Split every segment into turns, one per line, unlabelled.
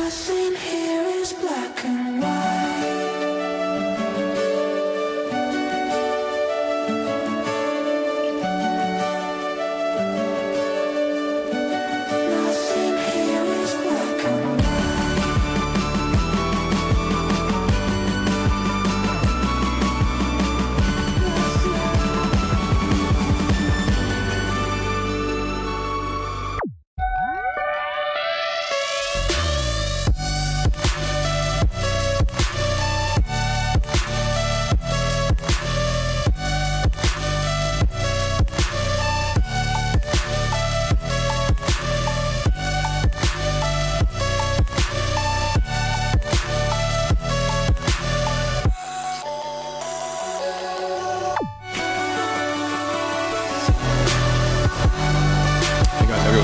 Nothing here is black and white. Nothing here is black and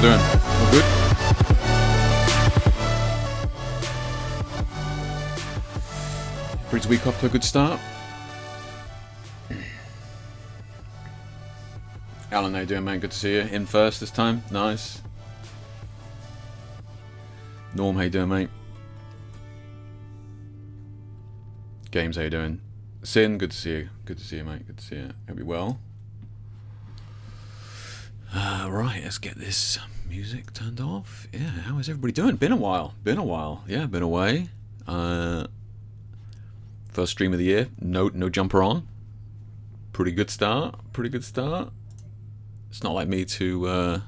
Doing all good. Brings the week off to a good start. Alan, how you doing, man? Good to see you. In first this time. Nice. Norm, how you doing, mate? Games, how you doing? Sin, good to see you. Good to see you, mate. Good to see you. Hope you're well. Right, let's get this music turned off. Yeah, how is everybody doing? Been a while. Yeah, been away. First stream of the year. No jumper on. Pretty good start. It's not like me to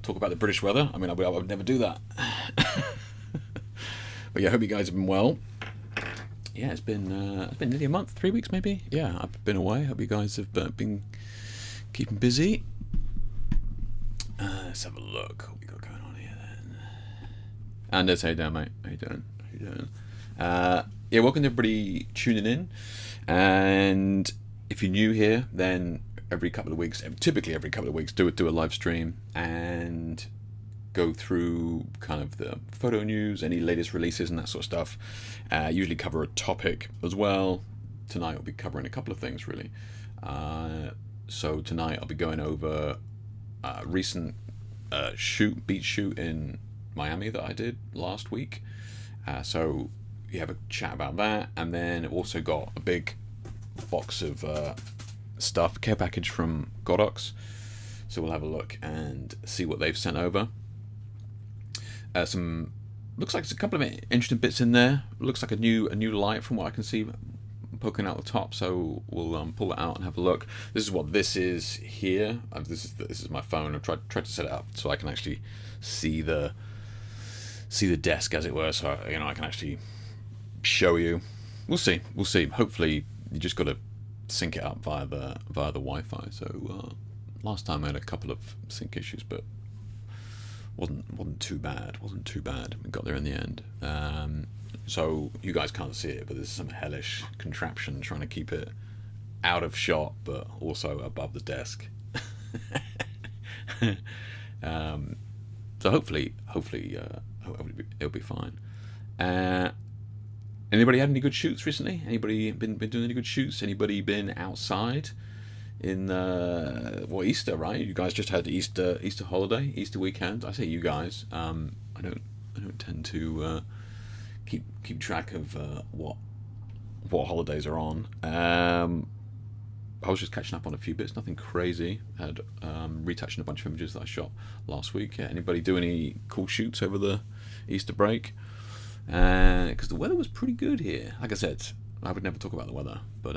talk about the British weather. I mean, I would never do that. But yeah, I hope you guys have been well. Yeah, it's been nearly a month, 3 weeks maybe. Yeah, I've been away. Hope you guys have been keeping busy. Let's have a look. What we got going on here then? Anders, how you doing, mate? How you doing? Yeah, welcome to everybody tuning in. And if you're new here, then typically every couple of weeks, do a live stream and go through kind of the photo news, any latest releases and that sort of stuff. Usually cover a topic as well. Tonight I'll be covering a couple of things really. So tonight I'll be going over recent beach shoot in Miami that I did last week. So you have a chat about that, and then also got a big box of care package from Godox. So we'll have a look and see what they've sent over. Looks like there's a couple of interesting bits in there. Looks like a new light from what I can see poking out the top, so we'll pull it out and have a look. This is what this is here. This is my phone. I've tried to set it up so I can actually see the desk, as it were, so I can actually show you. We'll see. Hopefully you just got to sync it up via the Wi-Fi. So last time I had a couple of sync issues, but wasn't too bad. We got there in the end. So you guys can't see it, but there's some hellish contraption trying to keep it out of shot, but also above the desk. So hopefully it'll be fine. Anybody had any good shoots recently? Anybody been doing any good shoots? Anybody been outside in Easter, right? You guys just had Easter holiday, Easter weekend. I say you guys. I don't tend to keep track of what holidays are on. I was just catching up on a few bits, nothing crazy. Had retouching a bunch of images that I shot last week. Anybody do any cool shoots over the Easter break? Because the weather was pretty good here. Like I said, I would never talk about the weather, but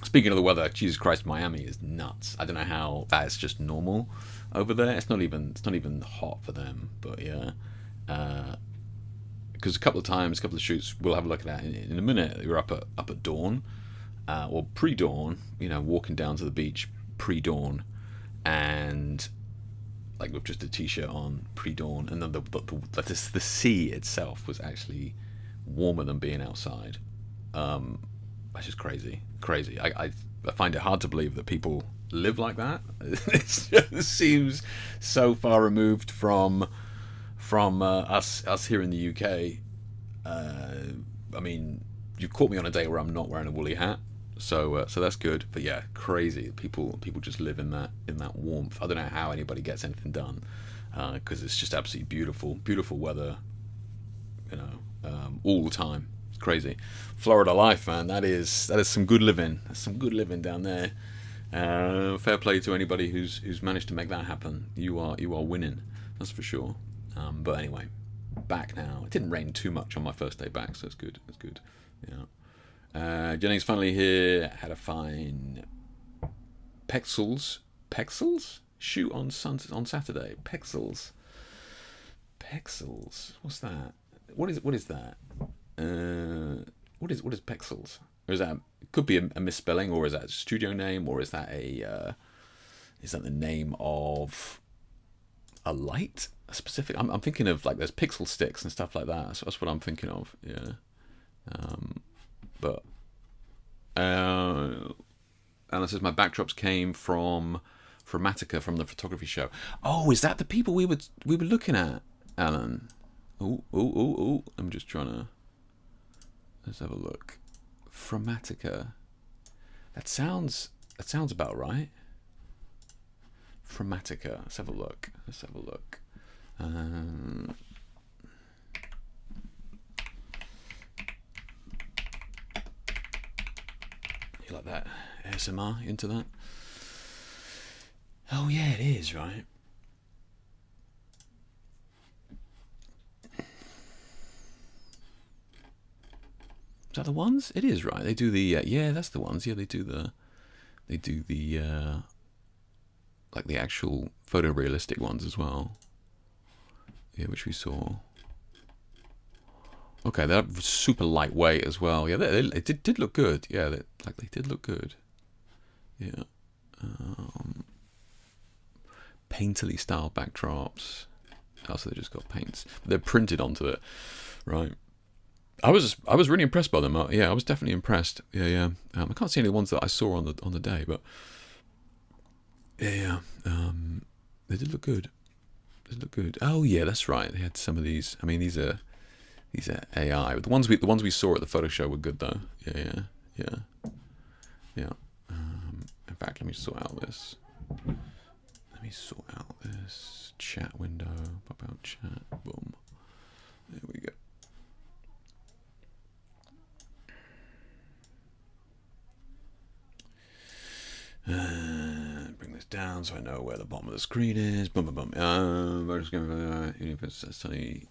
speaking of the weather, Jesus Christ, Miami is nuts. I don't know how that is just normal over there. It's not even hot for them, but yeah. Because a couple of shoots we'll have a look at that in a minute. You're up at dawn, or pre-dawn. Walking down to the beach pre-dawn, and like with just a t-shirt on pre-dawn, and then the sea itself was actually warmer than being outside. That's just crazy. I find it hard to believe that people live like that. It just seems so far removed from us here in the UK. I mean, you've caught me on a day where I'm not wearing a woolly hat, so that's good. But yeah, crazy. People just live in that warmth. I don't know how anybody gets anything done, because it's just absolutely beautiful weather you know, all the time. It's crazy. Florida life, man. That is some good living. That's some good living down there. Fair play to anybody who's managed to make that happen. You are winning. That's for sure. But anyway, back now. It didn't rain too much on my first day back, so it's good. It's good. Yeah. Jennings finally here. Had a fine Pexels shoot on Saturday. Pexels. What's that? What is that? What is Pexels? Or is that, it could be a misspelling, or is that a studio name, or is that the name of a light? A specific. I'm thinking of like there's pixel sticks and stuff like that. So that's what I'm thinking of. Yeah. But Alan says my backdrops came from Chromatica from the photography show. Oh, is that the people we were looking at, Alan? Oh! I'm just trying to. Let's have a look. Chromatica. That sounds about right. Chromatica. Let's have a look. You like that ASMR? Into that? Oh yeah, it is, right? Is that the ones? It is, right? They do the yeah, that's the ones. Yeah, they do the like the actual photorealistic ones as well. Yeah, which we saw. Okay, they're super lightweight as well. Yeah, they did look good. Yeah, they did look good. Yeah. Painterly style backdrops. Also, they just got paints. They're printed onto it, right? I was really impressed by them. Yeah, I was definitely impressed. Yeah. I can't see any ones that I saw on the day, but yeah. They did look good. Oh yeah, that's right. They had some of these. I mean, these are AI. But the ones we saw at the photo show were good though. Yeah. In fact, let me sort out this. Chat window. Pop out chat. Boom. There we go. Bring this down so I know where the bottom of the screen is. Boom. We're just going to Sunny.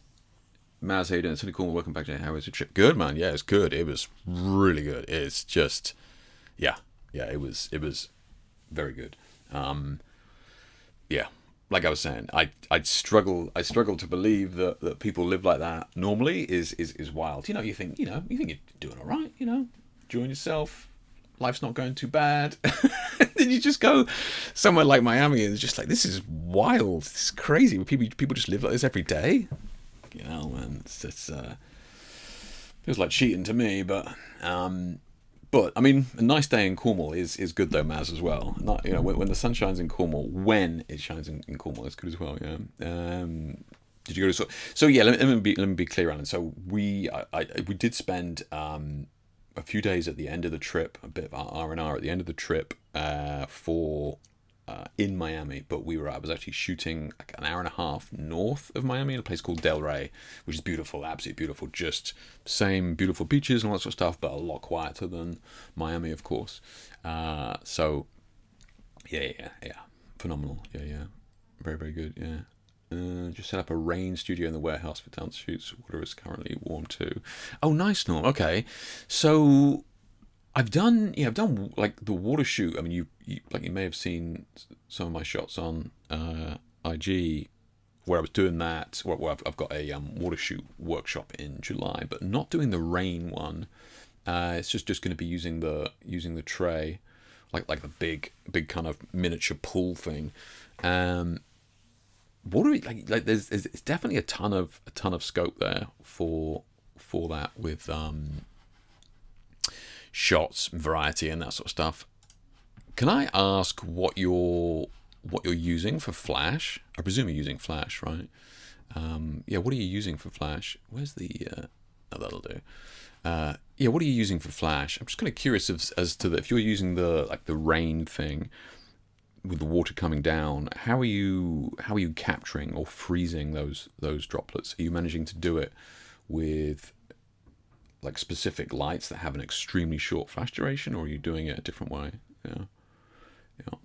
Maz, how you doing? Sunny, cool. Welcome back to How Was Your Trip? Good, man. Yeah, it's good. It was really good. It's just, yeah. It was very good. Yeah. Like I was saying, I struggle to believe that people live like that normally is wild. You think you're doing all right. Enjoying yourself. Life's not going too bad. Then you just go somewhere like Miami and it's just like, this is wild. This is crazy. People just live like this every day. And it's feels like cheating to me. But I mean, a nice day in Cornwall is good though, Maz, as well. Not when the sun shines in Cornwall, when it shines in Cornwall, it's good as well. Yeah. Did you go to so yeah? Let me be clear, Alan. So we did spend a few days at the end of the trip, a bit of R&R at the end of the trip in Miami, but I was actually shooting like an hour and a half north of Miami in a place called Del Rey, which is beautiful, absolutely beautiful, just same beautiful beaches and all that sort of stuff, but a lot quieter than Miami, of course. So yeah, phenomenal. Yeah, very, very good. Yeah. Just set up a rain studio in the warehouse for dance shoots. Water is currently warm too. Oh, nice, Norm. Okay, so I've done like the water shoot. I mean, you may have seen some of my shots on IG where I was doing that. Where I've got a water shoot workshop in July, but not doing the rain one. It's just going to be using the tray, like the big kind of miniature pool thing. Water, like there's definitely a ton of scope there for that with shots, variety, and that sort of stuff. Can I ask what you're using for Flash? I presume you're using Flash, right? Yeah. What are you using for Flash? Where's the? Oh, that'll do. Yeah. What are you using for Flash? I'm just kind of curious as to if you're using the rain thing with the water coming down, how are you capturing or freezing those droplets? Are you managing to do it with like specific lights that have an extremely short flash duration, or are you doing it a different way? Yeah, yeah.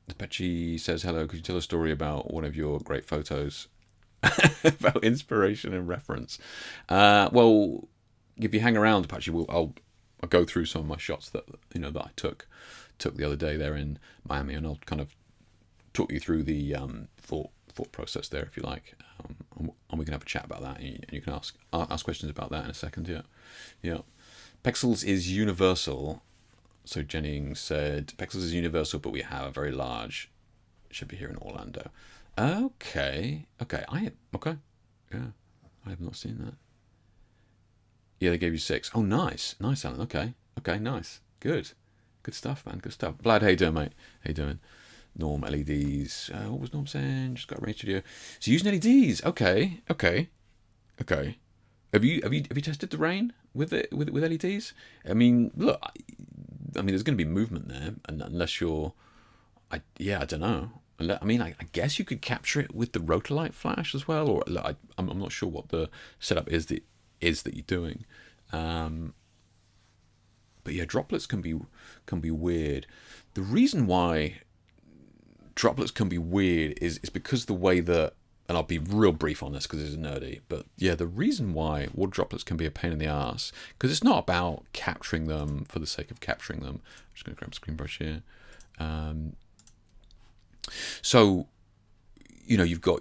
Apache says, hello, could you tell a story about one of your great photos about inspiration and reference? Well, if you hang around, Apache, I'll go through some of my shots that that I took the other day there in Miami, and I'll kind of talk you through the thought process there, if you like, and we can have a chat about that, and you can ask questions about that in a second. Yeah. Pexels is universal. So Jennings said, Pexels is universal, but we have a very large, should be here in Orlando. Okay. Yeah, I have not seen that. Yeah, they gave you 6. Oh, nice, Alan. Okay, nice, good stuff, man. Good stuff. Vlad, how you doing, mate? How you doing? Norm LEDs. What was Norm saying? Just got a range studio. So using LEDs. Okay. Have you tested the rain with LEDs? I mean, look. There's going to be movement there, unless you're. I don't know. I guess you could capture it with the Rotolight flash as well, or I'm not sure what the setup is that you're doing. But yeah, droplets can be weird. The reason why droplets can be weird is because the way that, and I'll be real brief on this because it's nerdy, but yeah, the reason why water droplets can be a pain in the ass, because it's not about capturing them for the sake of capturing them. I'm just going to grab a screen brush here. So, you've got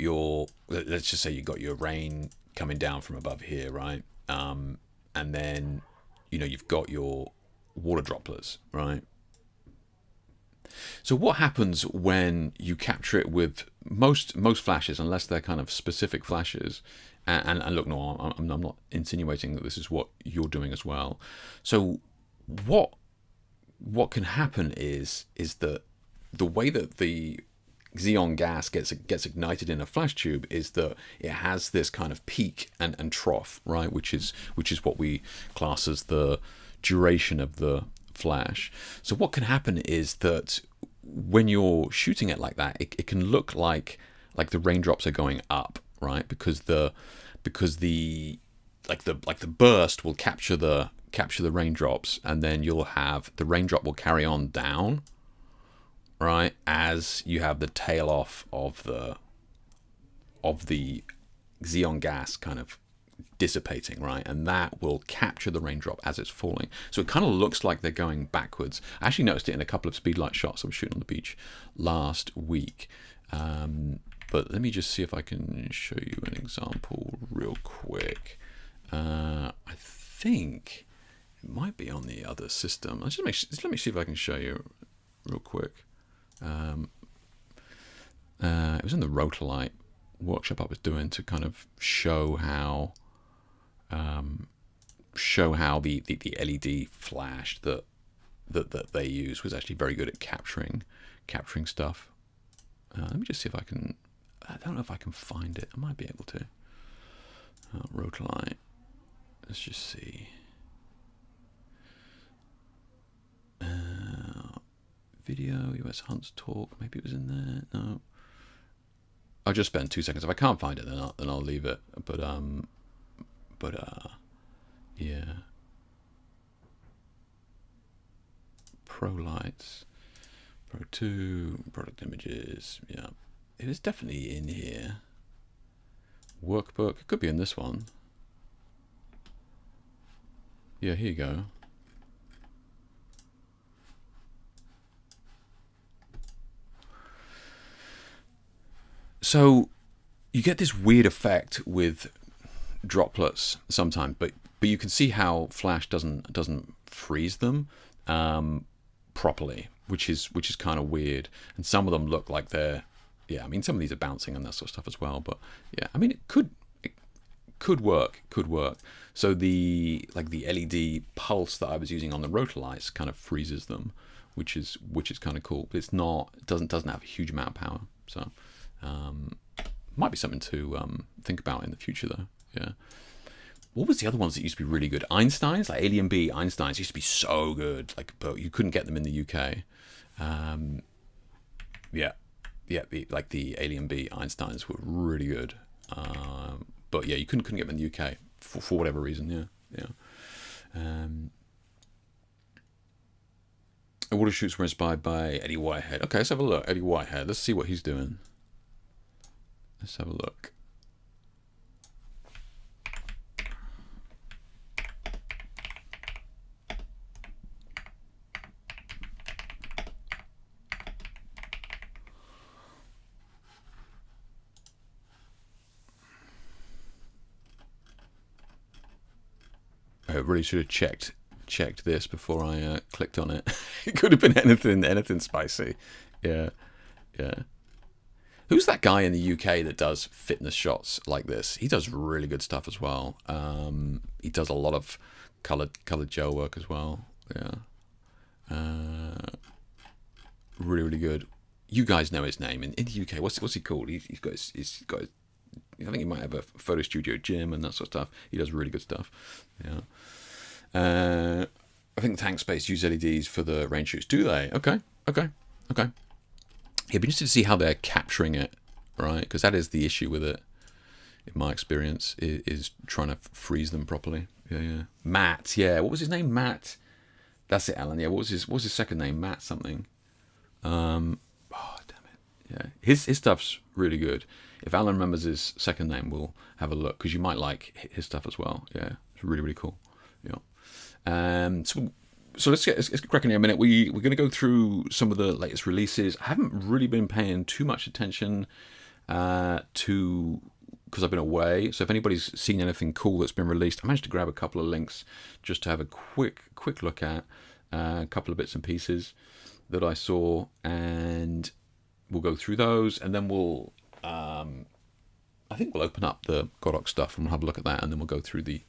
let's just say you've got your rain coming down from above here, right? And then, you've got your water droplets, right? So what happens when you capture it with most flashes, unless they're kind of specific flashes, and look, no, I'm not insinuating that this is what you're doing as well. So what can happen is that the way that the xenon gas gets ignited in a flash tube is that it has this kind of peak and trough, right? Which is what we class as the duration of the flash. So what can happen is that when you're shooting it like that, it can look like the raindrops are going up, right? Because the burst will capture the raindrops, and then you'll have the raindrop will carry on down, right, as you have the tail off of the xenon gas kind of dissipating, right, and that will capture the raindrop as it's falling. So it kind of looks like they're going backwards. I actually noticed it in a couple of speedlight shots I was shooting on the beach last week. But let me just see if I can show you an example real quick. I think it might be on the other system. Let me see if I can show you real quick. It was in the Rotolight workshop I was doing to kind of show how the LED flash that they use was actually very good at capturing stuff. Let me just see if I can. I don't know if I can find it. I might be able to. Rotolight. Let's just see. Video, US Hunts talk. Maybe it was in there. No. I'll just spend 2 seconds. If I can't find it, then I'll leave it. But yeah. Pro lights, Pro 2, product images. Yeah, it is definitely in here. Workbook. It could be in this one. Yeah, here you go. So you get this weird effect with droplets sometimes, but you can see how Flash doesn't freeze them properly, which is kind of weird. And some of them look like they're, yeah, I mean, some of these are bouncing and that sort of stuff as well. But yeah, I mean, it could work. So the LED pulse that I was using on the Rotolights kind of freezes them, which is kind of cool. But it doesn't have a huge amount of power. So might be something to think about in the future, though. Yeah. What was the other ones that used to be really good? Einstein's, like Alien B, Einstein's used to be so good, but you couldn't get them in the UK. The Alien B Einsteins were really good. But yeah, you couldn't get them in the UK for whatever reason. Yeah. Water shoots were inspired by Eddie Whitehead. Okay, let's have a look. Eddie Whitehead. Let's see what he's doing. Let's have a look. I really should have checked this before I clicked on it. It could have been anything spicy. Yeah. Who's that guy in the UK that does fitness shots like this? He does really good stuff as well. He does a lot of colored gel work as well. Yeah. Really good. You guys know his name in the UK. What's he called? He's got. I think he might have a photo studio, gym, and that sort of stuff. He does really good stuff. Yeah. I think Tank Space use LEDs for the rain shoots. Do they? Okay. It'd be interesting to see how they're capturing it, right? Because that is the issue with it, in my experience, is trying to freeze them properly. Yeah. Matt. Yeah. What was his name? Matt. That's it, Alan. Yeah. What was his second name? Matt something. Oh damn it. Yeah. His stuff's really good. If Alan remembers his second name, we'll have a look because you might like his stuff as well. Yeah. It's really cool. Yeah. So let's get cracking in a minute. We're going to go through some of the latest releases. I haven't really been paying too much attention to because I've been away. So if anybody's seen anything cool that's been released, I managed to grab a couple of links just to have a quick look at a couple of bits and pieces that I saw, and we'll go through those, and then we'll. I think we'll open up the Godox stuff and we'll have a look at that, and then we'll go through the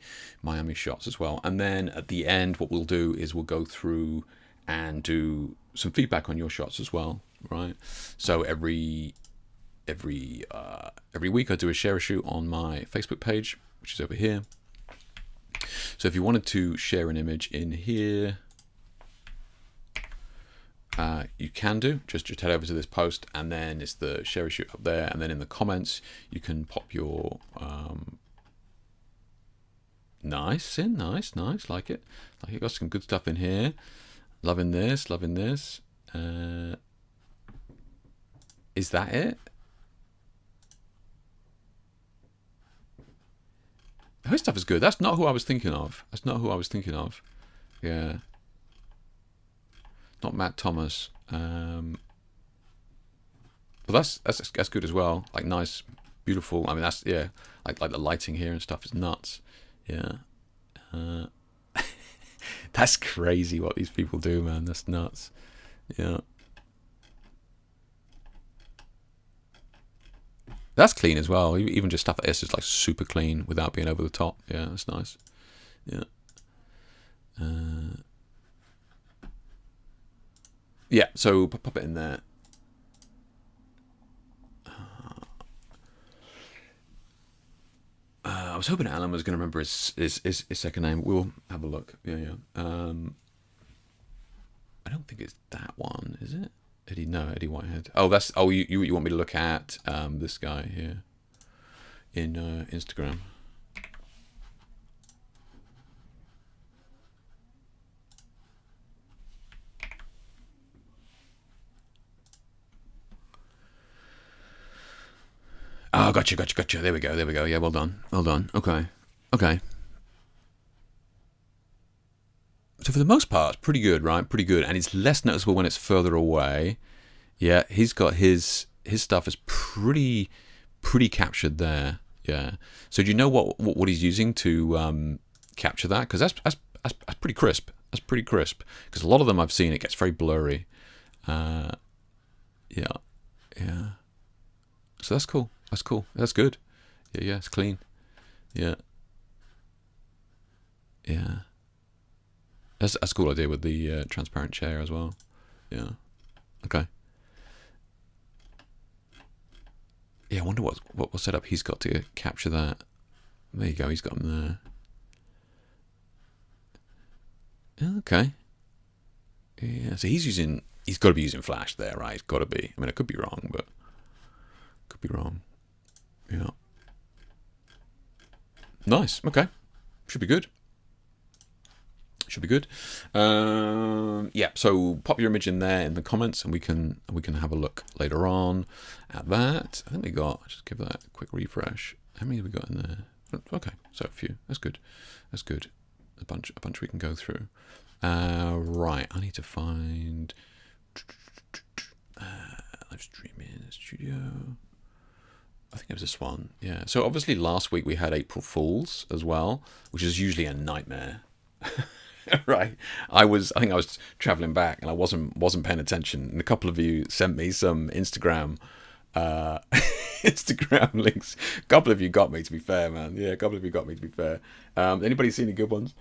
Miami shots as well. And then at the end, what we'll do is we'll go through and do some feedback on your shots as well, right? So every week I do a share a shoot on my Facebook page, which is over here. So if you wanted to share an image in here, you can do. Just head over to this post, and then it's the share a shoot up there, and then in the comments you can pop your nice, like it. Got some good stuff in here. Loving this. Is that it? Her stuff is good. That's not who I was thinking of. Yeah. Not Matt Thomas. But that's good as well. Like nice, beautiful. I mean, that's like the lighting here and stuff is nuts. Yeah. That's crazy what these people do, man. That's nuts. Yeah. That's clean as well. Even just stuff like this is like super clean without being over the top. Yeah, that's nice. Yeah. Yeah, so pop it in there. I was hoping Alan was going to remember his second name. We'll have a look. Yeah. I don't think it's that one, is it? Eddie Whitehead. Oh, that's. Oh, you want me to look at this guy here in Instagram. Oh, gotcha. There we go. Yeah, well done. Okay. So for the most part, it's pretty good, right? Pretty good, and it's less noticeable when it's further away. Yeah, he's got his stuff is pretty captured there. Yeah. So do you know what he's using to capture that? Because that's pretty crisp. That's pretty crisp. Because a lot of them I've seen, it gets very blurry. Yeah. So that's cool. That's good. Yeah. It's clean. Yeah. That's a cool idea with the transparent chair as well. Yeah. Okay. Yeah, I wonder what setup he's got to capture that. There you go. He's got him there. Okay. Yeah. So he's got to be using Flash there, right? He's got to be. I mean, I could be wrong, but could be wrong. Yeah. Nice. Okay. Should be good. Should be good. Yeah. So pop your image in there in the comments, and we can have a look later on at that. I think we got. Just give that a quick refresh. How many have we got in there? Okay, so a few. That's good. That's good. A bunch we can go through. Right. I need to find live streaming studio. I think it was this one. Yeah. So obviously last week we had April Fools as well, which is usually a nightmare. Right. I think I was traveling back and I wasn't paying attention. And a couple of you sent me some Instagram Instagram links. A couple of you got me, to be fair, man. Yeah, a couple of you got me, to be fair. Anybody see any good ones?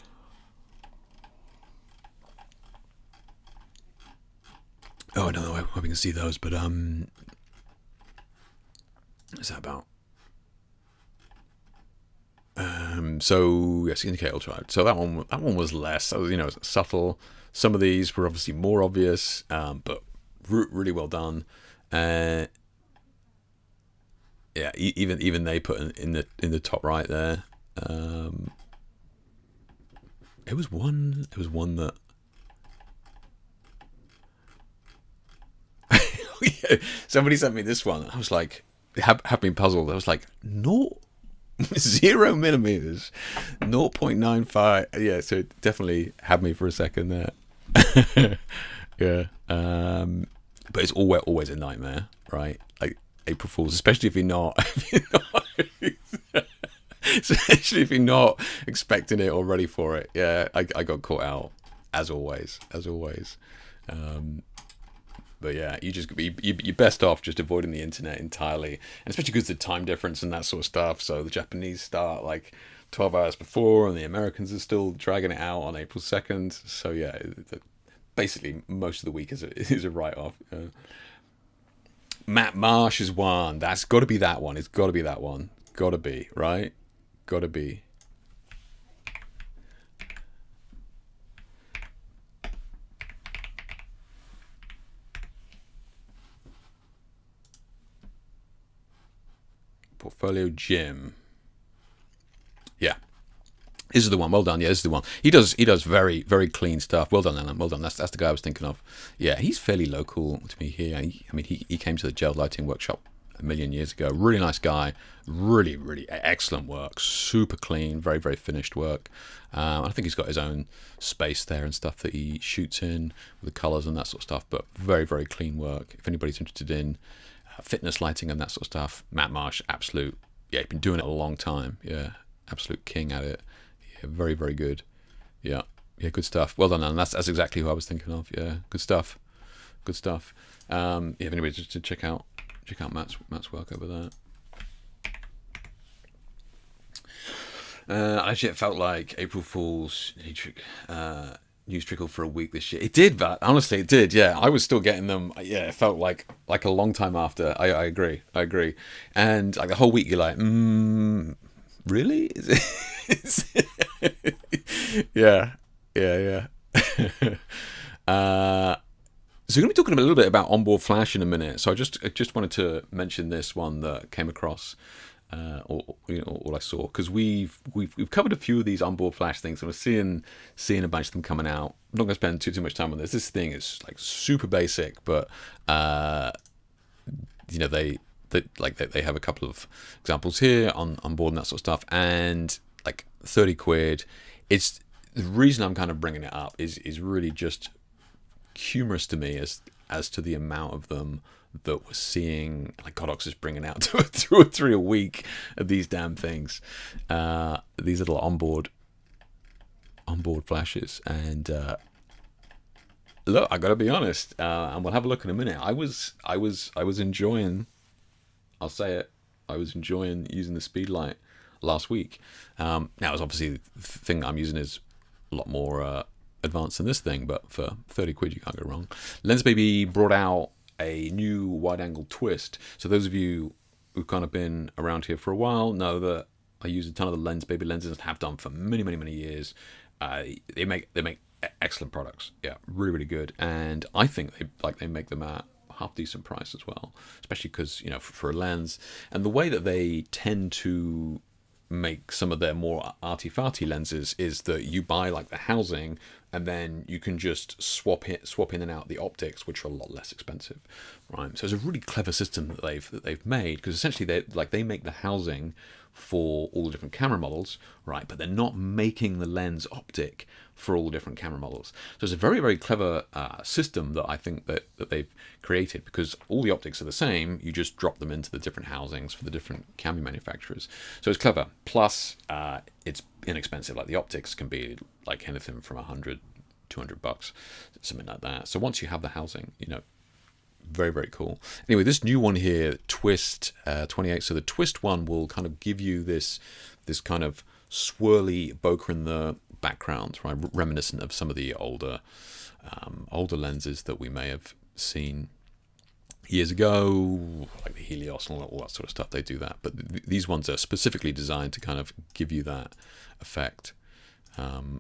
Oh, I don't know if we can see those, but what's that about? So yes, Indicate Ultra. So that one was less. So, you know, subtle. Some of these were obviously more obvious, but really well done. Yeah, even they put in the top right there. It was one that. Somebody sent me this one. I was like, have been puzzled. I was like, no. 0 millimeters, 0.95. Yeah, so it definitely had me for a second there. Yeah, but it's always a nightmare, right? Like April Fools, especially if you're not, especially if you're not expecting it or ready for it. Yeah, I got caught out as always. But yeah, you're best off just avoiding the internet entirely, and especially because the time difference and that sort of stuff. So the Japanese start like 12 hours before, and the Americans are still dragging it out on April 2nd. So yeah, basically most of the week is a write-off. Matt Marsh is one. That's got to be that one. It's got to be that one. Got to be, right? Got to be. Portfolio Jim. Yeah. This is the one. Well done. Yeah, this is the one. He does very, very clean stuff. Well done, Alan. Well done. That's the guy I was thinking of. Yeah, he's fairly local to me here. He came to the gel lighting workshop a million years ago. Really nice guy. Really, really excellent work. Super clean. Very, very finished work. I think he's got his own space there and stuff that he shoots in with the colours and that sort of stuff. But very, very clean work. If anybody's interested in fitness lighting and that sort of stuff, Matt Marsh, absolute. Yeah, he's been doing it a long time. Yeah, absolute king at it. Yeah, very, very good. Yeah, good stuff. Well done, Alan. That's exactly who I was thinking of. Yeah, good stuff. Yeah, if anybody just to check out Matt's work over there. Actually, it felt like April Fool's news trickle for a week this year. It did, but honestly, it did. Yeah, I was still getting them. Yeah, it felt like a long time after. I agree, and like the whole week, you're like, really? Is it? Yeah. So we're going to be talking a little bit about onboard flash in a minute. So I just wanted to mention this one that came across, or all I saw, because we've covered a few of these onboard flash things, and we're seeing a bunch of them coming out. I'm not going to spend too much time on this. This thing is like super basic, but they have a couple of examples here on board and that sort of stuff, and like 30 quid. It's the reason I'm kind of bringing it up is really just humorous to me as to the amount of them that we're seeing. Like Godox is bringing out 2 or 3 a week of these damn things, these little onboard flashes. And look, I gotta be honest, and we'll have a look in a minute. I was enjoying, I'll say it, I was enjoying using the Speedlight last week. Now it's obviously the thing I'm using is a lot more advanced than this thing, but for 30 quid you can't go wrong. LensBaby brought out a new wide-angle twist. So those of you who've kind of been around here for a while know that I use a ton of the LensBaby lenses and have done for many years. They make excellent products. Yeah, really good. And I think they make them at half decent price as well, especially because for a lens and the way that they tend to make some of their more arty-farty lenses is that you buy like the housing, and then you can just swap in and out the optics, which are a lot less expensive, right? So it's a really clever system that they've made, because essentially they make the housing for all the different camera models, right? But they're not making the lens optic for all the different camera models. So it's a very, very clever system that I think that they've created, because all the optics are the same. You just drop them into the different housings for the different camera manufacturers. So it's clever. Plus, it's inexpensive. Like the optics can be like anything from $100, $200, something like that. So once you have the housing, very, very cool. Anyway, this new one here, Twist 28. So the Twist one will kind of give you this kind of swirly bokeh in the background, right? Reminiscent of some of the older lenses that we may have seen years ago, like the Helios and all that sort of stuff. They do that, but these ones are specifically designed to kind of give you that effect. So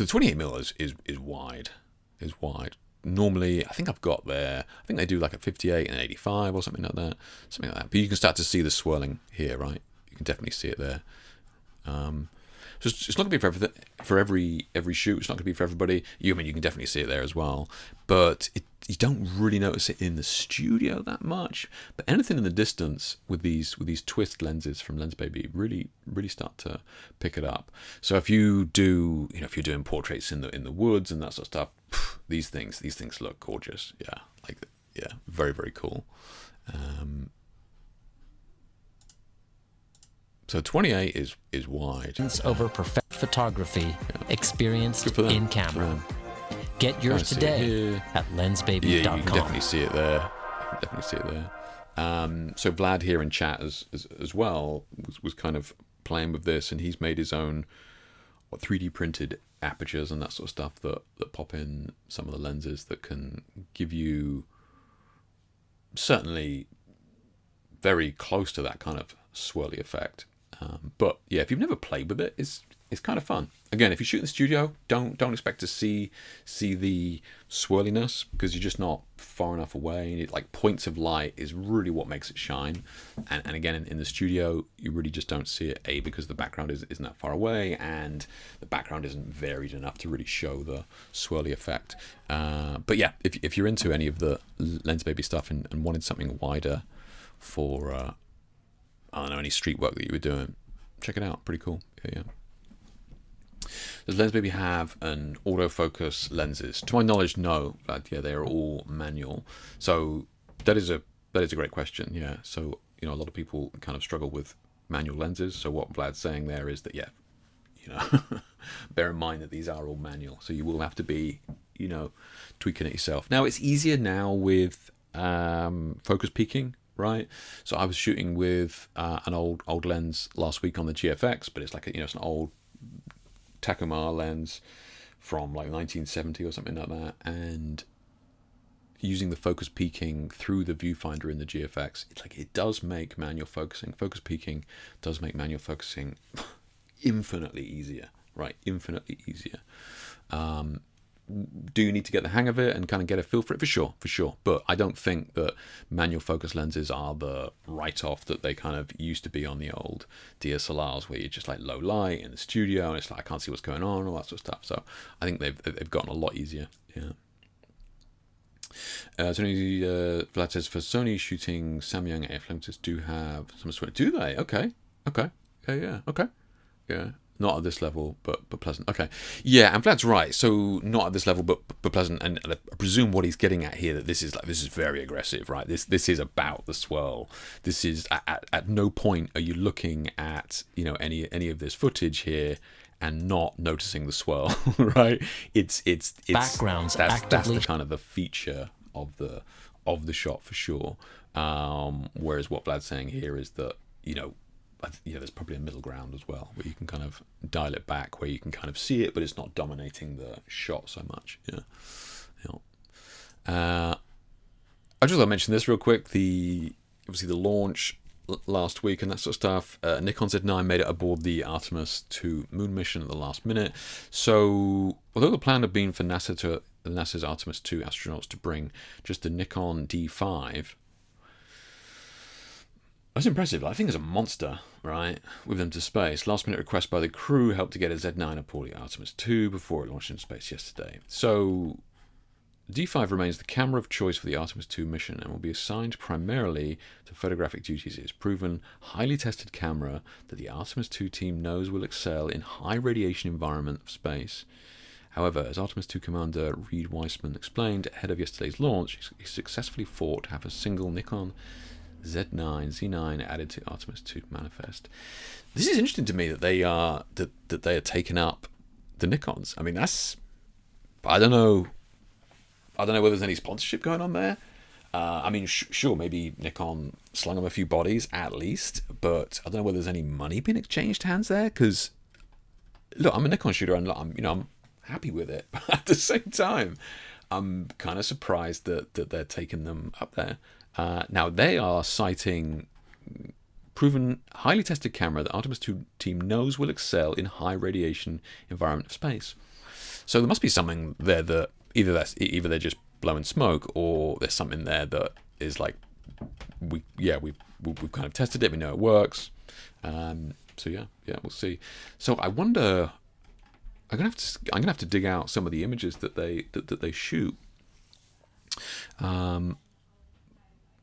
the 28mm is wide. Normally, I think they do like a 58 and 85 or something like that. But you can start to see the swirling here, right? You can definitely see it there. So it's not going to be for every shoot. It's not going to be for everybody. You can definitely see it there as well, but you don't really notice it in the studio that much. But anything in the distance with these twist lenses from Lensbaby really really start to pick it up. So if you do, if you're doing portraits in the woods and that sort of stuff, these things look gorgeous. Yeah, very, very cool. So 28 is wide.
Over perfect photography, experienced in camera. Get yours today at lensbaby.com.
Yeah, you can definitely see it there. So Vlad here in chat as well was kind of playing with this, and he's made his own 3D printed apertures and that sort of stuff that pop in some of the lenses that can give you certainly very close to that kind of swirly effect. But yeah, if you've never played with it, it's kind of fun. Again, if you shoot in the studio, don't expect to see the swirliness, because you're just not far enough away. Like points of light is really what makes it shine. And again, in the studio, you really just don't see it. Because the background isn't that far away, and the background isn't varied enough to really show the swirly effect. But yeah, if you're into any of the Lensbaby stuff and wanted something wider for any street work that you were doing, check it out. Pretty cool. Yeah. Does Lensbaby have an autofocus lenses? To my knowledge, no. But yeah, they are all manual. So that is a great question. Yeah. So a lot of people kind of struggle with manual lenses. So what Vlad's saying there is that bear in mind that these are all manual. So you will have to be tweaking it yourself. Now it's easier now with focus peaking. Right, so I was shooting with an old lens last week on the GFX, but it's like it's an old Takumar lens from like 1970 or something like that, and using the focus peaking through the viewfinder in the GFX, it does make manual focusing. Focus peaking does make manual focusing infinitely easier, right? Infinitely easier. Do you need to get the hang of it and kind of get a feel for it? For sure. But I don't think that manual focus lenses are the write-off that they kind of used to be on the old DSLRs, where you're just like low light in the studio and it's like I can't see what's going on, all that sort of stuff. So I think they've gotten a lot easier. Yeah. Tony Vlad says, for Sony shooting Samyang AF lenses do have some sort of... Do they? Okay. Yeah. Okay. Yeah. Not at this level, but pleasant. Okay. Yeah, and Vlad's right. So not at this level, but pleasant. And I presume what he's getting at here, that this is very aggressive, right? This is about the swirl. This is at no point are you looking at any of this footage here and not noticing the swirl, right? It's
backgrounds
that's
actively.
the kind of the feature of the shot for sure. Whereas what Vlad's saying here is that there's probably a middle ground as well, where you can kind of dial it back, where you can kind of see it, but it's not dominating the shot so much. Yeah. I just want to mention this real quick. Obviously the launch last week and that sort of stuff. Nikon Z9 made it aboard the Artemis 2 moon mission at the last minute. So although the plan had been for NASA's Artemis 2 astronauts to bring just the Nikon D5, That's impressive. I think it's a monster, right? With them to space. Last minute request by the crew helped to get a Z9 aboard the Artemis 2 before it launched into space yesterday. So D5 remains the camera of choice for the Artemis 2 mission and will be assigned primarily to photographic duties. It is proven, highly tested camera that the Artemis 2 team knows will excel in high radiation environment of space. However, as Artemis 2 commander Reed Weissman explained ahead of yesterday's launch, he successfully fought to have a single Nikon Z9 added to Artemis 2 manifest. This is interesting to me that they are taking up the Nikons. I mean, that's, I don't know whether there's any sponsorship going on there. I mean, sure, maybe Nikon slung them a few bodies at least, but I don't know whether there's any money being exchanged hands there. Because look, I'm a Nikon shooter, and I'm happy with it, but at the same time, I'm kind of surprised that they're taking them up there. Now, they are citing proven, highly tested camera that Artemis 2 team knows will excel in high radiation environment of space. So there must be something there that either they're just blowing smoke, or there's something there that is like, we've kind of tested it, we know it works. So yeah, we'll see. So I wonder, I'm gonna have to dig out some of the images that they shoot.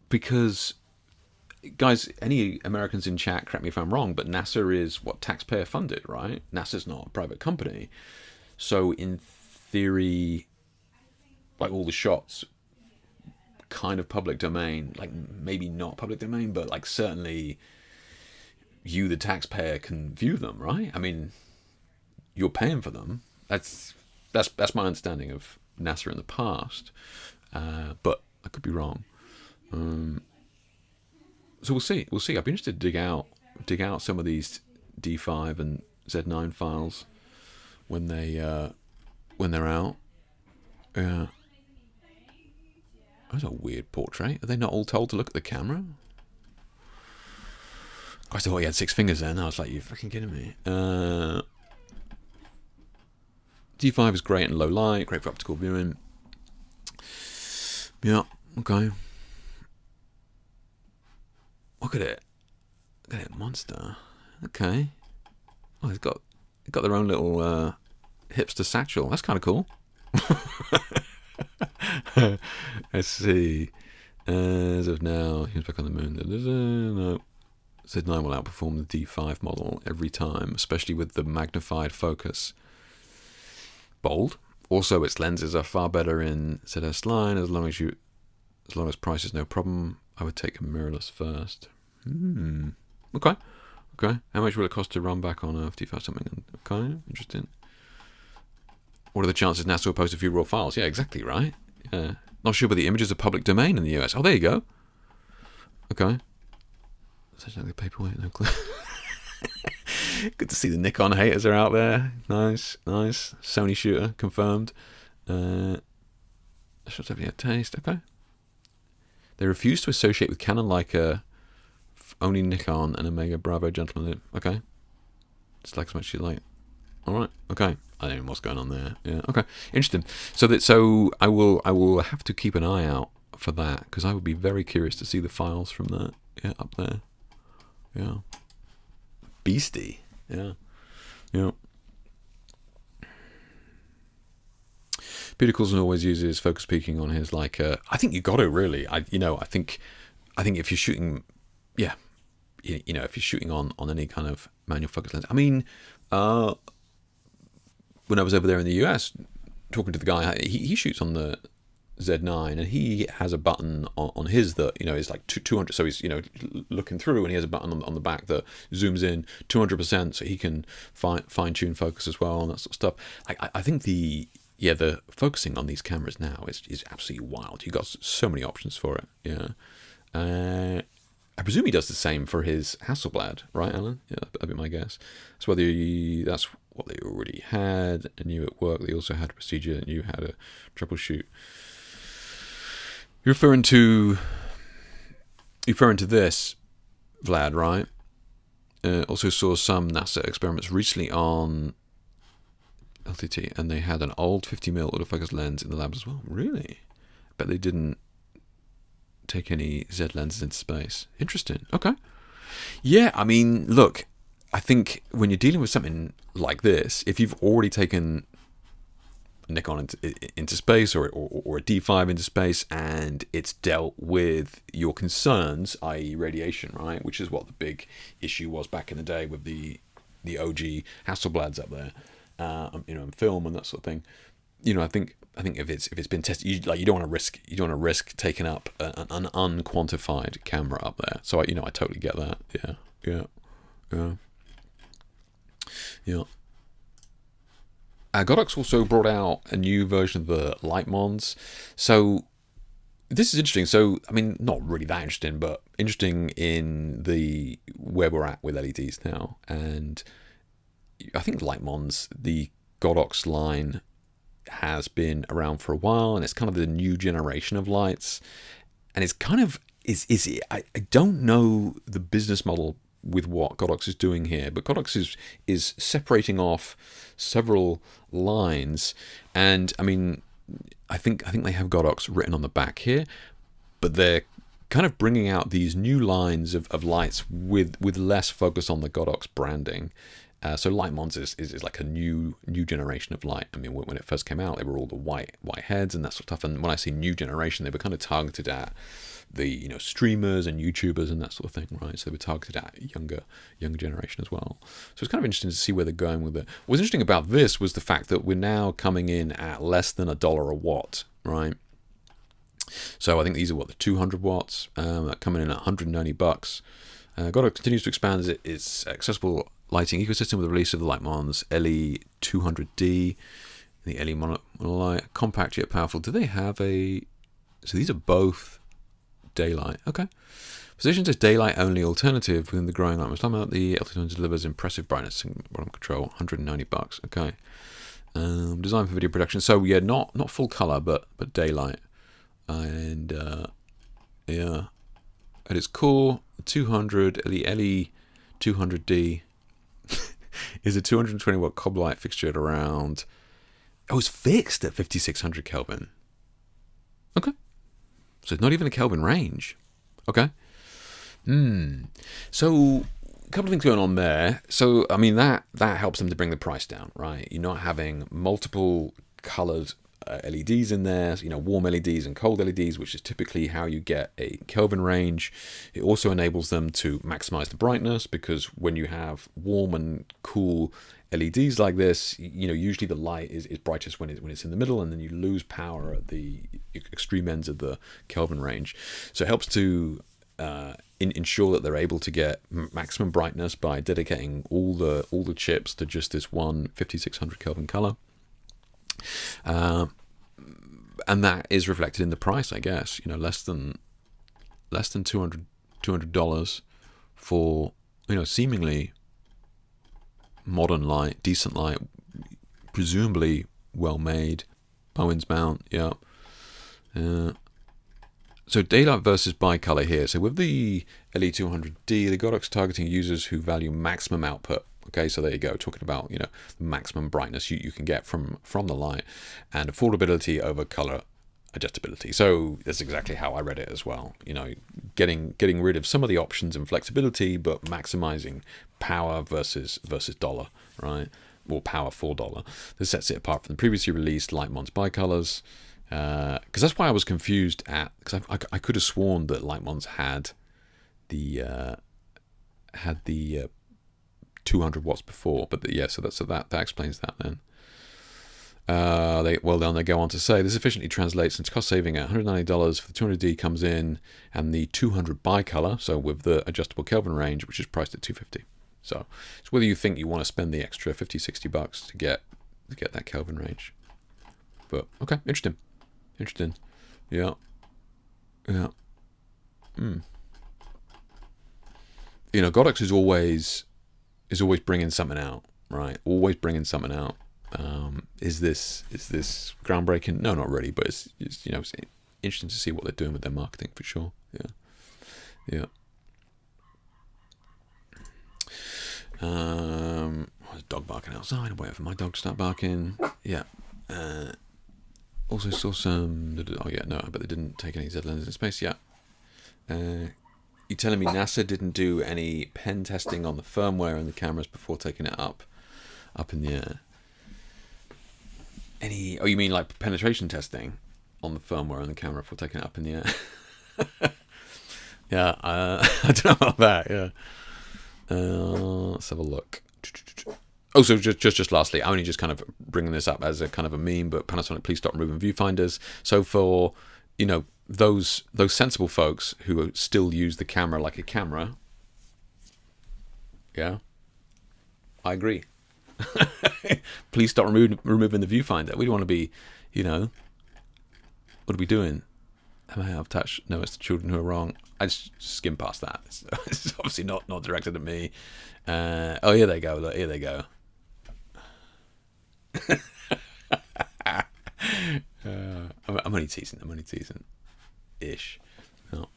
Because, guys, any Americans in chat, correct me if I'm wrong, but NASA is what, taxpayer funded, right? NASA's not a private company. So in theory, like, all the shots kind of public domain, like maybe not public domain, but like certainly you, the taxpayer, can view them, right? I mean, you're paying for them. That's my understanding of NASA in the past, but I could be wrong. So we'll see. I'd be interested to dig out some of these D5 and Z9 files when they're out. Yeah. That's a weird portrait. Are they not all told to look at the camera? I thought he had 6 fingers then. I was like, you're fucking kidding me. D5 is great in low light, great for optical viewing. Yeah, okay. Look at it. Look at it, monster. Okay. Oh, it's got their own little hipster satchel. That's kind of cool. Let's see. As of now, he's back on the moon. No. Z9 will outperform the D5 model every time, especially with the magnified focus. Bold. Also, its lenses are far better in ZS line. As long as price is no problem, I would take a mirrorless first. Okay. How much will it cost to run back on Earth? D5 something? Okay, interesting. What are the chances NASA will post a few raw files? Yeah, exactly, right? Yeah. Not sure, but the images are public domain in the US. Oh, there you go. Okay. Such like the paperweight, no clue. Good to see the Nikon haters are out there. Nice. Sony shooter, confirmed. Shots have yet taste. Okay. They refuse to associate with Canon, Leica, only Nikon and Omega Bravo gentlemen. Okay. It's like as much as you like. Alright, okay. I don't know what's going on there. Yeah, okay. Interesting. So I will have to keep an eye out for that, because I would be very curious to see the files from that. Yeah, up there. Yeah. Beastie. Yeah. Peter Coulson always uses focus peaking on his Leica. I think you got to really. I think if you're shooting, yeah, if you're shooting on any kind of manual focus lens. I mean, when I was over there in the US talking to the guy, he shoots on the Z9, and he has a button on his that is like 200. So he's looking through, and he has a button on the back that zooms in 200%, so he can fine tune focus as well and that sort of stuff. I think the focusing on these cameras now is absolutely wild. You've got so many options for it. Yeah. I presume he does the same for his Hasselblad, right, Alan? Yeah, that'd be my guess. So whether that's what they already had and knew it worked, they also had a procedure that knew how to troubleshoot. You're referring to this, Vlad, right? Also saw some NASA experiments recently on LTT, and they had an old 50mm autofocus lens in the lab as well. Really? Bet they didn't take any Z lenses into space. Interesting. Okay. Yeah, I mean, look, I think when you're dealing with something like this, if you've already taken Nikon into space or a D5 into space, and it's dealt with your concerns, i.e. radiation, right, which is what the big issue was back in the day with the OG Hasselblads up there, and film and that sort of thing. I think if it's been tested, you don't want to risk taking up an unquantified camera up there. So I totally get that. Yeah. Godox also brought out a new version of the Lightmons. So this is interesting. So, I mean, not really that interesting, but interesting in the where we're at with LEDs now. And I think Lightmons, the Godox line, has been around for a while, and it's kind of the new generation of lights. And it's kind of I don't know the business model with what Godox is doing here, but Godox is separating off several lines, and I mean, I think they have Godox written on the back here, but they're kind of bringing out these new lines of lights with less focus on the Godox branding. So Lightmons is like a new generation of light. I mean, when it first came out, they were all the white heads and that sort of stuff. And when I say new generation, they were kind of targeted at the streamers and YouTubers and that sort of thing, right? So they were targeted at younger generation as well. So it's kind of interesting to see where they're going with it. What's interesting about this was the fact that we're now coming in at less than $1 a watt, right? So I think these are the 200 watts coming in at $190. Godox continues to expand its accessible lighting ecosystem with the release of the Lightmons LE200D, the LE monolight, compact yet powerful. Do they have a? So these are both daylight. Okay. Positioned as daylight only alternative within the growing Lightmons lineup, the LE200 delivers impressive brightness and bottom control. $190. Okay. Designed for video production. So yeah, not full color, but daylight. And yeah, at its core, 200 the LE200D is a 220 watt cob light fixture at around. Oh, it's fixed at 5600 Kelvin. Okay, so it's not even a Kelvin range. Okay. So a couple of things going on there. So I mean that helps them to bring the price down, right? You're not having multiple colored LEDs in there, warm LEDs and cold LEDs, which is typically how you get a Kelvin range. It also enables them to maximize the brightness, because when you have warm and cool LEDs like this, usually the light is brightest when it's in the middle, and then you lose power at the extreme ends of the Kelvin range. So it helps to ensure that they're able to get maximum brightness by dedicating all the chips to just this one 5600 Kelvin color. And that is reflected in the price, I guess. Less than $200 for seemingly modern light, decent light, presumably well made. Bowens mount, yeah. So daylight versus bicolor here. So with the LE200D, the Godox targeting users who value maximum output. Okay, so there you go, talking about the maximum brightness you can get from the light, and affordability over color adjustability. So that's exactly how I read it as well. Getting rid of some of the options and flexibility, but maximizing power versus dollar, right? Or power for dollar. This sets it apart from the previously released Lightmons bicolors. Because that's why I was confused because I could have sworn that Lightmons had the 200 watts before, but so that explains that then. They go on to say this efficiently translates into cost saving at $190 for the 200D comes in, and the 200 bicolor, so with the adjustable Kelvin range, which is priced at $250. So it's whether you think you want to spend the extra $50-$60 to get that Kelvin range. But okay, interesting. Yeah. Godox is always bringing something out, right? Always bringing something out. Is this groundbreaking? No, not really, but it's interesting to see what they're doing with their marketing for sure. Yeah. Dog barking outside. I'm waiting for my dog to start barking. Yeah. Also saw some. Oh yeah, no, but they didn't take any Z lenses in space. Yeah. You telling me NASA didn't do any pen testing on the firmware and the cameras before taking it up in the air? Oh, you mean like penetration testing on the firmware and the camera before taking it up in the air? Yeah, I don't know about that. Yeah, let's have a look. Oh, so just lastly, I'm only just kind of bringing this up as a kind of a meme, but Panasonic, please stop removing viewfinders. So for, you know, those sensible folks who still use the camera like a camera, yeah, I agree. Please stop removing the viewfinder. We don't want to be, you know, what are we doing? Am I out of touch? No, it's the children who are wrong. I just skim past that. It's obviously not directed at me. Oh, here they go. Look, here they go. I'm only teasing. Ish. No.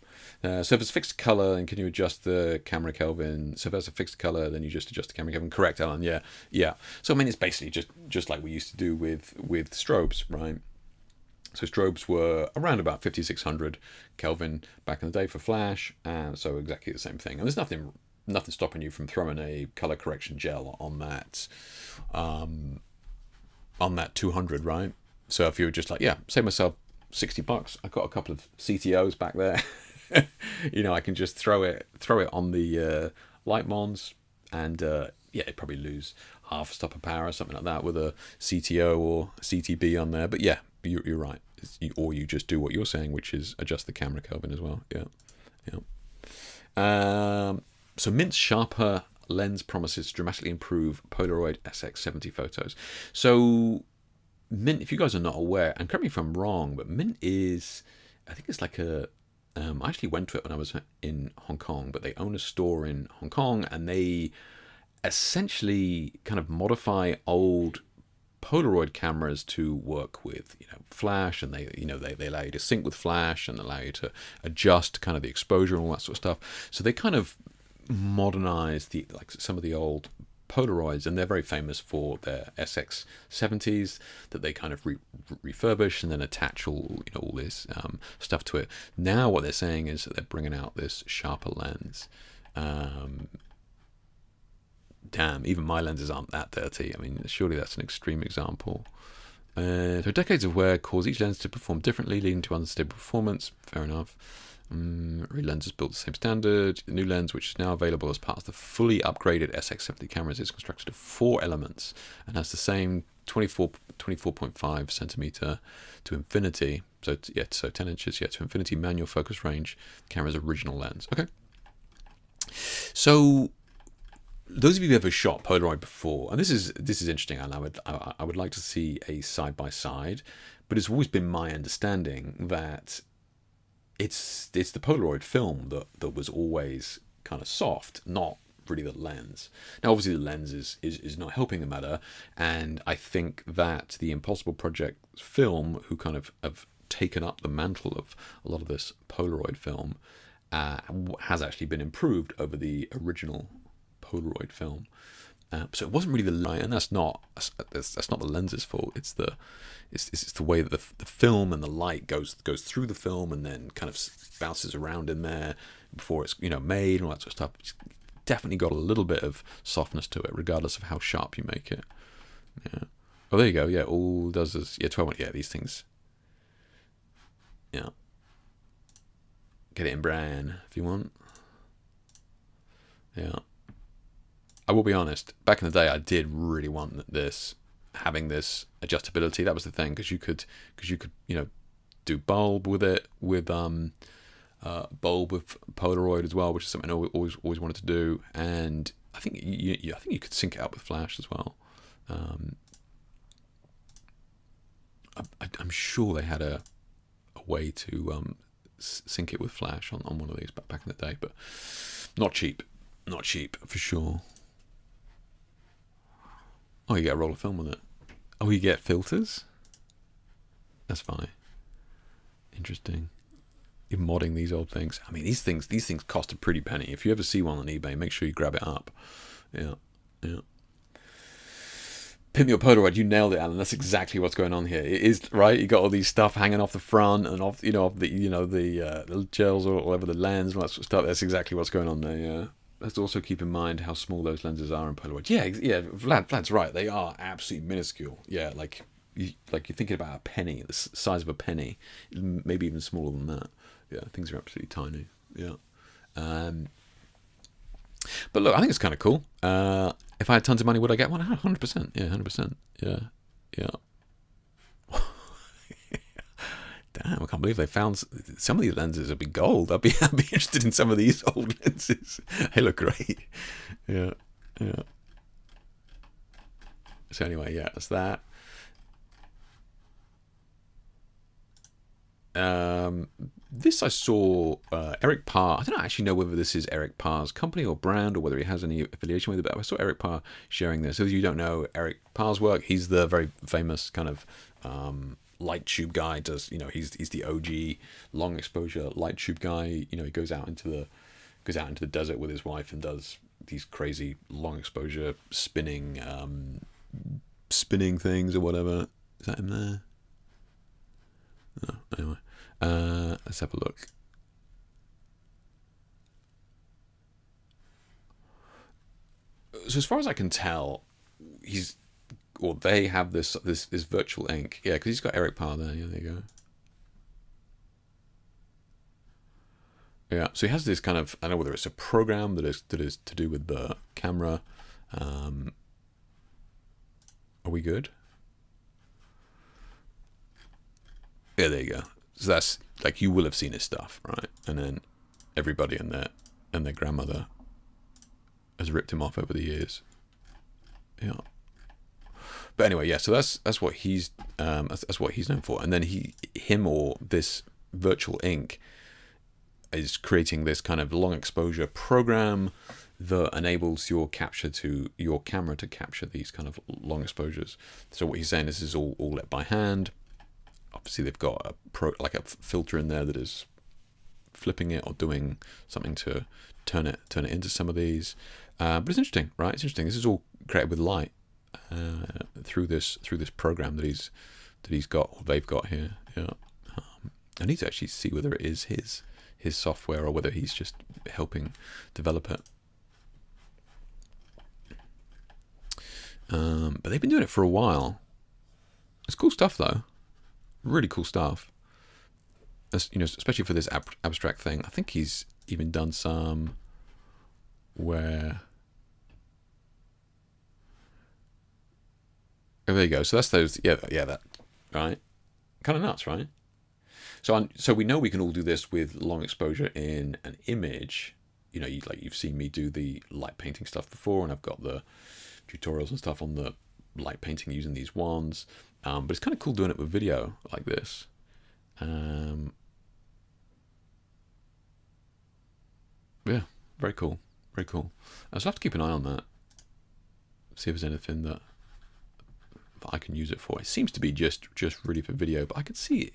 So if it's fixed color, then can you adjust the camera Kelvin? So if it's a fixed color, then you just adjust the camera Kelvin. Correct, Alan. Yeah. So I mean, it's basically just like we used to do with strobes, right? So strobes were around about 5600 Kelvin back in the day for flash, and so exactly the same thing. And there's nothing stopping you from throwing a color correction gel on that 200, right? So if you were just like, yeah, save myself $60, I've got a couple of CTOs back there. You know, I can just throw it on the light mons, and yeah, it'd probably lose half a stop of power or something like that with a CTO or CTB on there. But yeah, you're right. Or you just do what you're saying, which is adjust the camera Kelvin as well. Yeah. So Mint's sharper lens promises to dramatically improve Polaroid SX70 photos. So Mint, if you guys are not aware, and correct me if I'm wrong, but Mint is, I think it's like a, I actually went to it when I was in Hong Kong, but they own a store in Hong Kong, and they essentially kind of modify old Polaroid cameras to work with, you know, flash, and they allow you to sync with flash and allow you to adjust kind of the exposure and all that sort of stuff. So they kind of modernize some of the old Polaroids, and they're very famous for their SX70s that they kind of refurbish and then attach all this stuff to it. Now what they're saying is that they're bringing out this sharper lens. Damn, even my lenses aren't that dirty. I mean, surely that's an extreme example. So decades of wear cause each lens to perform differently, leading to unstable performance. Fair enough. Every lens is built the same standard. The new lens, which is now available as part of the fully upgraded SX70 cameras, is constructed of 4 elements and has the same 24.5 centimeter to infinity. So 10 inches, to infinity manual focus range. The camera's original lens. Okay. So those of you who have ever shot Polaroid before, and this is interesting, and I would like to see a side by side, but it's always been my understanding that it's the Polaroid film that was always kind of soft, not really the lens. Now, obviously, the lens is not helping the matter, and I think that the Impossible Project film, who kind of have taken up the mantle of a lot of this Polaroid film, has actually been improved over the original Polaroid film. So it wasn't really the light, and that's not the lens's fault. It's the way that the film and the light goes through the film and then kind of bounces around in there before it's made and all that sort of stuff. It's definitely got a little bit of softness to it, regardless of how sharp you make it. Yeah. Oh, there you go. Yeah, all it does is 12. Yeah, these things. Yeah. Get it in brown if you want. Yeah. I will be honest, back in the day I did really want having this adjustability. That was the thing, because you could do bulb with it, with bulb with Polaroid as well, which is something I always wanted to do. And I think you could sync it up with flash as well. I'm sure they had a way to sync it with flash on one of these back in the day, but not cheap for sure. Oh, you get a roll of film with it. Oh, you get filters? That's fine. Interesting. You're modding these old things. I mean, these things cost a pretty penny. If you ever see one on eBay, make sure you grab it up. Yeah. Pin me or Polaroid, you nailed it, Alan. That's exactly what's going on here. It is, right? You got all these stuff hanging off the front and off, the gels or whatever, the lens and all that sort of stuff. That's exactly what's going on there. Yeah. Let's also keep in mind how small those lenses are in Polaroid. Yeah. Vlad's right. They are absolutely minuscule. Yeah, like you're thinking about a penny, the size of a penny, maybe even smaller than that. Yeah, things are absolutely tiny. Yeah. But look, I think it's kind of cool. If I had tons of money, would I get one? 100%. Yeah, 100%. Yeah. Damn, I can't believe they found some of these lenses would be gold. I'd be interested in some of these old lenses. They look great. Yeah. So anyway, yeah, that's that. This I saw Eric Parr. I don't actually know whether this is Eric Parr's company or brand or whether he has any affiliation with it, but I saw Eric Parr sharing this. So if you don't know Eric Parr's work, he's the very famous kind of light tube guy. He's the OG long exposure light tube guy. He goes out into the desert with his wife and does these crazy long exposure spinning things or whatever. Is that him there? Oh, anyway, let's have a look. So as far as I can tell, they have this virtual ink. Yeah, because he's got Eric Parr there. Yeah, there you go. Yeah, so he has this kind of, I don't know whether it's a program that is to do with the camera. Are we good? Yeah, there you go. So that's like, you will have seen his stuff, right? And then everybody and their grandmother has ripped him off over the years. Yeah. But anyway, yeah. So that's what he's known for. And then him or this virtual ink is creating this kind of long exposure program that enables your camera to capture these kind of long exposures. So what he's saying is, this is all lit by hand. Obviously, they've got a filter in there that is flipping it or doing something to turn it into some of these. But it's interesting, right? It's interesting. This is all created with light through this program that he's got, or they've got here. Yeah. I need to actually see whether it is his software or whether he's just helping develop it. But they've been doing it for a while. It's cool stuff, though. Really cool stuff. Especially for this abstract thing. I think he's even done some where. Oh, there you go. So that's those. Yeah, that. Right. Kind of nuts, right? So we know we can all do this with long exposure in an image. You've seen me do the light painting stuff before, and I've got the tutorials and stuff on the light painting using these wands. But it's kind of cool doing it with video like this. Yeah, very cool. Very cool. I'll have to keep an eye on that. See if there's anything that I can use it for. It seems to be just really for video, but I could see it,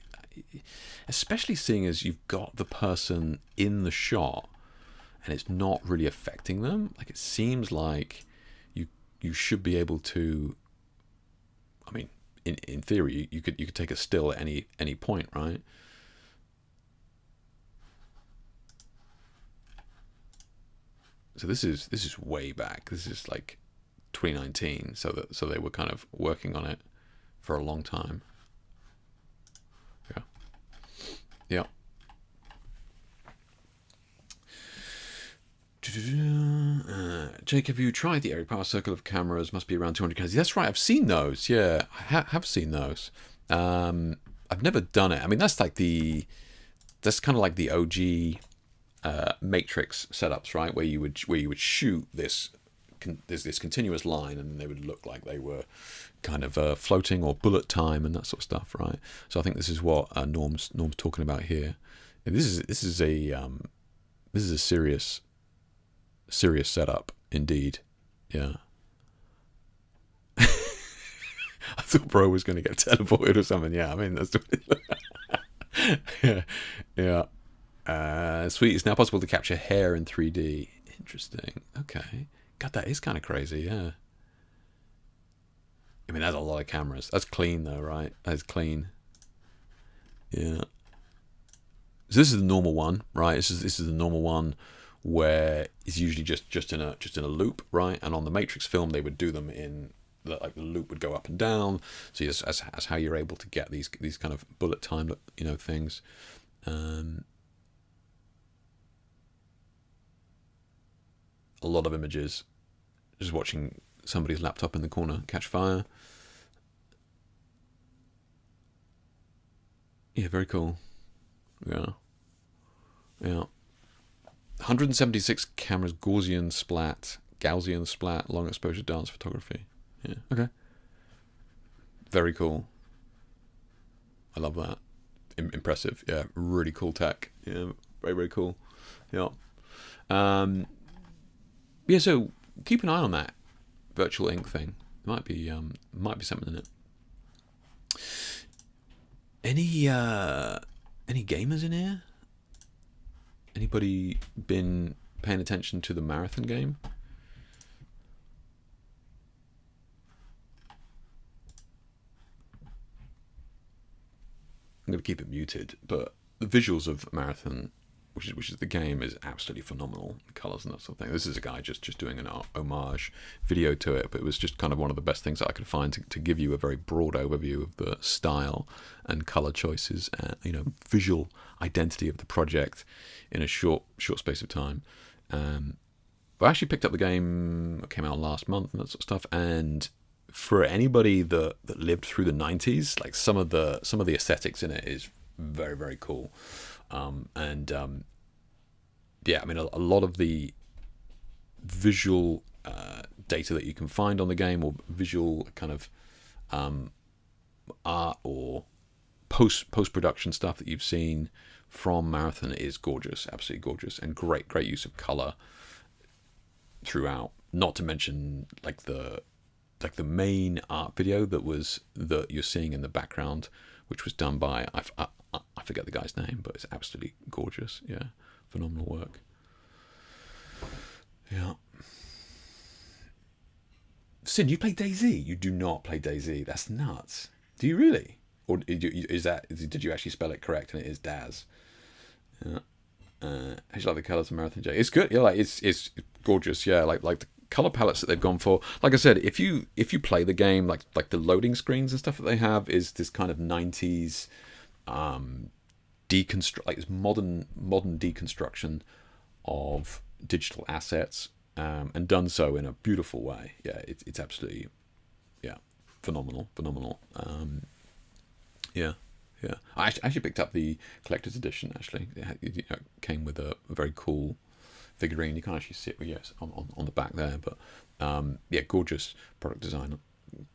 especially seeing as you've got the person in the shot and it's not really affecting them. Like, it seems like you should be able to, I mean, in theory, you could take a still at any point, right? So this is way back. This is like 2019. So they were kind of working on it for a long time. Yeah. Jake, have you tried the Eric Parr circle of cameras? Must be around 200 K. That's right. I've seen those. Yeah, I have seen those. I've never done it. I mean, that's kind of like the OG Matrix setups, right? Where you would shoot this continuous line, and they would look like they were kind of floating or bullet time and that sort of stuff, right? So I think this is what Norm's talking about here. And this is a serious setup indeed. Yeah. I thought bro was going to get teleported or something. Yeah, I mean, that's yeah. Sweet. It's now possible to capture hair in 3D. Interesting. Okay. God, that is kind of crazy. Yeah. I mean, that's a lot of cameras. That's clean though, right? That's clean. Yeah. So this is the normal one, right? This is the normal one where it's usually just in a loop, right? And on the Matrix film, they would do them in the loop would go up and down. So that's how you're able to get these kind of bullet time, things. A lot of images. Just watching somebody's laptop in the corner catch fire. Yeah, very cool. Yeah. 176 cameras, Gaussian splat, long exposure dance photography. Yeah, okay. Very cool. I love that. Impressive. Yeah, really cool tech. Yeah, very, very cool. Yeah. Yeah, so keep an eye on that virtual ink thing. Might be something in it. Any gamers in here? Anybody been paying attention to the marathon game? I'm going to keep it muted, but the visuals of marathon, which is the game, is absolutely phenomenal. The colours and that sort of thing. This is a guy just doing an homage video to it, but it was just kind of one of the best things that I could find to give you a very broad overview of the style and colour choices, visual identity of the project in a short space of time. But I actually picked up the game that came out last month and that sort of stuff, and for anybody that lived through the 90s, like some of the aesthetics in it is very, very cool. Yeah, I mean, a lot of the visual data that you can find on the game, or visual kind of art or post-production stuff that you've seen from Marathon is gorgeous, absolutely gorgeous, and great use of color throughout. Not to mention like the main art video that you're seeing in the background, which was done by I forget the guy's name, but it's absolutely gorgeous. Yeah, phenomenal work. Yeah. Sin, you play DayZ? You do not play DayZ. That's nuts. Do you really? Or did you actually spell it correct and it is Daz? Yeah. How do you like the colours of Marathon J? It's good. Yeah, like it's gorgeous. Yeah, like the color palettes that they've gone for. Like I said, if you play the game, like the loading screens and stuff that they have is this kind of 90s deconstruct, like this modern deconstruction of digital assets, and done so in a beautiful way. Yeah, it's absolutely phenomenal. Yeah. I actually picked up the collector's edition. Actually, it came with a very cool figurine. You can't actually see it, on the back there, but gorgeous product design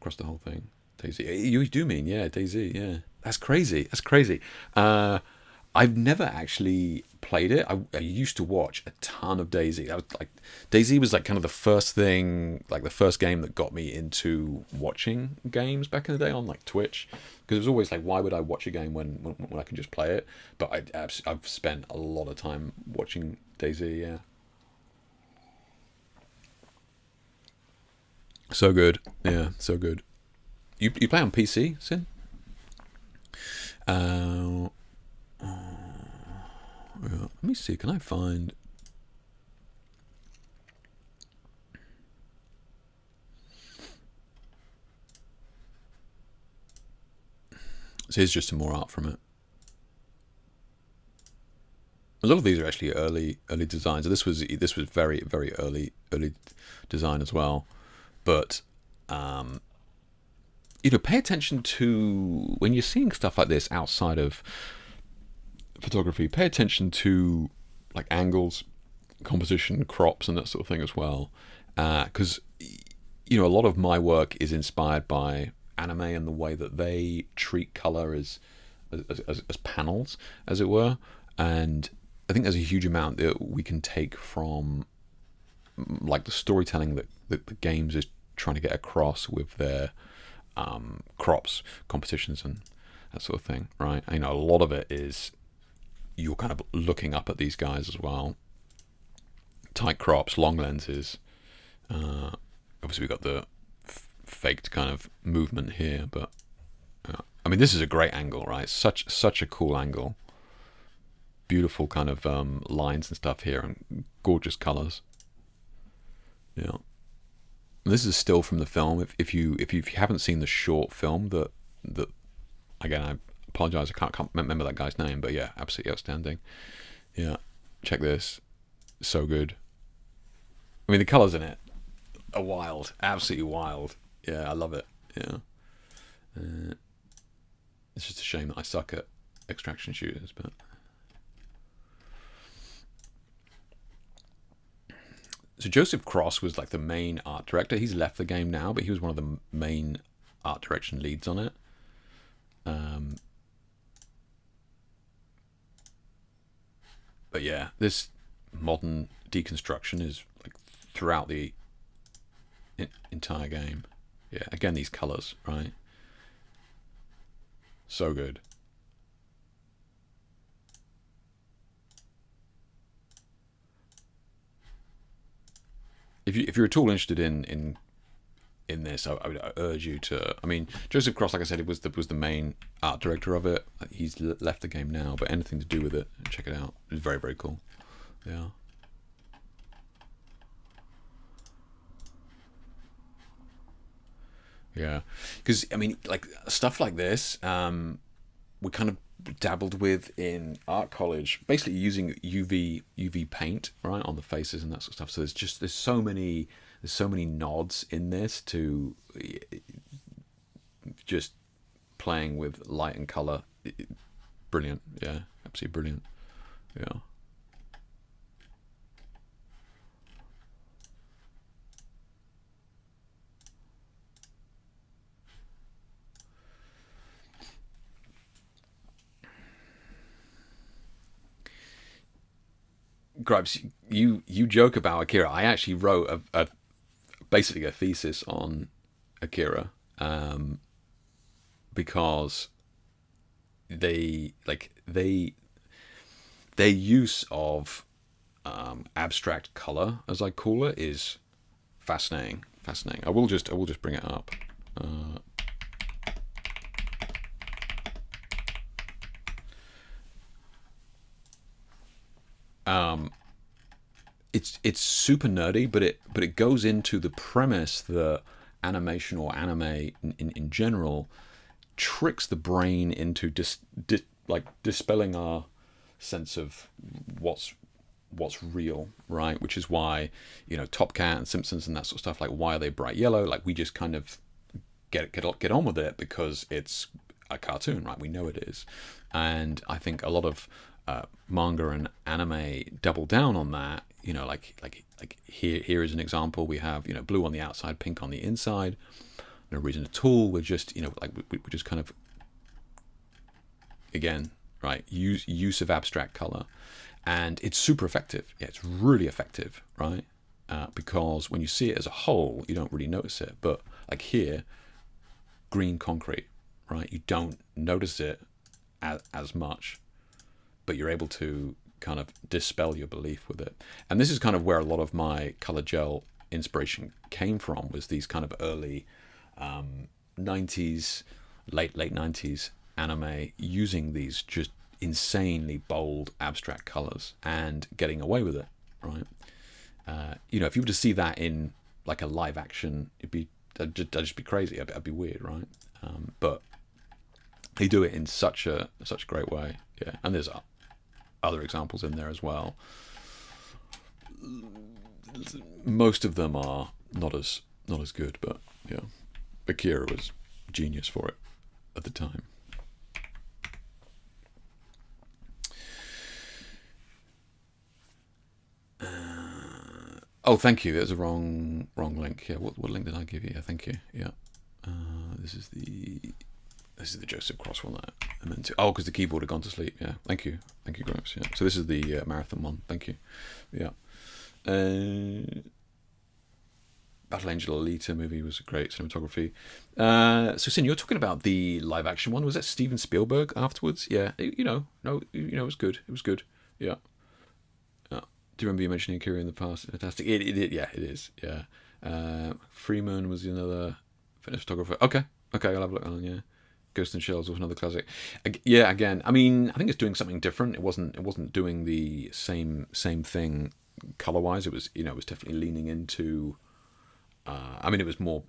across the whole thing. DayZ, you do mean DayZ? Yeah, that's crazy. I've never actually played it. I used to watch a ton of DayZ. DayZ was like kind of the first thing, like the first game that got me into watching games back in the day on like Twitch, because it was always like, why would I watch a game when I can just play it? But I've spent a lot of time watching DayZ. Yeah, so good. Yeah, so good. You play on PC, Sin? Let me see. Can I find? So here's just some more art from it. A lot of these are actually early designs. This was very, very early design as well. But pay attention to when you're seeing stuff like this outside of photography. Pay attention to like angles, composition, crops, and that sort of thing as well, because a lot of my work is inspired by anime and the way that they treat color as panels, as it were. And I think there's a huge amount that we can take from like the storytelling that the games is trying to get across with their crops, compositions, and that sort of thing, right? A lot of it is you're kind of looking up at these guys as well. Tight crops, long lenses. Obviously, we got the faked kind of movement here, but I mean, this is a great angle, right? Such a cool angle. Beautiful kind of lines and stuff here, and gorgeous colors. Yeah, and this is still from the film. If you haven't seen the short film, that again, I apologize, I can't remember that guy's name, but yeah, absolutely outstanding. Yeah, check this, so good. I mean, the colors in it are wild, absolutely wild. Yeah, I love it. Yeah, it's just a shame that I suck at extraction shooters, but. So Joseph Cross was like the main art director. He's left the game now, but he was one of the main art direction leads on it. But yeah, this modern deconstruction is like throughout the entire game. Yeah, again, these colors, right? So good. If you're at all interested in this, I would urge you to. I mean, Joseph Cross, like I said, was the main art director of it. He's left the game now, but anything to do with it, check it out. It's very, very cool. Yeah. Yeah, because I mean, like stuff like this, we kind of dabbled with in art college, basically using UV paint right on the faces and that sort of stuff. So there's so many nods in this to just playing with light and color. Brilliant, yeah, absolutely brilliant, yeah. Gripes, you joke about Akira. I actually wrote basically a thesis on Akira, because their use of abstract color, as I call it, is fascinating. I will just bring it up. It's super nerdy, but it goes into the premise that animation or anime in general tricks the brain into dispelling our sense of what's real, right? Which is why, Top Cat and Simpsons and that sort of stuff, like, why are they bright yellow? Like, we just kind of get on with it because it's a cartoon, right? We know it is. And I think a lot of manga and anime double down on that. Like here is an example. We have blue on the outside, pink on the inside. No reason at all. We're just we just kind of, again, right, use of abstract color, and it's super effective. Yeah, it's really effective, right? Because when you see it as a whole, you don't really notice it. But like here, green concrete, right? You don't notice it as much, but you're able to kind of dispel your belief with it. And this is kind of where a lot of my color gel inspiration came from, was these kind of early 90s, late 90s anime using these just insanely bold abstract colors and getting away with it, right? If you were to see that in like a live action, that'd just be crazy. That'd be weird, right? But they do it in such a great way, yeah. And there's other examples in there as well. Most of them are not as good, but yeah, Akira was genius for it at the time. Oh, thank you. There's a wrong link. Yeah, what link did I give you? Yeah, thank you. Yeah, this is the Joseph Cross one that I meant to. Oh, because the keyboard had gone to sleep. Yeah, thank you, Grimes. Yeah, so this is the marathon one. Thank you. Yeah, Battle Angel Alita movie was great cinematography. So Sin, you're talking about the live action one. Was that Steven Spielberg afterwards? Yeah, it was good. It was good. Yeah. Do you remember you mentioning Akira in the past? Fantastic. It is. Yeah. Freeman was another Fitness photographer. Okay, I'll have a look on. Yeah, Ghost and Shells was another classic. Yeah, again, I mean, I think it's doing something different. It wasn't doing the same thing color wise. It was, you know, it was definitely leaning into. I mean, it was more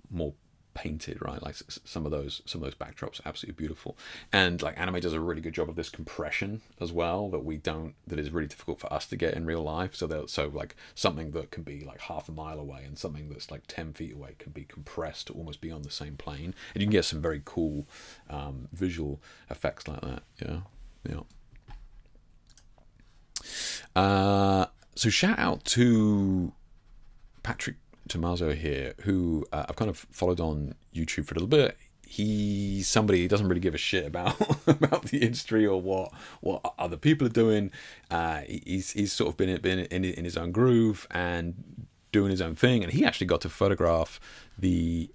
painted, right? Like some of those backdrops are absolutely beautiful, and like anime does a really good job of this compression as well that is really difficult for us to get in real life. So like something that can be like half a mile away and something that's like 10 feet away can be compressed to almost be on the same plane, and you can get some very cool visual effects like that. So shout out to Patrick Tommaso here, who I've kind of followed on YouTube for a little bit. He's somebody who doesn't really give a shit about the industry or what other people are doing. He's sort of been in his own groove and doing his own thing, and he actually got to photograph the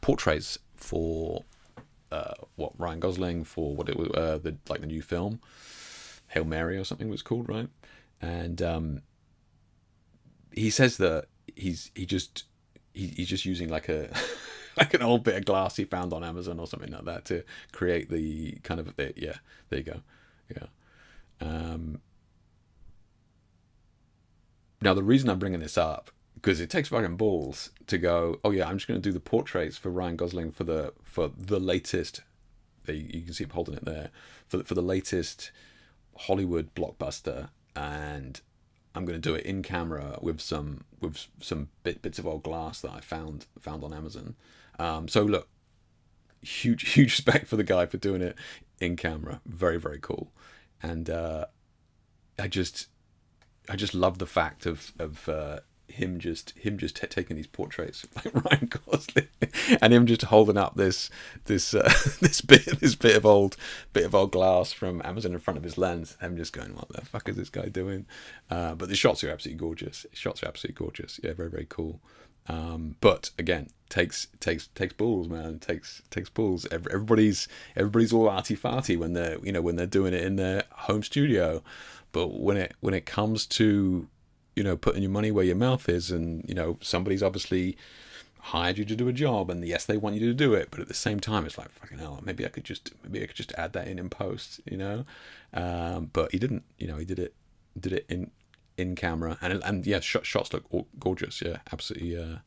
portraits for Ryan Gosling for what it was the new film Hail Mary or something it was called, right? And he says that he's just using like a like an old bit of glass he found on Amazon or something like that to create the kind of bit. Yeah, there you go. Yeah. Now the reason I'm bringing this up, because it takes fucking balls to go, oh yeah, I'm just going to do the portraits for Ryan Gosling for the latest. You can see him holding it there for the latest Hollywood blockbuster, and I'm going to do it in camera with some bits of old glass that I found on Amazon. So look, huge respect for the guy for doing it in camera. Very, very cool. And I just love the fact of him just taking these portraits like Ryan Gosling and him just holding up this bit of old glass from Amazon in front of his lens. I'm just going, what the fuck is this guy doing? But the shots are absolutely gorgeous. Yeah, very, very cool. But again, takes balls, man. Takes balls. Everybody's all arty farty when they're doing it in their home studio, but when it comes to putting your money where your mouth is, and somebody's obviously hired you to do a job, and yes, they want you to do it, but at the same time, it's like, fucking hell, maybe I could just add that in post, but he didn't. He did it in camera, and yeah, shots look gorgeous. Yeah, absolutely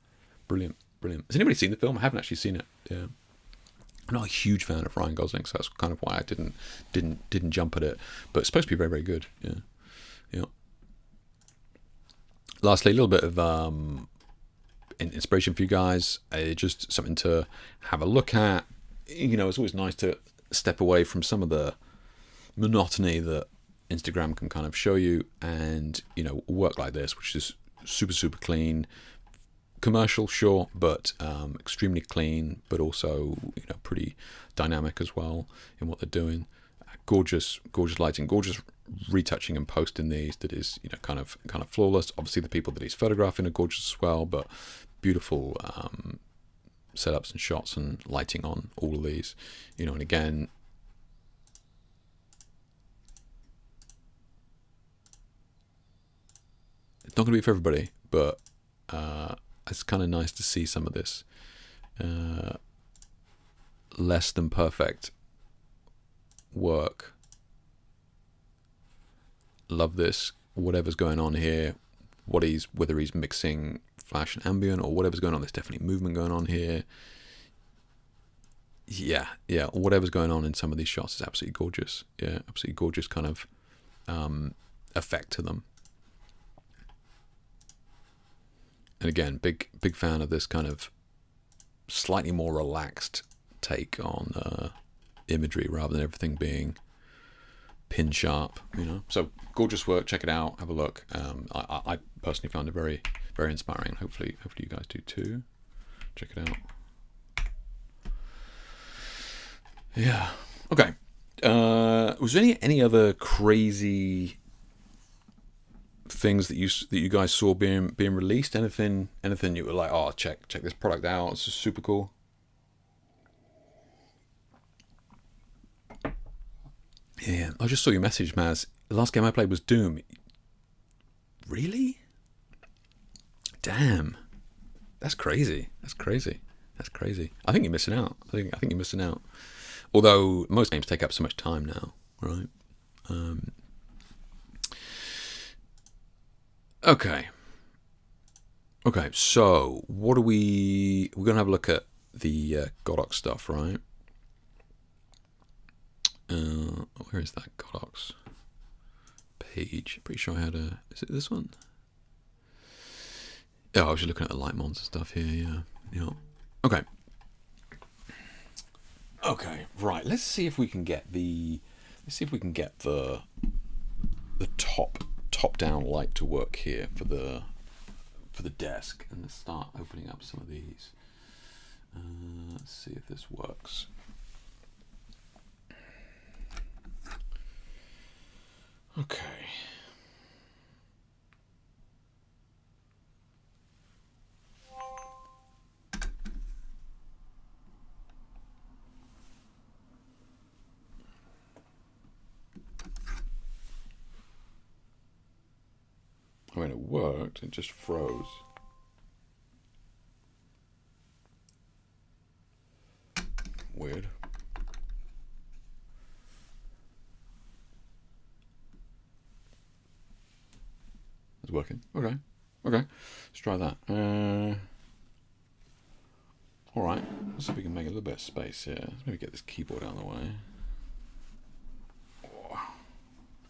brilliant. Has anybody seen the film? I haven't actually seen it. Yeah. I'm not a huge fan of Ryan Gosling, so that's kind of why I didn't jump at it. But it's supposed to be very, very good. Yeah. Lastly, a little bit of inspiration for you guys. Just something to have a look at. It's always nice to step away from some of the monotony that Instagram can kind of show you, and work like this, which is super, super clean. Commercial, sure, but extremely clean, but also pretty dynamic as well in what they're doing. Gorgeous lighting, gorgeous retouching and posting these. That is kind of flawless. Obviously, the people that he's photographing are gorgeous as well, but beautiful setups and shots and lighting on all of these. And again, it's not going to be for everybody, but it's kind of nice to see some of this less than perfect work. Love this. Whatever's going on here, whether he's mixing flash and ambient or whatever's going on, there's definitely movement going on here. Yeah, whatever's going on in some of these shots is absolutely gorgeous. Yeah, absolutely gorgeous kind of effect to them. And again, big fan of this kind of slightly more relaxed take on imagery rather than everything being pin sharp. So gorgeous work. Check it out. Have a look. I personally found it very, very inspiring. Hopefully you guys do too. Check it out. Yeah. Okay. Was there any other crazy things that you guys saw being released? Anything you were like, oh, check this product out, it's just super cool? Yeah, I just saw your message, Maz. The last game I played was Doom. Really? Damn. That's crazy. That's crazy. That's crazy. I think you're missing out. I think you're missing out. Although most games take up so much time now, right? Okay. Okay, so what are we're going to have a look at the Godox stuff, right? Where is that Godox page? Pretty sure I had a... Is it this one? Oh, I was just looking at the light monster stuff here, yeah. Okay. Okay, right. Let's see if we can get the... Let's see if we can get the top-down light to work here for the desk, and let's start opening up some of these. Let's see if this works. Okay. I mean, it worked, it just froze. Weird. It's working. Okay. Okay. Let's try that. Alright. Let's see if we can make a little bit of space here. Let's maybe get this keyboard out of the way.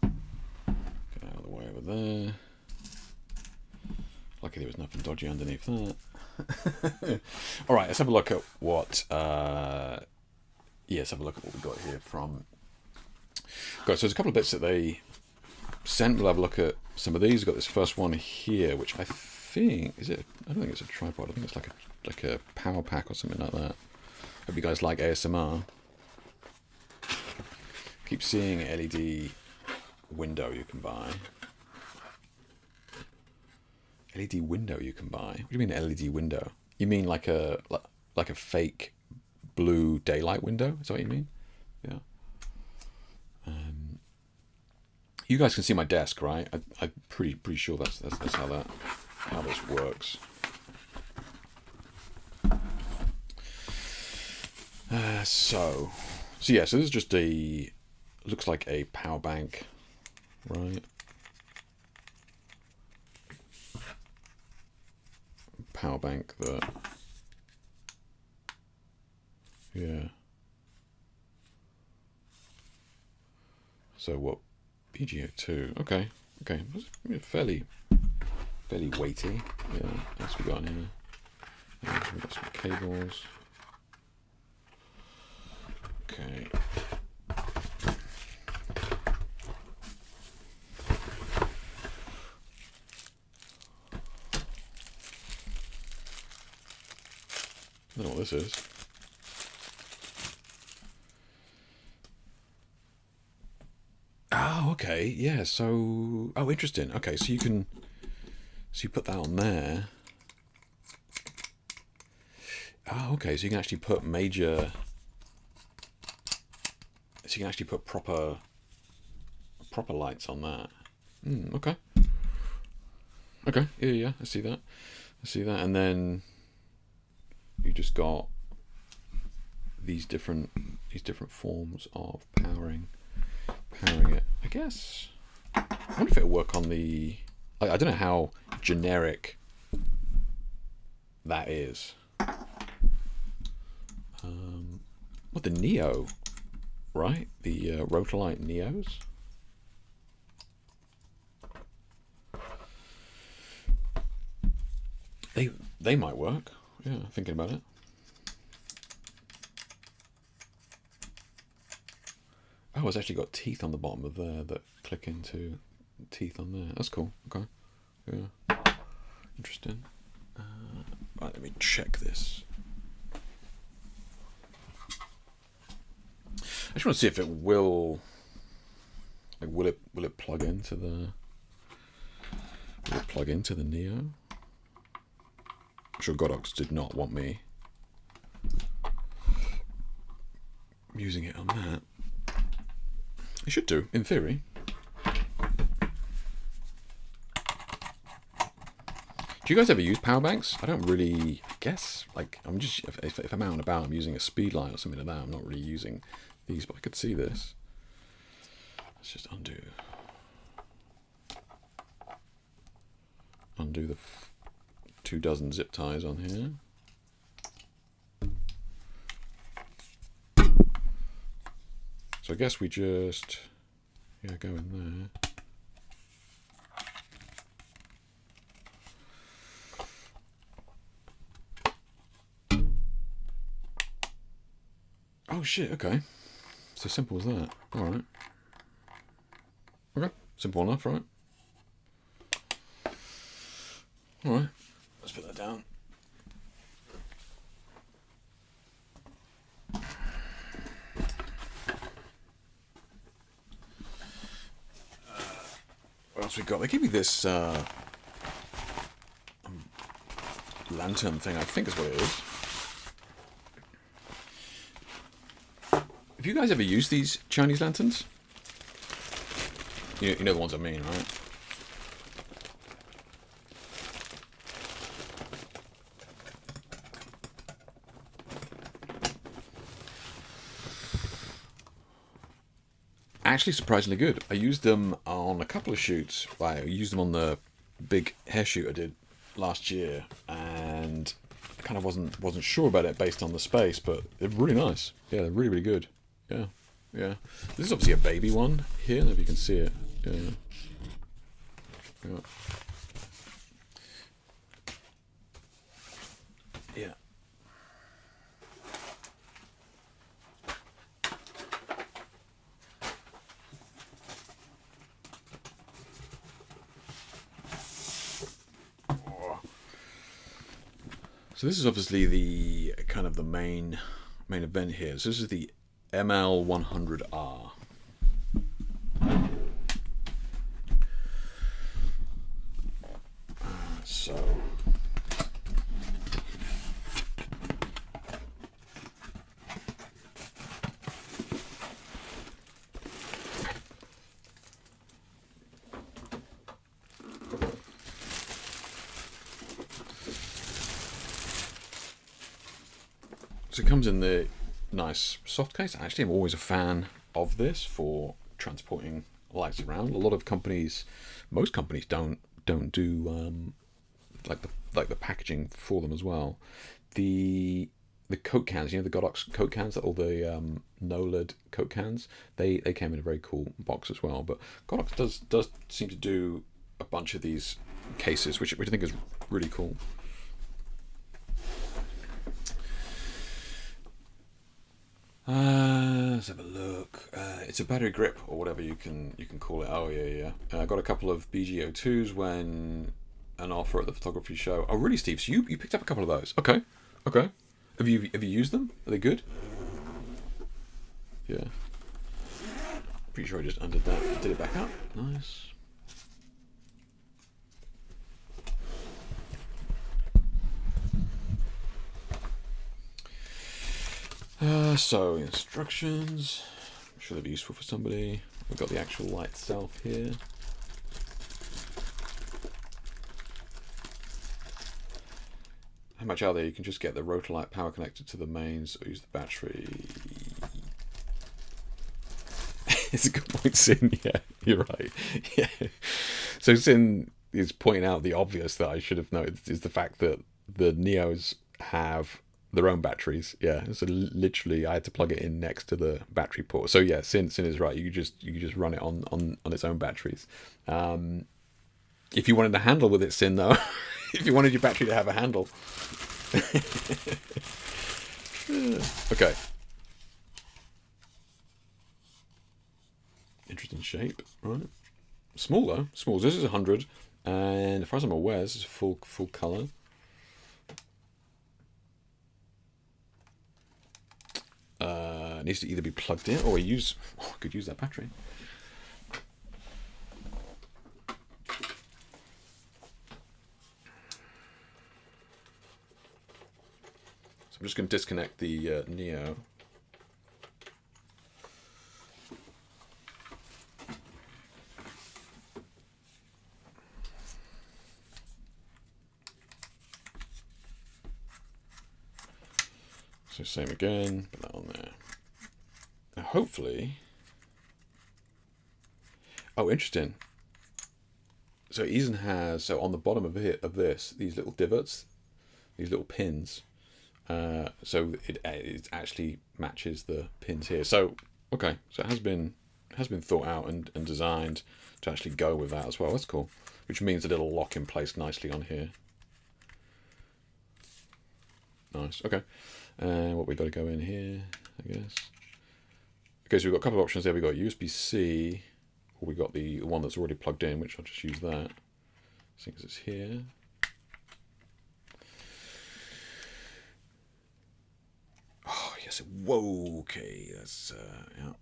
Get out of the way over there. Lucky there was nothing dodgy underneath that. Alright, let's have a look at what... let's have a look at what we got here from... So there's a couple of bits that they sent. We'll have a look at some of these. We've got this first one here, which I think... Is it? I don't think it's a tripod. I think it's like a power pack or something like that. Hope you guys like ASMR. Keep seeing LED window you can buy. LED window you can buy? What do you mean LED window? You mean like a fake blue daylight window? Is that what you mean? Yeah. You guys can see my desk, right? I'm pretty sure that's how this works. So yeah. So this is just looks like a power bank, right? Power bank that, yeah. So what? BGO2. Okay. Fairly weighty. Yeah. What else we got in here? Yeah, so we've got some cables. Okay. I don't know what this is. Oh, okay. Yeah, so... Oh, interesting. Okay, so you can... So you put that on there. Oh, okay, so you can actually put major... So you can actually put proper lights on that. Okay. Okay, yeah, I see that. And then... You just got these different forms of powering it. I guess. I wonder if it'll work on the... I don't know how generic that is. What, the Neo, right? The Rotolite Neos. They might work. Yeah, thinking about it. Oh, it's actually got teeth on the bottom of there that click into teeth on there. That's cool. Okay. Yeah. Interesting. Right, let me check this. I just want to see if it will... Like, will it plug into the... Will it plug into the Neo? I'm sure Godox did not want me using it on that. It should do, in theory. Do you guys ever use power banks? I don't really. I guess like I'm just if I'm out and about, I'm using a speed light or something like that. I'm not really using these, but I could see this. Let's just undo the 24 zip ties on here. So I guess we just go in there. Oh shit, okay. It's as simple as that. Alright. Okay, simple enough, right? Alright, let's put that down. What else we got? They gave me this lantern thing, I think is what it is. Have you guys ever used these Chinese lanterns? You know the ones I mean, right? Actually, surprisingly good. I used them on a couple of shoots. I used them on the big hair shoot I did last year, and I kind of wasn't sure about it based on the space, but they're really nice. Yeah, they're really good. Yeah. This is obviously a baby one here. I don't know if you can see it. Yeah. Yeah. So this is obviously the kind of the main event here. So this is the ML100R. So it comes in the nice soft case. Actually, I'm always a fan of this for transporting lights around. A lot of companies, most companies don't do like the packaging for them as well. The Coke cans, you know, the Godox Coke cans, all the no-lid Coke cans, they came in a very cool box as well. But Godox does seem to do a bunch of these cases, which I think is really cool. Let's have a look. It's a battery grip or whatever you can call it. Oh yeah. I got a couple of BGO2s when an offer at the photography show. Oh really, Steve? So you picked up a couple of those? Okay. Have you used them? Are they good? Yeah. Pretty sure I just undid that. Did it back up? Nice. So instructions. I'm sure they'll be useful for somebody. We've got the actual light itself here. How much are they? You can just get the rotor light power connected to the mains or use the battery. It's a good point, Sin. Yeah, you're right. Yeah. So Sin is pointing out the obvious that I should have noticed is the fact that the Neos have their own batteries. Yeah, so literally I had to plug it in next to the battery port. So yeah, Sin is right. You just run it on its own batteries. If you wanted a handle with it, Sin, though, if you wanted your battery to have a handle. Okay. Interesting shape, right? Small though. Small. This is 100, and as far as I'm aware, this is full color. It needs to either be plugged in or I could use that battery. So I'm just going to disconnect the Neo. So same again, put that on there. Now hopefully, oh, interesting. So it even has, so on the bottom of this, these little divots, these little pins. So it actually matches the pins here. So okay, so it has been thought out and designed to actually go with that as well. That's cool. Which means that it'll lock in place nicely on here. Nice. Okay. And what we got to go in here, I guess. Okay, so we've got a couple of options there. We've got USB-C, or we got the one that's already plugged in, which I'll just use that. Since it's here. Oh, yes. Whoa, okay. That's, yeah.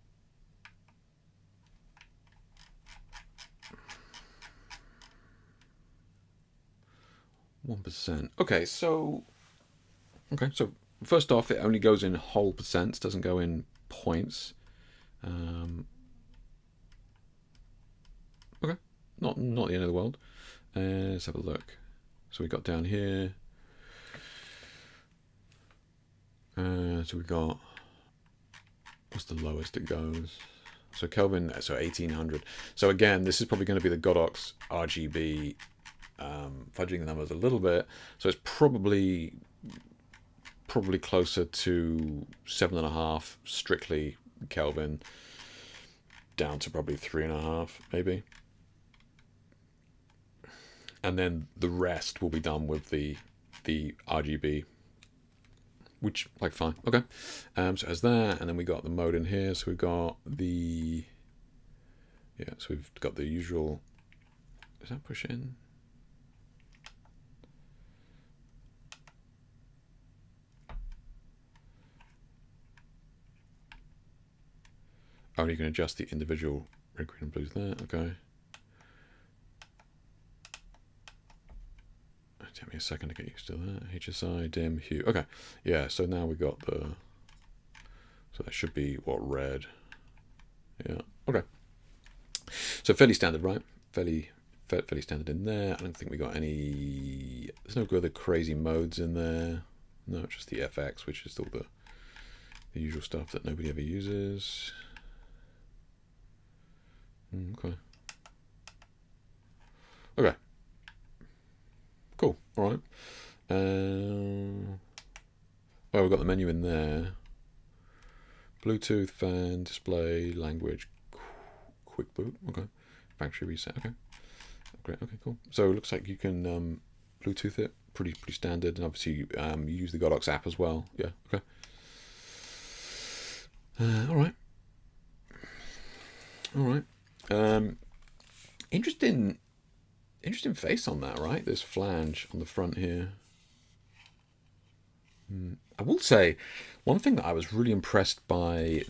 %. Okay, so first off, it only goes in whole percents, doesn't go in points. Okay, not the end of the world. Let's have a look. So we got down here. So we got, what's the lowest it goes? So Kelvin, so 1800. So again, this is probably going to be the Godox RGB. Fudging the numbers a little bit, so it's probably closer to 7.5 strictly Kelvin, down to probably 3.5 maybe, and then the rest will be done with the RGB, which like fine. Okay, so as that, and then we got the mode in here. So we've got the so we've got the usual. Does that push in? Oh, you can adjust the individual red, green, and blues there. Okay. Take me a second to get used to that. HSI, dim, hue. Okay. Yeah, so now we got the... So that should be, what, red? Yeah. Okay. So fairly standard, right? Fairly standard in there. I don't think we got any... There's no other crazy modes in there. No, just the FX, which is all the usual stuff that nobody ever uses. Okay. Okay. Cool. All right. Well, we've got the menu in there. Bluetooth, fan, display, language, quick boot. Okay. Factory reset. Okay. Great. Okay. Cool. So it looks like you can Bluetooth it. Pretty standard. And obviously, you use the Godox app as well. Yeah. Okay. All right. All right. Interesting face on that, right? This flange on the front here. I will say, one thing that I was really impressed by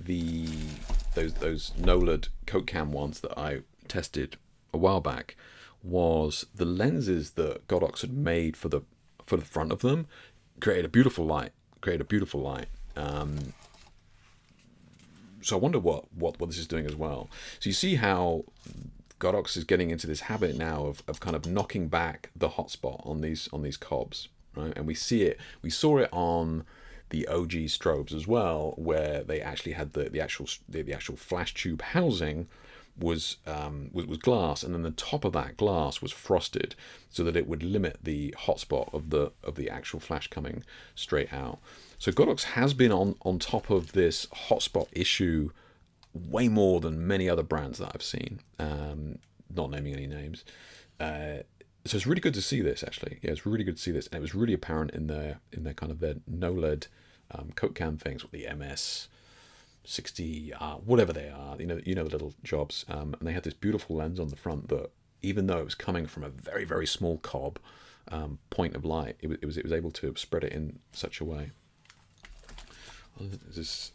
those NOLAD Coke Cam ones that I tested a while back was the lenses that Godox had made for the front of them created a beautiful light. So I wonder what this is doing as well. So you see how Godox is getting into this habit now of kind of knocking back the hotspot on these cobs, right? And we saw it on the OG strobes as well, where they actually had the actual flash tube housing was glass, and then the top of that glass was frosted so that it would limit the hotspot of the actual flash coming straight out. So Godox has been on top of this hotspot issue way more than many other brands that I've seen. Not naming any names. So it's really good to see this, actually. Yeah, it's really good to see this, and it was really apparent in their kind of their NOLAD Coke Cam things with the MS 60, whatever they are, you know the little jobs, and they had this beautiful lens on the front that, even though it was coming from a very, very small cob point of light, it was able to spread it in such a way. Does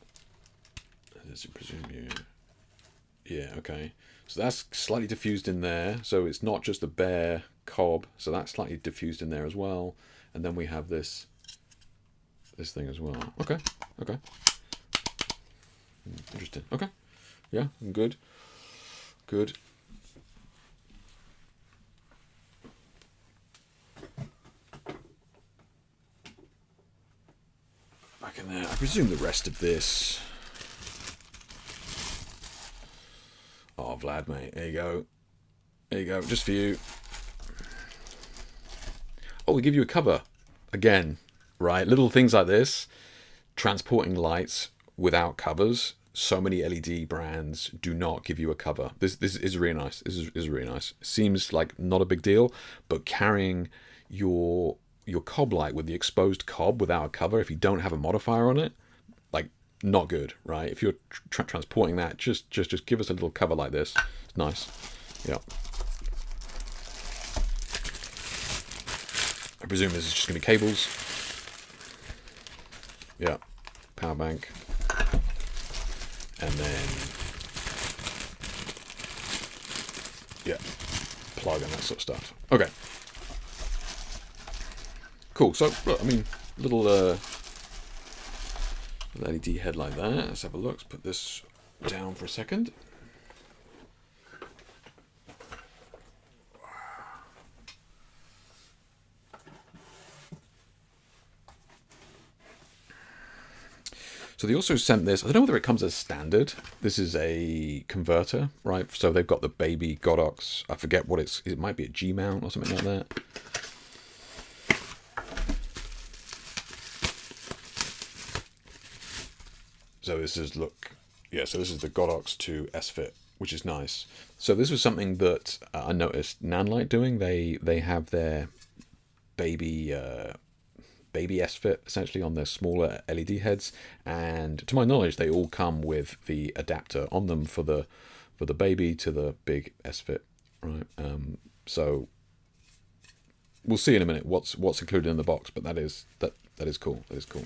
it presume you? Yeah, okay. So that's slightly diffused in there. So it's not just a bare cob. So that's slightly diffused in there as well. And then we have this thing as well. Okay. Interesting. Okay. Yeah, good. back in there. I presume the rest of this. Oh, Vlad, mate. There you go. There you go. Just for you. Oh, we give you a cover. Again, right? Little things like this. Transporting lights without covers. So many LED brands do not give you a cover. This is really nice. This is really nice. Seems like not a big deal, but carrying your cob light with the exposed cob without a cover, if you don't have a modifier on it, like, not good, right? If you're transporting that, just give us a little cover like this. It's nice. Yeah. I presume this is just going to be cables. Yeah. Power bank. And then, yeah, plug and that sort of stuff. Okay. Cool. So, look, I mean, little LED head like that. Let's have a look. Let's put this down for a second. So they also sent this. I don't know whether it comes as standard. This is a converter, right? So they've got the baby Godox. I forget what it's. It might be a G mount or something like that. So this is so this is the Godox to S-Fit, which is nice. So this was something that I noticed Nanlite doing. They have their baby S-Fit essentially on their smaller LED heads, and to my knowledge they all come with the adapter on them for the baby to the big S-Fit, right? So we'll see in a minute what's included in the box, but that is cool. That is cool.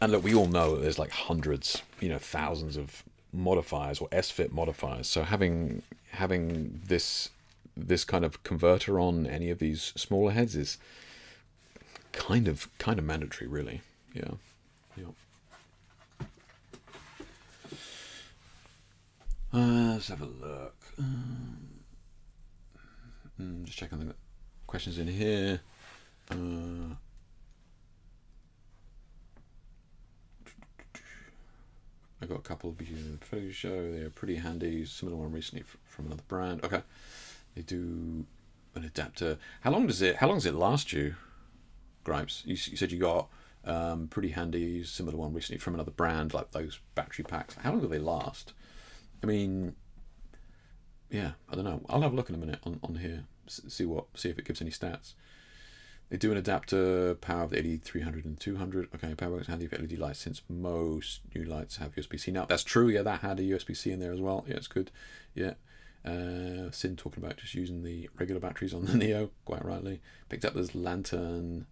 And look, we all know that there's like hundreds, thousands of modifiers or S-Fit modifiers. So having this kind of converter on any of these smaller heads is kind of mandatory, really. Yeah. Let's have a look. Just checking the questions in here. I got a couple of videos in the photo show. They're pretty handy. Similar one recently from another brand. Okay, they do an adapter. How long does it last you, Gripes? You said you got pretty handy. Similar one recently from another brand, like those battery packs. How long do they last? I mean, yeah, I don't know. I'll have a look in a minute on here. See if it gives any stats. They do an adapter, power of the 8300 and 200. Okay, power works handy for LED lights since most new lights have USB-C now. That's true, yeah, that had a USB-C in there as well. Yeah, it's good. Yeah. Sin talking about just using the regular batteries on the Neo, quite rightly. Picked up this lantern.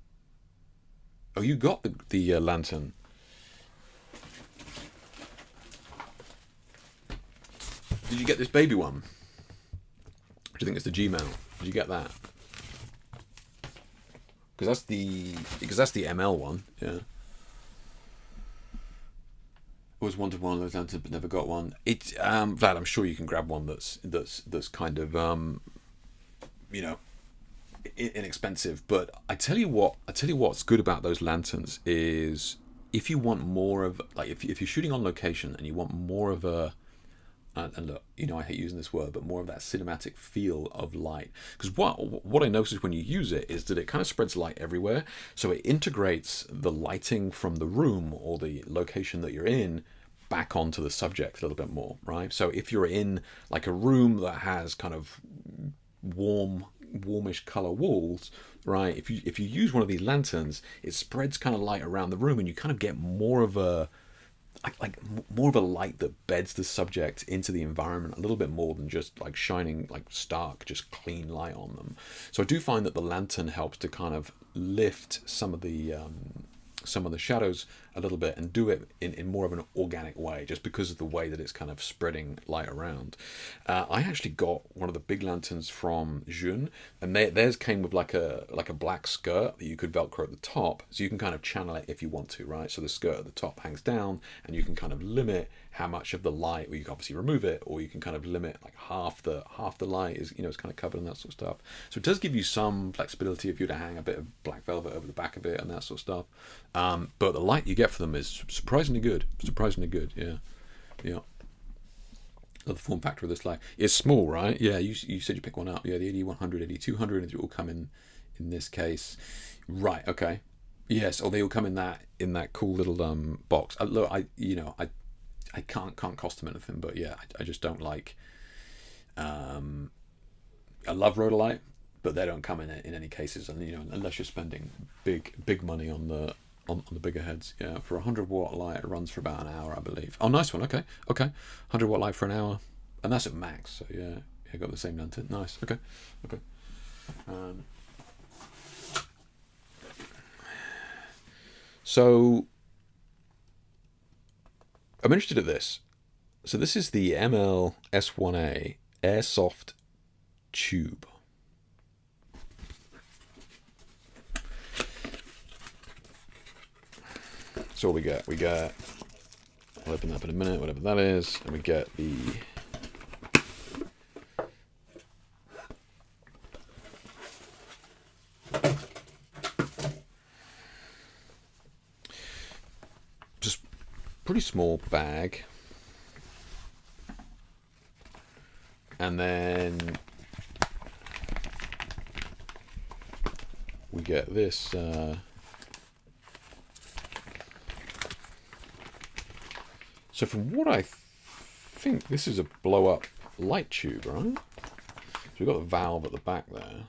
Oh, you got the lantern. Did you get this baby one? Do you think it's the G mount? Did you get that? Because that's the ML one, yeah. Always wanted one of those lanterns, but never got one. Vlad, I'm sure you can grab one that's kind of inexpensive. But I tell you what's good about those lanterns is if you want more of, like, if you're shooting on location and you want more of a, and look, I hate using this word, but more of that cinematic feel of light. Because what I notice when you use it is that it kind of spreads light everywhere. So it integrates the lighting from the room or the location that you're in back onto the subject a little bit more, right? So if you're in like a room that has kind of warmish color walls, right? If you use one of these lanterns, it spreads kind of light around the room, and you kind of get more of a light that beds the subject into the environment a little bit more than just like shining like stark, just clean light on them. So I do find that the lantern helps to kind of lift some of the some of the shadows a little bit and do it in more of an organic way, just because of the way that it's kind of spreading light around. I actually got one of the big lanterns from Jun, and theirs came with like a black skirt that you could Velcro at the top, so you can kind of channel it if you want to, right? So the skirt at the top hangs down, and you can kind of limit how much of the light, well, you can obviously remove it, or you can kind of limit like half the light is, it's kind of covered and that sort of stuff. So it does give you some flexibility if you were to hang a bit of black velvet over the back of it and that sort of stuff. But the light you get for them is surprisingly good. Yeah. The form factor of this light is small, right? Yeah, you said you pick one up. Yeah, the 8100, 8200, and it all come in this case, right? Okay, yes, or they all come in that cool little box. Look, I can't cost them anything, but yeah, I just don't like. I love Rhodolite, but they don't come in any cases, and unless you're spending big money on the bigger heads. Yeah, for 100-watt light, it runs for about an hour, I believe. Oh, nice one. Okay, 100-watt light for an hour, and that's at max. So yeah, got the same lantern. Nice. Okay. So I'm interested in this. So this is the ML S1A Airsoft tube. So we got, I'll open that up in a minute, whatever that is, and we get the just pretty small bag, and then we get this so from what I think, this is a blow-up light tube, right? So we've got the valve at the back there.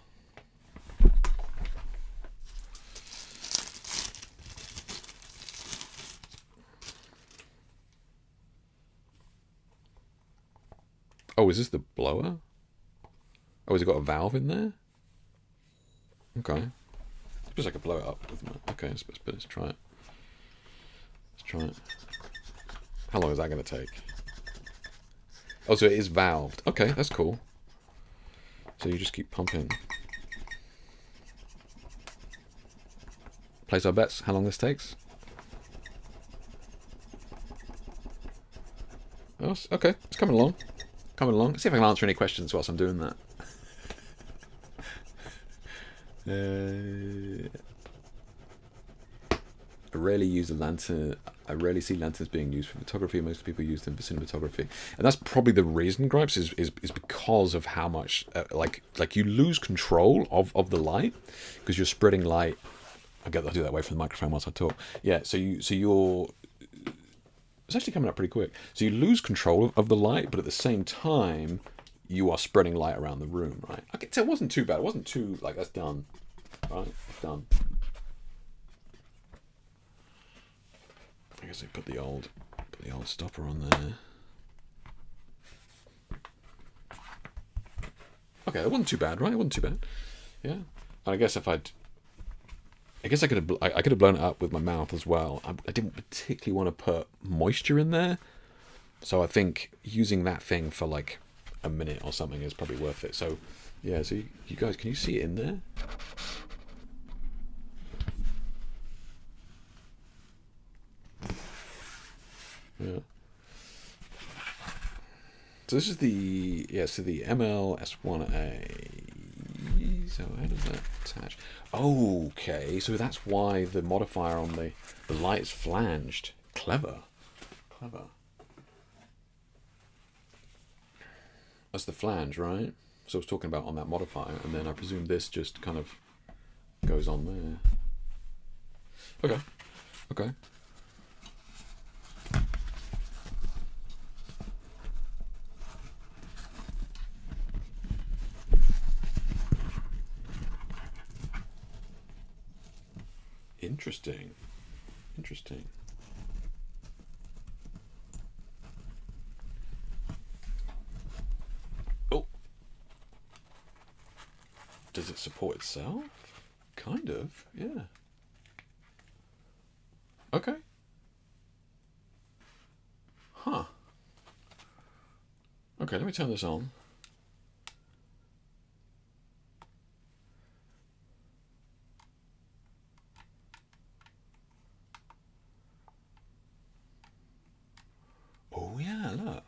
Oh, is this the blower? Oh, has it got a valve in there? Okay. I suppose I could blow it up with my... Okay, let's try it. How long is that going to take? Oh, so it is valved. Okay, that's cool. So you just keep pumping. Place our bets. How long this takes? Oh, okay, it's coming along. Let's see if I can answer any questions whilst I'm doing that. I rarely use a lantern. I rarely see lanterns being used for photography. Most people use them for cinematography, and that's probably the reason, Gripes, is because of how much like you lose control of the light because you're spreading light. I'll do that away from the microphone whilst I talk. Yeah, so you're. It's actually coming up pretty quick. So you lose control of the light, but at the same time, you are spreading light around the room, right? Okay, so it wasn't too bad. It wasn't too that's done, right? It's done. I guess I put the old stopper on there. Okay, it wasn't too bad, right? It wasn't too bad. Yeah, and I guess I could have blown it up with my mouth as well. I didn't particularly want to put moisture in there, so I think using that thing for like a minute or something is probably worth it. So yeah, so you guys, can you see it in there? Yeah. So this is the ML S1A. So how does that attach? Okay, so that's why the modifier on the light is flanged. Clever. That's the flange, right? So I was talking about on that modifier, and then I presume this just kind of goes on there. Okay. Interesting. Oh. Does it support itself? Kind of, yeah. Okay. Huh. Okay, let me turn this on. Oh yeah, look.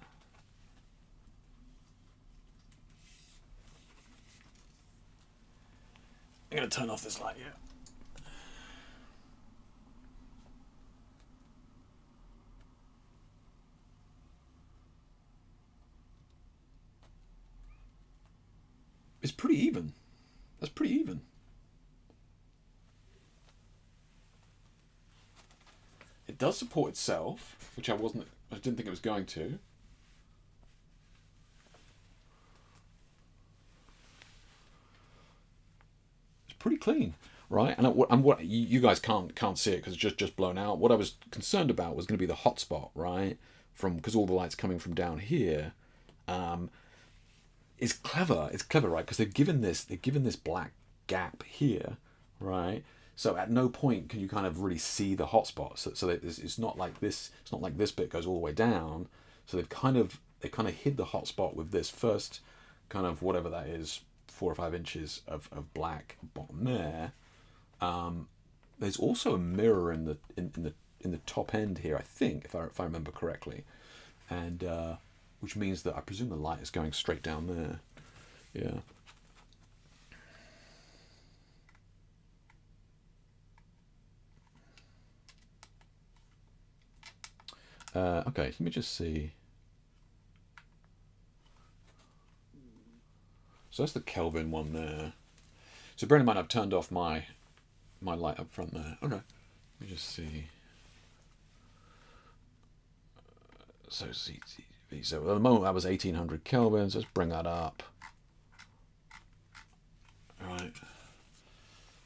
I'm going to turn off this light, yeah. It's pretty even. That's pretty even. It does support itself, which I didn't think it was going to. It's pretty clean, right? And what you guys can't see it because it's just blown out. What I was concerned about was going to be the hotspot, right? Because all the light's coming from down here. It's clever. It's clever, right? Because they've given this black gap here, right? So at no point can you kind of really see the hotspot. So that it's not like this. It's not like this bit goes all the way down. So they've kind of hid the hotspot with this first kind of whatever that is, 4 or 5 inches of black bottom there. There's also a mirror in the top end here, I think, if I remember correctly, and which means that I presume the light is going straight down there. Yeah. Okay, let me just see. So that's the Kelvin one there. So bear in mind I've turned off my light up front there. Okay, let me just see. So at the moment that was 1800 kelvins. Let's bring that up. All right,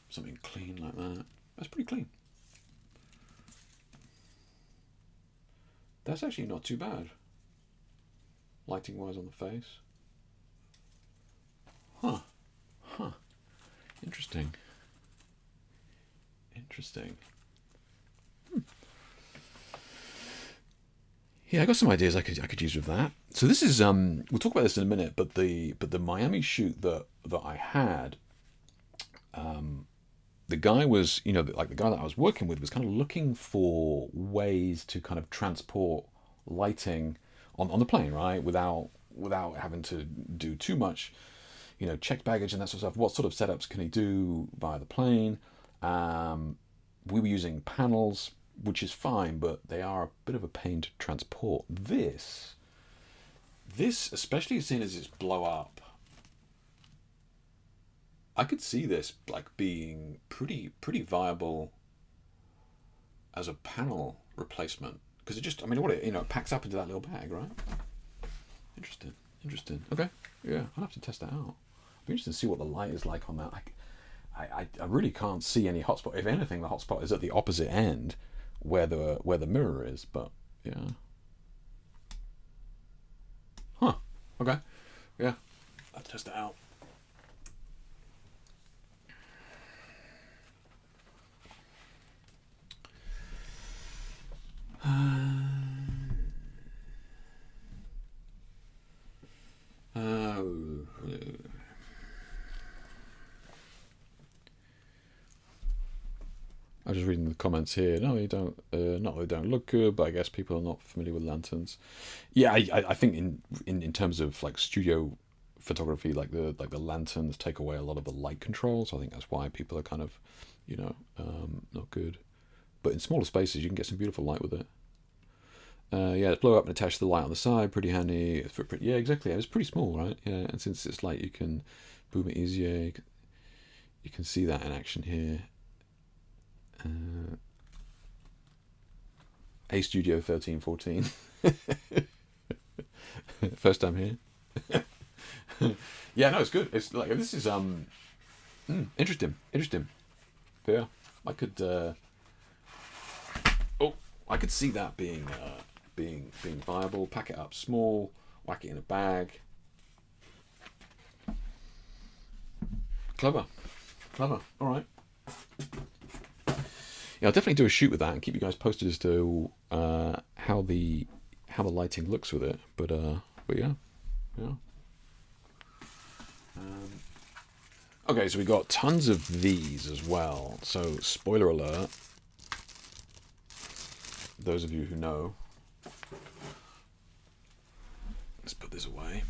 something clean like that. That's pretty clean. That's actually not too bad. Lighting wise on the face. Huh. Interesting. Yeah, I got some ideas I could use with that. So this is we'll talk about this in a minute, but the Miami shoot that I had, the guy was, like the guy that I was working with was kind of looking for ways to kind of transport lighting on the plane, right? Without having to do too much, checked baggage and that sort of stuff. What sort of setups can he do via the plane? We were using panels, which is fine, but they are a bit of a pain to transport. This, especially seeing as it's blow up, I could see this like being pretty viable as a panel replacement, because it just, it packs up into that little bag, right? Interesting. Okay, yeah, I'll have to test that out. I'd be interested to see what the light is like on that. I really can't see any hotspot. If anything, the hotspot is at the opposite end, where the mirror is. But yeah. Huh. Okay. Yeah. I'll test it out. I'm just reading the comments here. No, you don't. Not that they don't look good, but I guess people are not familiar with lanterns. Yeah, I think in terms of like studio photography, like the lanterns take away a lot of the light control. So I think that's why people are kind of, not good. But in smaller spaces, you can get some beautiful light with it. Yeah, it's blow up and attach the light on the side. Pretty handy. Yeah, exactly. It's pretty small, right? Yeah, and since it's light, you can boom it easier. You can see that in action here. A Studio 1314. First time here. Yeah, no, it's good. It's like, this is interesting. Yeah, I could see that being viable. Pack it up small, whack it in a bag. Clever. All right. I'll definitely do a shoot with that and keep you guys posted as to how the lighting looks with it. But yeah. Okay, so we got tons of these as well. So spoiler alert. Those of you who know, let's put this away.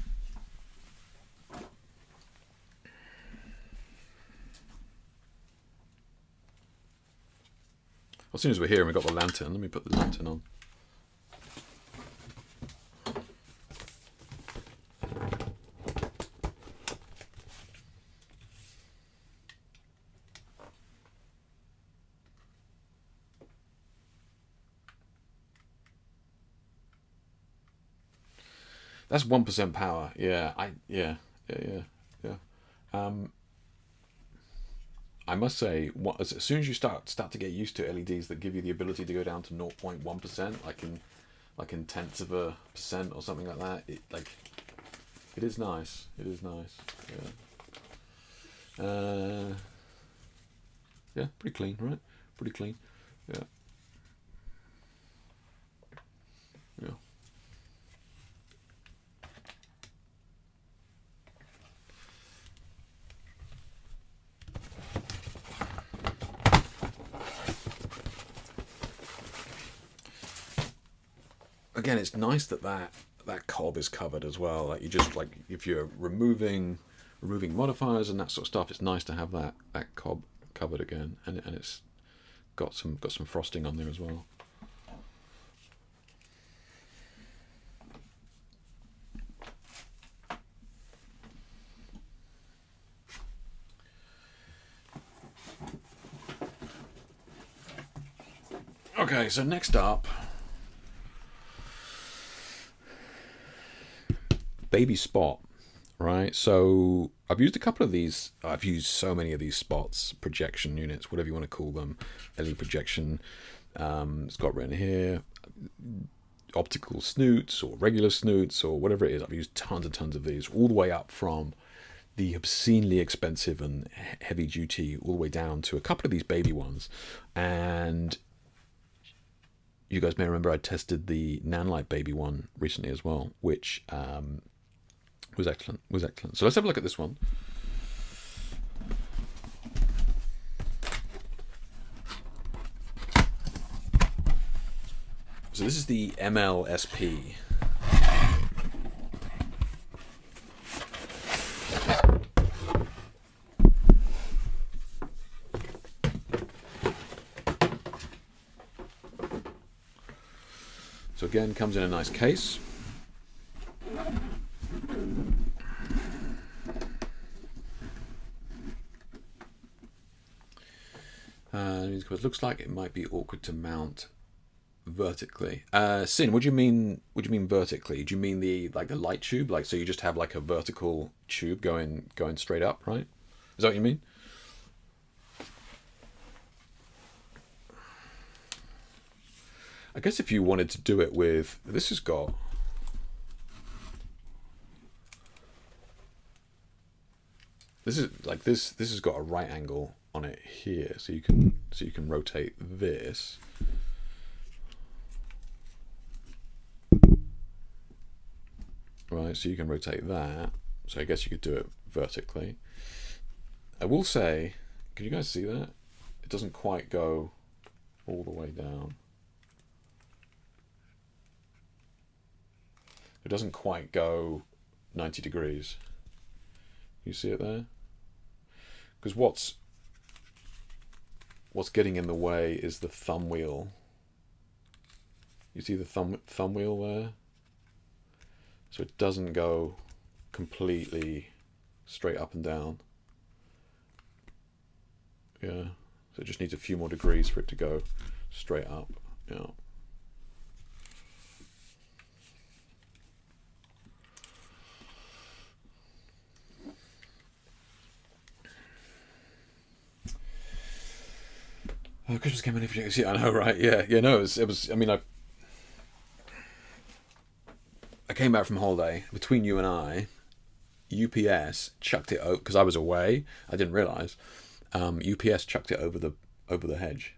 As soon as we're here and we've got the lantern, let me put the lantern on. That's 1% power. Yeah, yeah. I must say, as soon as you start to get used to LEDs that give you the ability to go down to 0.1%, like in tenths of a percent or something like that, it is nice. It is nice. Yeah. Yeah, pretty clean, right? Pretty clean. Yeah. Yeah. Again, it's nice that cob is covered as well. Like you just if you're removing modifiers and that sort of stuff, it's nice to have that cob covered again, and it's got some frosting on there as well. Okay, so next up, baby spot, right? So I've used a couple of these. I've used so many of these spots, projection units, whatever you want to call them, LED projection. It's got written here, optical snoots or regular snoots or whatever it is. I've used tons and tons of these, all the way up from the obscenely expensive and heavy duty, all the way down to a couple of these baby ones. And you guys may remember I tested the Nanlite baby one recently as well, which was excellent. So let's have a look at this one. So this is the MLSP. So again, comes in a nice case. It looks like it might be awkward to mount vertically. Sin, what do you mean vertically? Do you mean the light tube? Like, so you just have like a vertical tube going straight up, right? Is that what you mean? I guess if you wanted to do it with this has got this has got a right angle on it here, so you can rotate this. Right, so you can rotate that. So I guess you could do it vertically. I will say, can you guys see that? It doesn't quite go all the way down. It doesn't quite go 90 degrees. You see it there? Because what's getting in the way is the thumb wheel. You see the thumb wheel there? So it doesn't go completely straight up and down. Yeah. So it just needs a few more degrees for it to go straight up. Yeah. Oh, Christmas came in. Yeah, I know, right? Yeah. No, it was. I mean, I came back from holiday. Between you and I, UPS chucked it over because I was away. I didn't realise. UPS chucked it over the hedge.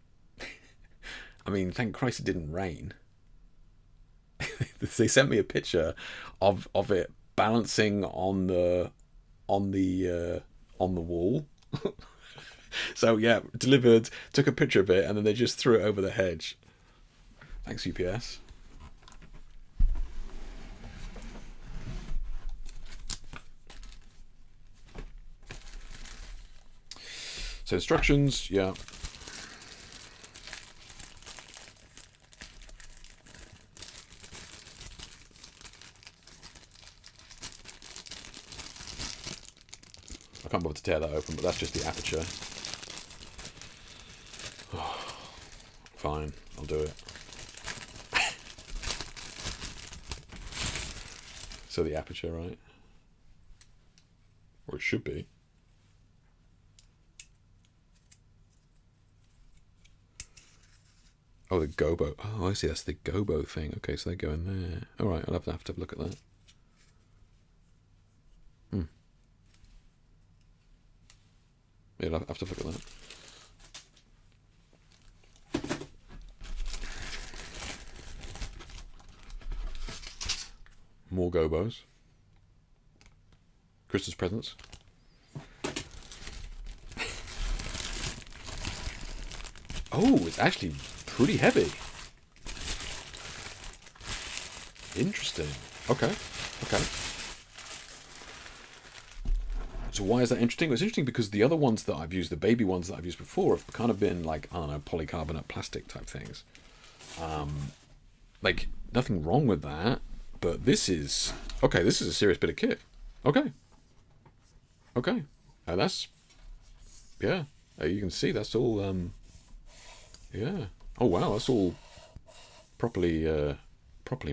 I mean, thank Christ it didn't rain. They sent me a picture of it balancing on the wall. So yeah, delivered, took a picture of it, and then they just threw it over the hedge. Thanks, UPS. So instructions, yeah. I can't bother to tear that open, but that's just the aperture. Oh, fine, I'll do it. So the aperture, right? Or it should be. Oh, the gobo. Oh, I see. That's the gobo thing. Okay, so they go in there. All right, I'll have to have a look at that. Yeah, I'll have to look at that. More gobos. Christmas presents. Oh, it's actually pretty heavy. Interesting. Okay. Okay. So why is that interesting? Well, it's interesting because the other ones that I've used, the baby ones that I've used before, have kind of been like, I don't know, polycarbonate plastic type things. Like, nothing wrong with that, but this is... Okay, this is a serious bit of kit. Okay. Okay. That's... Yeah. You can see that's all... Yeah. Oh, wow, that's all properly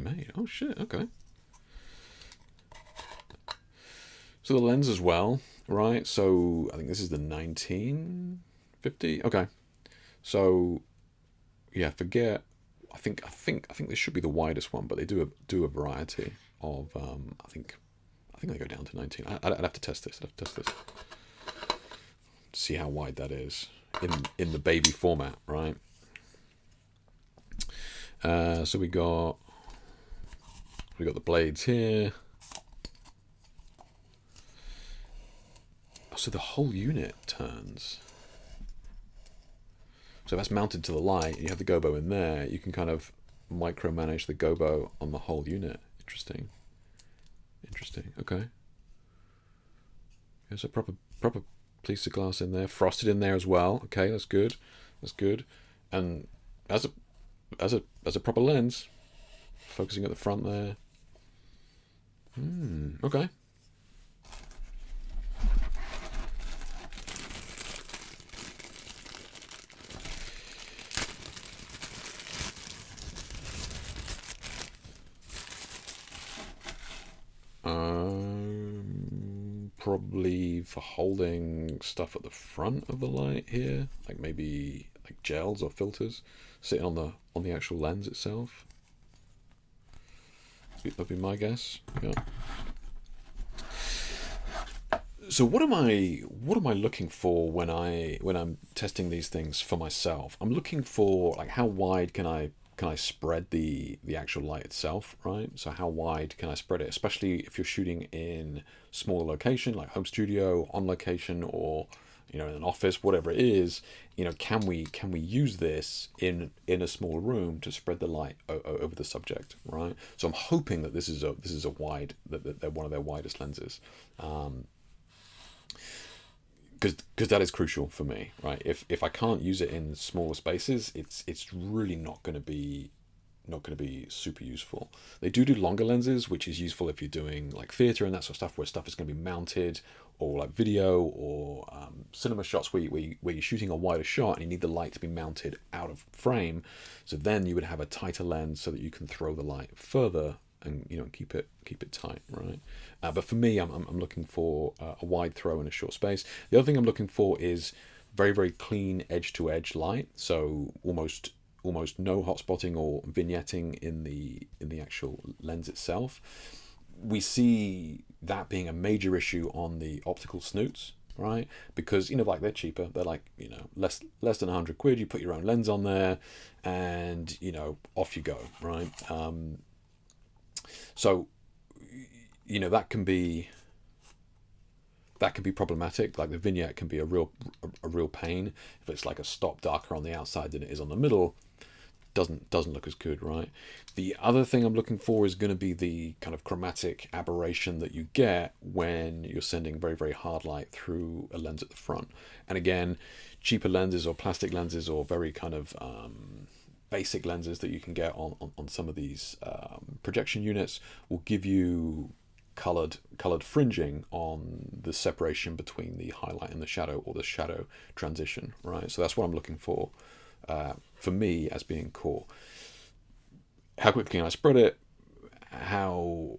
made. Oh, shit, okay. So the lens as well, right? So I think this is the 1950. Okay. So yeah, forget. I think this should be the widest one, but they do a variety of. I think they go down to 19. I'd have to test this. See how wide that is in the baby format, right? So we got the blades here. So the whole unit turns. So that's mounted to the light. You have the gobo in there. You can kind of micromanage the gobo on the whole unit. Interesting. Okay. There's a proper piece of glass in there, frosted in there as well. Okay, that's good. And as a proper lens, focusing at the front there. Okay. Probably for holding stuff at the front of the light here, like maybe like gels or filters sitting on the actual lens itself. That'd be my guess. Yeah. So what am I looking for when I'm testing these things for myself? I'm looking for like how wide can I spread the actual light itself, right? So how wide can I spread it, especially if you're shooting in smaller location like home studio, on location, or in an office, whatever it is. Can we use this in a small room to spread the light over the subject, right? So I'm hoping that this is a wide, that they're one of their widest lenses. Because that is crucial for me, right? If I can't use it in smaller spaces, it's really not going to be super useful. They do longer lenses, which is useful if you're doing like theatre and that sort of stuff, where stuff is going to be mounted, or like video or cinema shots where you're shooting a wider shot and you need the light to be mounted out of frame. So then you would have a tighter lens so that you can throw the light further and keep it tight, right? But for me, I'm looking for a wide throw in a short space. The other thing I'm looking for is very, very clean edge to edge light, so almost no hot spotting or vignetting in the actual lens itself. We see that being a major issue on the optical snoots, right? Because, you know, like, they're cheaper. They're like, you know, less than 100 quid. You put your own lens on there, and, you know, off you go, right? So, you know, that can be problematic. Like, the vignette can be a real pain if it's like a stop darker on the outside than it is on the middle. Doesn't look as good, right? The other thing I'm looking for is going to be the kind of chromatic aberration that you get when you're sending very, very hard light through a lens at the front. And again, cheaper lenses or plastic lenses or very kind of basic lenses that you can get on some of these projection units will give you colored fringing on the separation between the highlight and the shadow, or the shadow transition, right? So that's what I'm looking for me as being core. How quickly can I spread it? How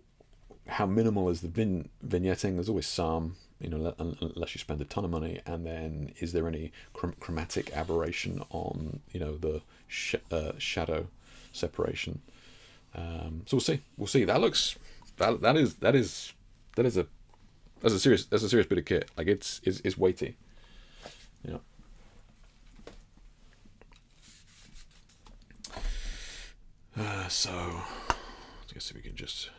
minimal is the vignetting? There's always some, you know, unless you spend a ton of money. And then, is there any chromatic aberration on, you know, the shadow separation? So we'll see. That looks that's a serious bit of kit. Like, it's weighty. Yeah. So let's see if we can just.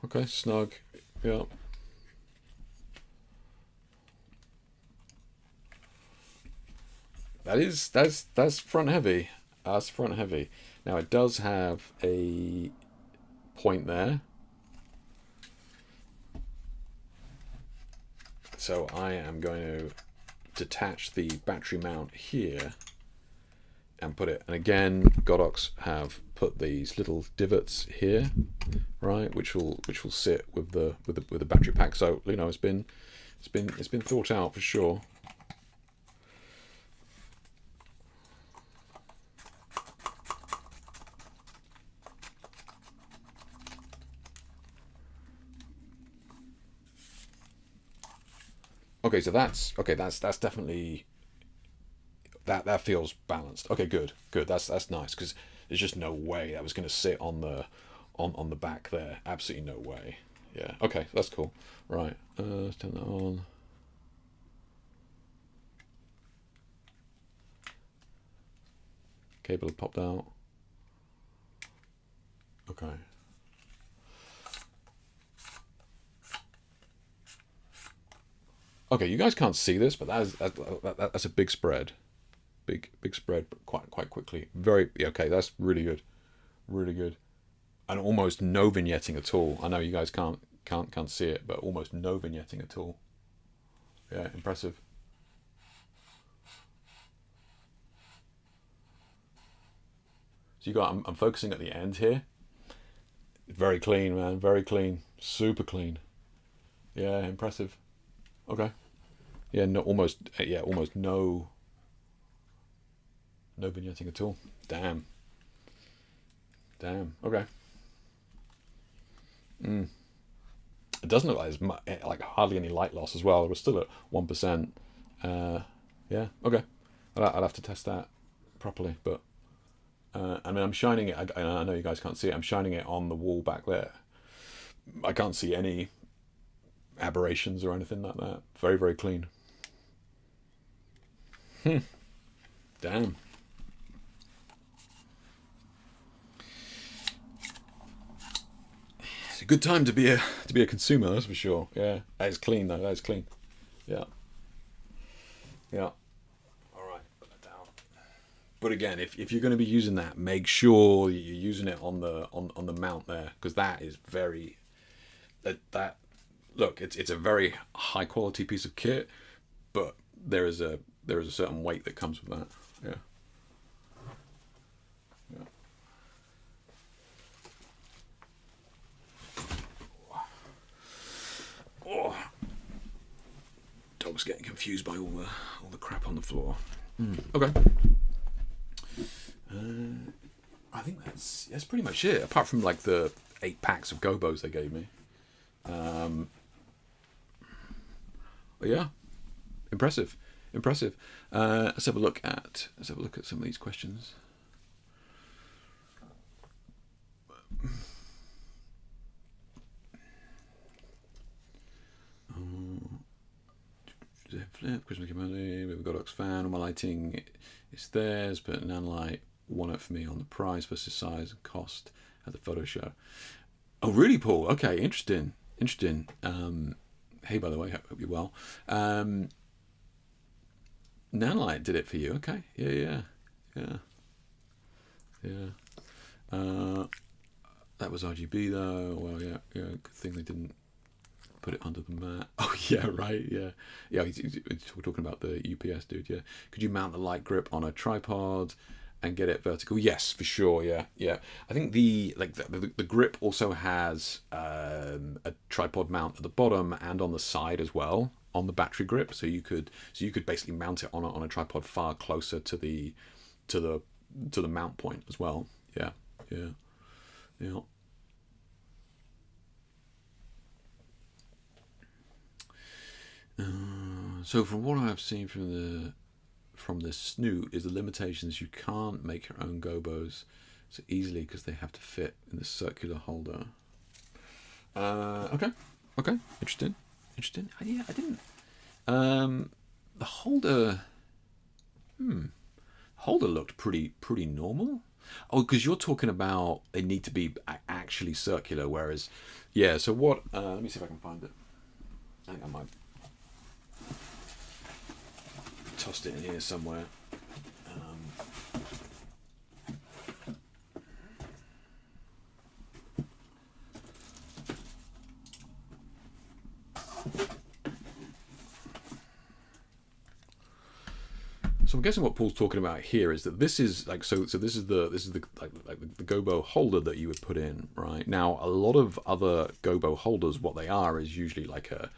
Okay, snug. Yeah. That's front heavy. That's front heavy. Now, it does have a point there. So I am going to detach the battery mount here and put it. And again, Godox have put these little divots here, right, which will sit with the battery pack. So, you know, it's been thought out for sure. Okay, so that's definitely that feels balanced. Okay, good. That's nice, because there's just no way that was going to sit on the back there. Absolutely no way. Yeah. Okay, that's cool. Right. Let's turn that on. Cable popped out. Okay. Okay, you guys can't see this, but that's a big spread, big spread, but quite quickly. Okay. That's really good, and almost no vignetting at all. I know you guys can't see it, but almost no vignetting at all. Yeah, impressive. So you got. I'm focusing at the end here. Very clean, man. Very clean. Super clean. Yeah, impressive. Okay. Yeah, almost no vignetting at all. Damn. Okay. It doesn't look like there's like hardly any light loss as well. We're still at 1%. Yeah. Okay. I'll have to test that properly, but I mean, I'm shining it. I know you guys can't see it. I'm shining it on the wall back there. I can't see any aberrations or anything like that. Very, very clean. Damn. It's a good time to be a consumer, that's for sure. Yeah, that is clean though. That is clean. Yeah. All right, put that down. But again, if you're going to be using that, make sure you're using it on the mount there, because that is very that. Look, it's a very high quality piece of kit, but there is a certain weight that comes with that. Yeah. Oh, dog's getting confused by all the crap on the floor. Okay. I think that's pretty much it. Apart from like the 8 packs of gobos they gave me. Yeah, impressive. Let's have a look at some of these questions. flip, Christmas community, we have a Godox fan. All my lighting is theirs, but Nanlite won it for me on the price versus size and cost at the photo show. Oh, really, Paul? Okay, interesting. Hey, by the way, hope you're well. Nanlite did it for you. Okay, yeah. That was RGB though. Well, yeah. Good thing they didn't put it under the mat. Oh yeah, right. Yeah. We're talking about the UPS dude. Yeah. Could you mount the light grip on a tripod and get it vertical? Yes, for sure. Yeah. I think the grip also has a tripod mount at the bottom and on the side as well on the battery grip. So you could basically mount it on a tripod far closer to the mount point as well. Yeah. So from what I've seen from the snoot is the limitations. You can't make your own gobos so easily because they have to fit in the circular holder. Okay, interesting. Yeah, I didn't. The holder looked pretty normal. Oh, because you're talking about they need to be actually circular, whereas, yeah. So what? Let me see if I can find it. I think I might tossed it in here somewhere. So I'm guessing what Paul's talking about here is that this is like so this is the the gobo holder that you would put in, right? Now a lot of other gobo holders, what they are is usually like a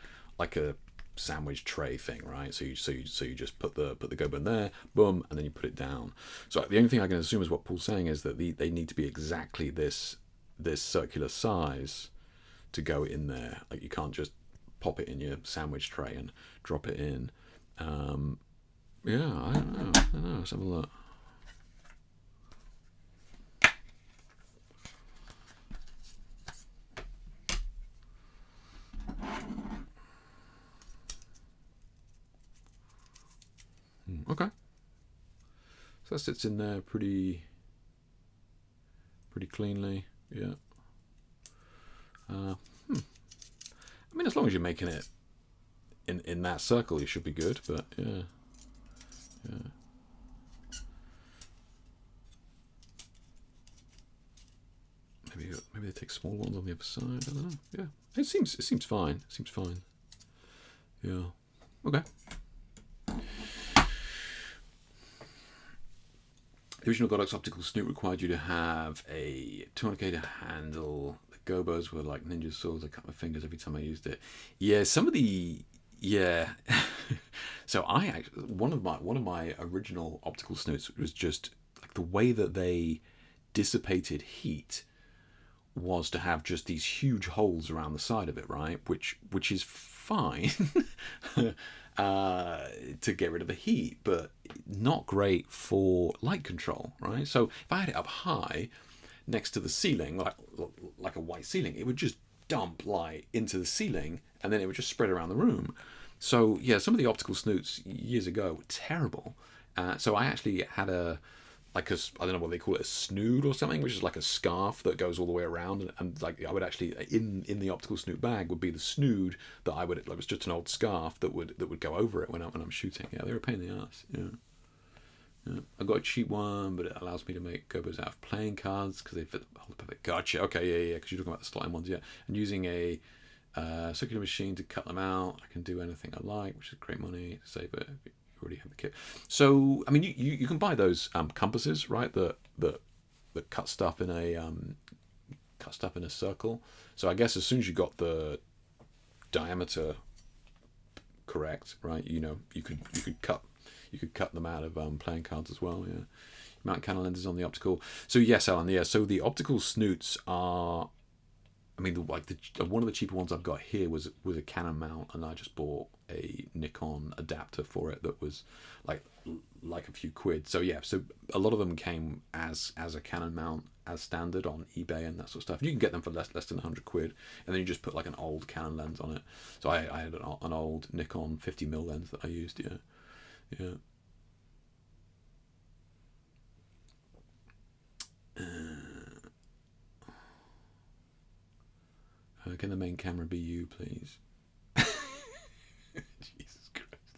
sandwich tray thing, right? So you just put the gobo in there, boom, and then you put it down. So the only thing I can assume is what Paul's saying is that they need to be exactly this circular size to go in there. Like you can't just pop it in your sandwich tray and drop it in. Yeah, I don't know. Let's have a look. Okay. So that sits in there pretty cleanly. Yeah. I mean, as long as you're making it in that circle, you should be good. But yeah. Maybe they take small ones on the other side. I don't know. Yeah. It seems fine. Yeah. Okay. The original Godox optical snoot required you to have a 200K to handle. The gobos were like ninja swords. I cut my fingers every time I used it. Yeah, some of the So one of my original optical snoots was just like the way that they dissipated heat was to have just these huge holes around the side of it, right? Which is fine to get rid of the heat, but not great for light control, right? So if I had it up high next to the ceiling, like a white ceiling, it would just dump light into the ceiling and then it would just spread around the room. So yeah, some of the optical snoots years ago were terrible. So I actually had I don't know what they call it, a snood or something, which is like a scarf that goes all the way around, and like I would actually in the optical snoot bag would be the snood that I would, like, it was just an old scarf that would go over it when I'm shooting. Yeah, they were a pain in the ass. Yeah. I got a cheap one, but it allows me to make gobos out of playing cards because they fit the whole perfect. Gotcha. Okay, yeah. Because you're talking about the slime ones, yeah. And using a circular machine to cut them out, I can do anything I like, which is great money to save it. Already have the kit. So I mean, you can buy those compasses, right? That cut stuff in a circle. So I guess as soon as you got the diameter correct, right? You could cut them out of playing cards as well. Yeah, mount Canon lenses on the optical. So yes, Alan. Yeah. So the optical snoots are. I mean, one of the cheaper ones I've got here was a Canon mount, and I just bought a Nikon adapter for it that was like a few quid. So yeah, so a lot of them came as a Canon mount as standard on eBay and that sort of stuff. You can get them for less than 100 quid, and then you just put like an old Canon lens on it. So I had an old Nikon 50mm lens that I used. Yeah. Can the main camera be you, please? Jesus Christ.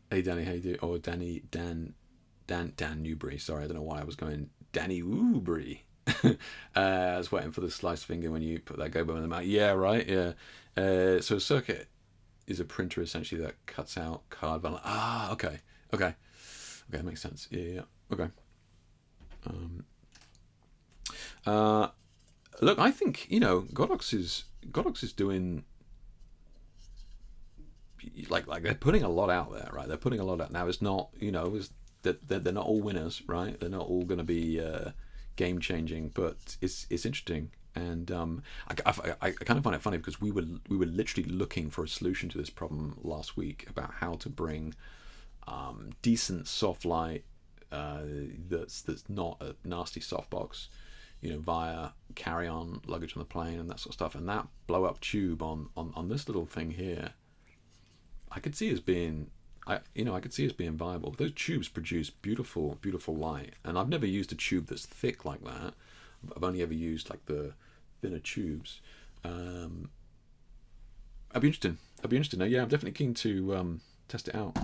Hey Danny, how you doing? Oh, Dan Newbury. Sorry, I don't know why I was going Danny Woobry. I was waiting for the sliced finger when you put that gobo in the mouth. Yeah, right. Yeah. So a circuit is a printer essentially that cuts out card value. Ah, okay, that makes sense. Yeah. Okay. Look, I think Godox is doing like they're putting a lot out there, right? They're putting a lot out now. It's not they're not all winners, right? They're not all going to be game changing, but it's interesting, and I kind of find it funny because we were literally looking for a solution to this problem last week about how to bring decent soft light that's not a nasty softbox, via carry-on luggage on the plane and that sort of stuff. And that blow-up tube on this little thing here, I could see as being viable. Those tubes produce beautiful light, and I've never used a tube that's thick like that. I've only ever used like the thinner tubes. I'd be interested. Yeah, I'm definitely keen to test it out.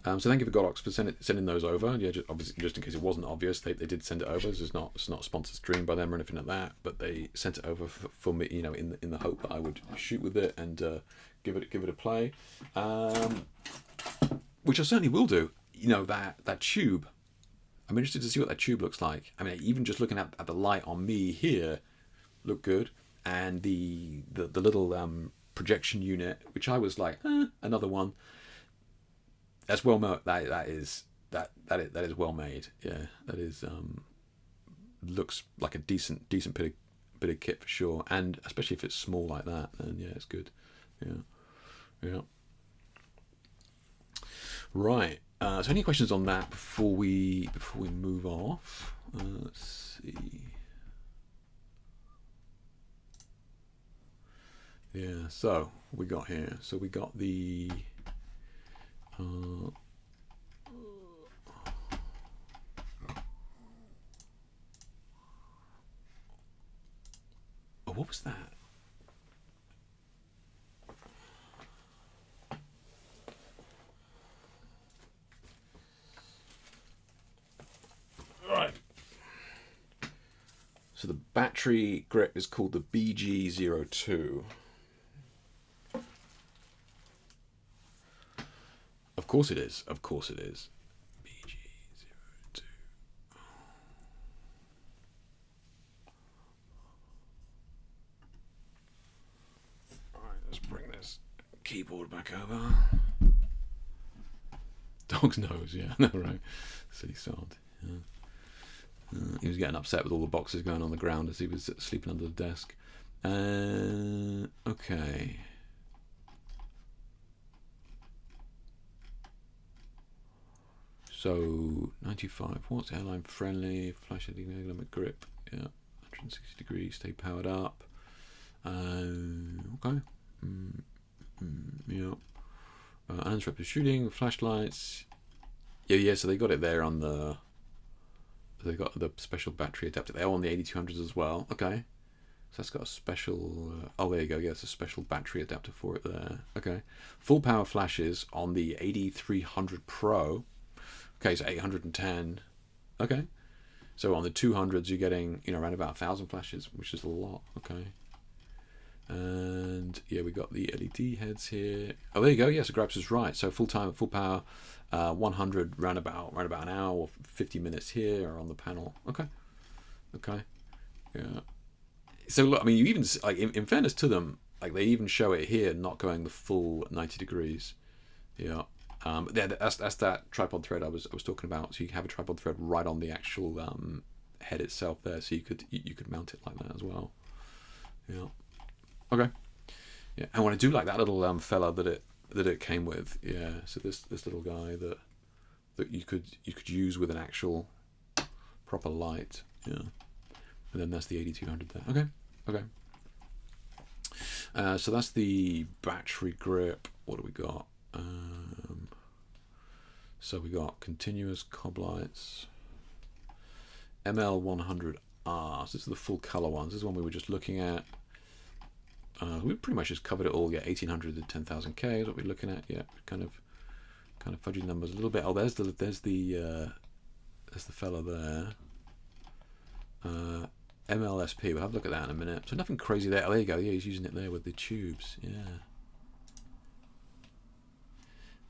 So thank you for Godox for sending those over. Yeah, just in case it wasn't obvious, they did send it over. It's not a sponsored stream by them or anything like that, but they sent it over for me, in the hope that I would shoot with it and give it a play, which I certainly will do. That tube. I'm interested to see what that tube looks like. I mean, even just looking at the light on me here, looked good, and the little projection unit, which I was like, another one. That's well made. That is well made. Yeah, that is looks like a decent bit of kit for sure, and especially if it's small like that, then yeah, it's good. Yeah. Right. So any questions on that before we move off? Let's see. Yeah. So what we got here. So we got the. What was that? Right. So the battery grip is called the BG02. Of course it is. BG02. Alright, let's bring this keyboard back over. Dog's nose, yeah, no, right. Silly sod. Yeah. He was getting upset with all the boxes going on the ground as he was sleeping under the desk. Okay. So 95 watts, airline friendly, flash limit grip, yeah, 160 degrees, stay powered up. Okay. Yeah. Uninterrupted shooting, flashlights. Yeah. So they got it there on the. They got the special battery adapter. They're on the 8200s as well. Okay. So that's got a special. There you go. Yeah, it's a special battery adapter for it there. Okay. Full power flashes on the 8300 Pro. Okay, so 810. Okay, so on the 200s you're getting around about 1,000 flashes, which is a lot. Okay, and yeah, we got the LED heads here. Oh, there you go. Yes, Grabs is right. So full power, 100 round about an hour or 50 minutes here are on the panel. Okay, yeah. So look, I mean, you even like in fairness to them, like they even show it here, not going the full 90 degrees. Yeah. That's that tripod thread I was talking about. So you have a tripod thread right on the actual head itself there, so you could mount it like that as well. Yeah. Okay. Yeah, and I do like that little fella that it came with. Yeah. So this little guy that you could use with an actual proper light. Yeah. And then that's the 8200 there. Okay. Okay. So that's the battery grip. What do we got? So we got continuous cob lights. ML100R. So this is the full color ones. This is one we were just looking at. We pretty much just covered it all. Yeah, 1800 to 10,000K is what we're looking at. Yeah, kind of fudging numbers a little bit. Oh, there's the fella there. MLSP. We'll have a look at that in a minute. So nothing crazy there. Oh, there you go. Yeah, he's using it there with the tubes. Yeah.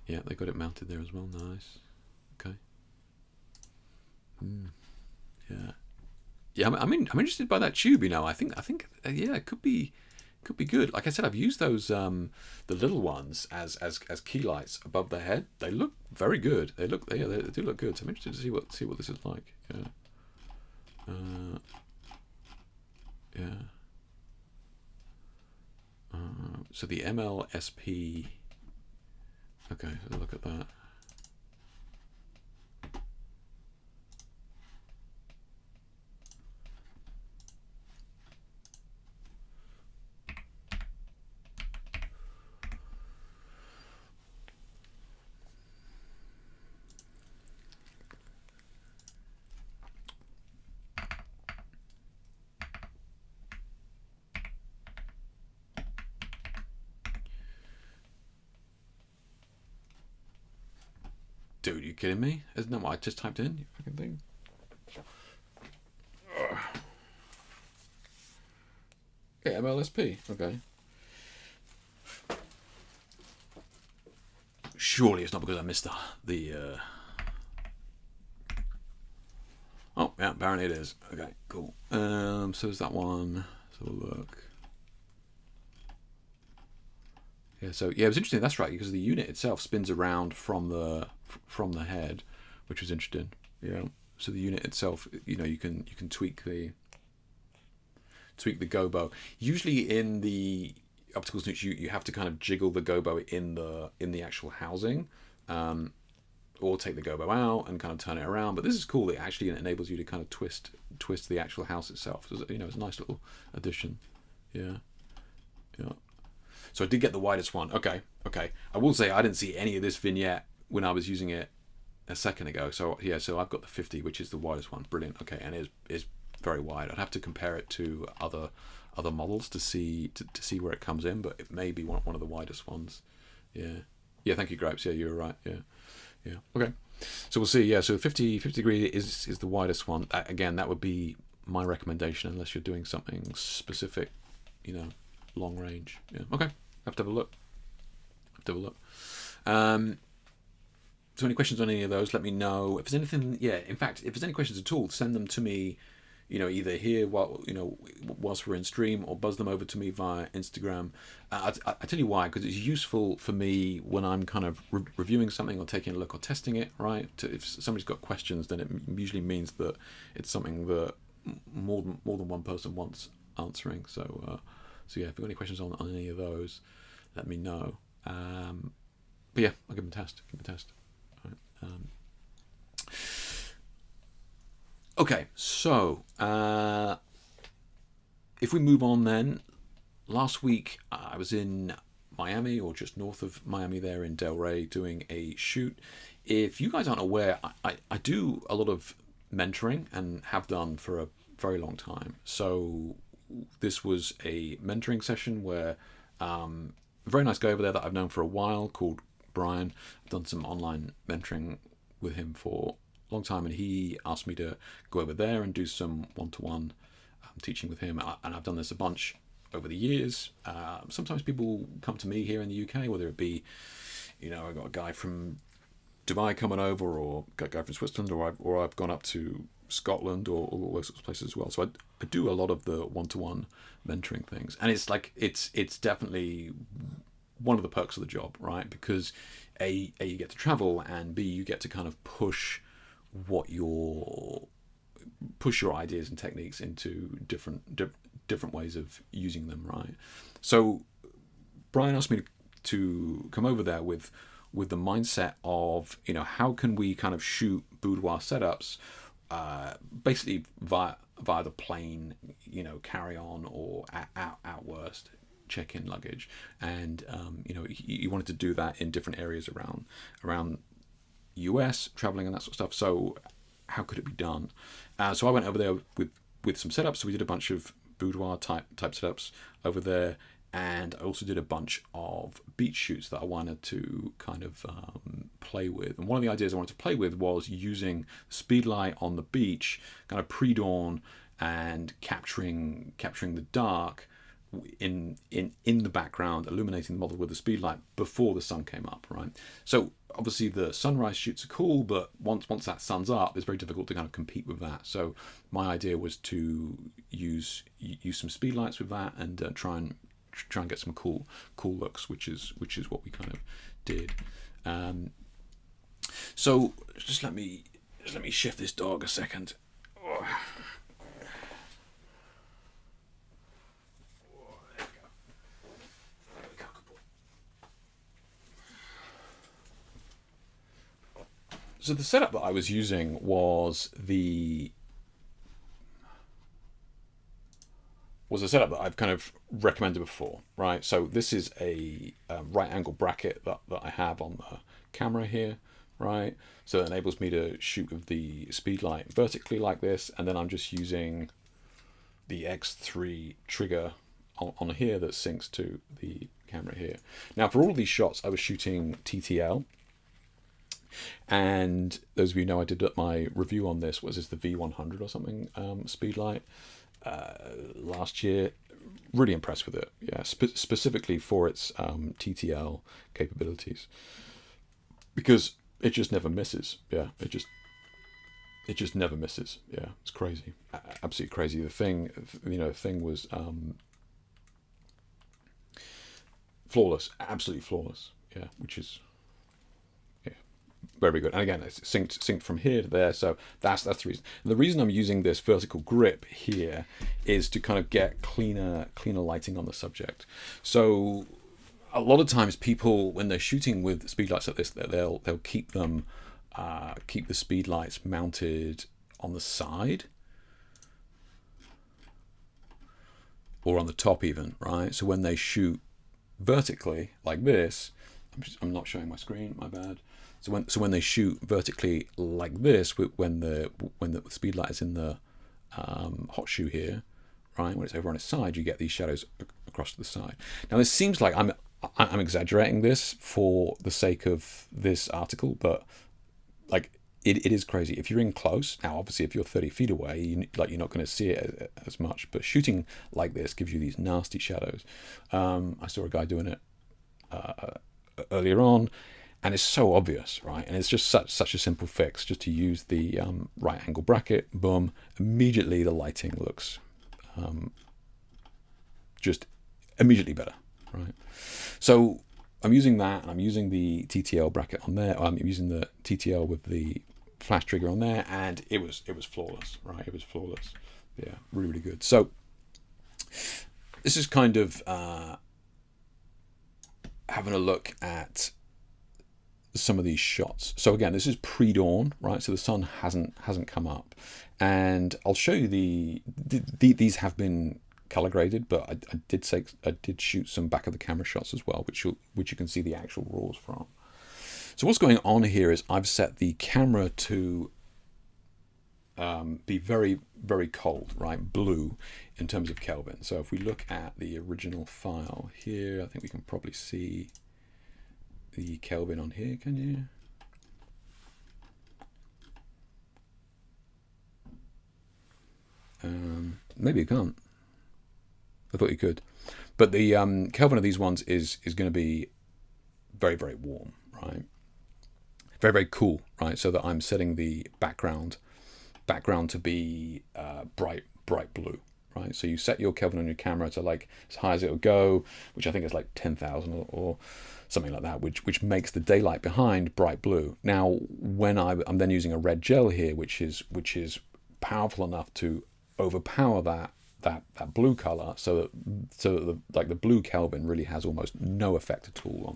Yeah, they got it mounted there as well. Nice. Okay. Yeah. Yeah, I'm interested by that tube. You know, I think yeah, it could be good. Like I said, I've used those the little ones as key lights above the head. They look very good. They do look good. So I'm interested to see what this is like. Yeah. Yeah. So the MLSP. Okay, so look at that. Dude, are you kidding me? Isn't that what I just typed in? You fucking thing. Yeah, MLSP. Okay. Surely it's not because I missed the Oh, yeah, apparently it is. Okay, cool. So is that one. So look. Yeah, so yeah, it was interesting. That's right, because the unit itself spins around from the head, which was interesting. Yeah. So the unit itself, you know, you can tweak the gobo. Usually in the optical snooch, you have to kind of jiggle the gobo in the actual housing, or take the gobo out and kind of turn it around. But this is cool. It actually enables you to kind of twist the actual house itself. So, you know, it's a nice little addition. Yeah. Yeah. So I did get the widest one. Okay. I will say I didn't see any of this vignette when I was using it a second ago. So yeah, so I've got the 50, which is the widest one. Brilliant. Okay, and it is very wide. I'd have to compare it to other models to see where it comes in, but it may be one of the widest ones. Yeah. Yeah. Thank you, Gripes. Yeah, you were right. Yeah. Yeah. Okay. So we'll see. Yeah. So 50 degree is the widest one. Again, that would be my recommendation unless you're doing something specific, you know, long range. Yeah. Okay. Have to have a look. So any questions on any of those, let me know. If there's anything, yeah, in fact, if there's any questions at all, send them to me, you know, either here whilst we're in stream, or buzz them over to me via Instagram. I tell you why, because it's useful for me when I'm kind of reviewing something or taking a look or testing it, right? If somebody's got questions, then it usually means that it's something that more than one person wants answering. So yeah, if you've got any questions on any of those, let me know. But yeah, I'll give them a test. All right. Okay, so if we move on then, last week I was in Miami, or just north of Miami there in Delray, doing a shoot. If you guys aren't aware, I do a lot of mentoring and have done for a very long time. So this was a mentoring session where a very nice guy over there that I've known for a while called Brian. I've done some online mentoring with him for a long time, and he asked me to go over there and do some one-to-one teaching with him. And I've done this a bunch over the years. Sometimes people come to me here in the UK, whether it be, you know, I've got a guy from Dubai coming over, or got a guy from Switzerland, or I've gone up to Scotland, or all those sorts of places as well. So I do a lot of the one-to-one mentoring things, and it's like it's definitely one of the perks of the job, right? Because a you get to travel, and B, you get to kind of push your ideas and techniques into different ways of using them, right? So Brian asked me to come over there with the mindset of, how can we kind of shoot boudoir setups basically via the plane, carry on, or at worst check-in luggage. And he wanted to do that in different areas around US, traveling and that sort of stuff. So how could it be done? So I went over there with some setups. So we did a bunch of boudoir type setups over there, and I also did a bunch of beach shoots that I wanted to kind of play with. And one of the ideas I wanted to play with was using speedlight on the beach, kind of pre-dawn, and capturing the dark in the background, illuminating the model with the speedlight before the sun came up, right? So obviously the sunrise shoots are cool, but once that sun's up, it's very difficult to kind of compete with that. So my idea was to use some speedlights with that, and try and get some cool looks, which is what we kind of did. So just let me shift this dog a second. Oh. So the setup that I was using was a setup that I've kind of recommended before, right? So this is a right angle bracket that I have on the camera here, right? So it enables me to shoot with the speedlight vertically like this, and then I'm just using the X3 trigger on here that syncs to the camera here. Now for all of these shots, I was shooting TTL. And those of you know, I did my review on this. Was this the V100 or something speedlight last year? Really impressed with it. Yeah, specifically for its TTL capabilities, because it just never misses. Yeah, it just never misses. Yeah, it's crazy, absolutely crazy. The thing was flawless, absolutely flawless. Yeah, which is very good. And again, it's synced from here to there, so that's the reason. And the reason I'm using this vertical grip here is to kind of get cleaner lighting on the subject. So a lot of times people, when they're shooting with speedlights like this, they'll keep the speedlights mounted on the side or on the top even, right? So when they shoot vertically like this, I'm not showing my screen, my bad. So when they shoot vertically like this, when the speedlight is in the hot shoe here, right, when it's over on its side, you get these shadows across to the side. Now this seems like I'm exaggerating this for the sake of this article, but like it is crazy. If you're in close, now obviously if you're 30 feet away, you're not going to see it as much. But shooting like this gives you these nasty shadows. I saw a guy doing it earlier on. And it's so obvious, right? And it's just such a simple fix, just to use the right angle bracket, boom, immediately the lighting looks just immediately better, right? So I'm using that, and I'm using the TTL bracket on there. I'm using the TTL with the flash trigger on there, and it was flawless, right? It was flawless. Yeah, really, really good. So this is kind of having a look at some of these shots. So again, this is pre-dawn, right? So the sun hasn't come up, and I'll show you these have been color graded, but I did shoot some back of the camera shots as well, which you can see the actual raws from. So what's going on here is I've set the camera to be very, very cold, right? Blue in terms of Kelvin. So if we look at the original file here, I think we can probably see the Kelvin on here, can you? Maybe you can't. I thought you could. But the Kelvin of these ones is going to be very, very warm, right? Very, very cool, right? So that I'm setting the background to be bright blue, right? So you set your Kelvin on your camera to like as high as it'll go, which I think is like 10,000 or something like that, which makes the daylight behind bright blue. Now, when I'm then using a red gel here, which is powerful enough to overpower that blue color, so that the blue Kelvin really has almost no effect at all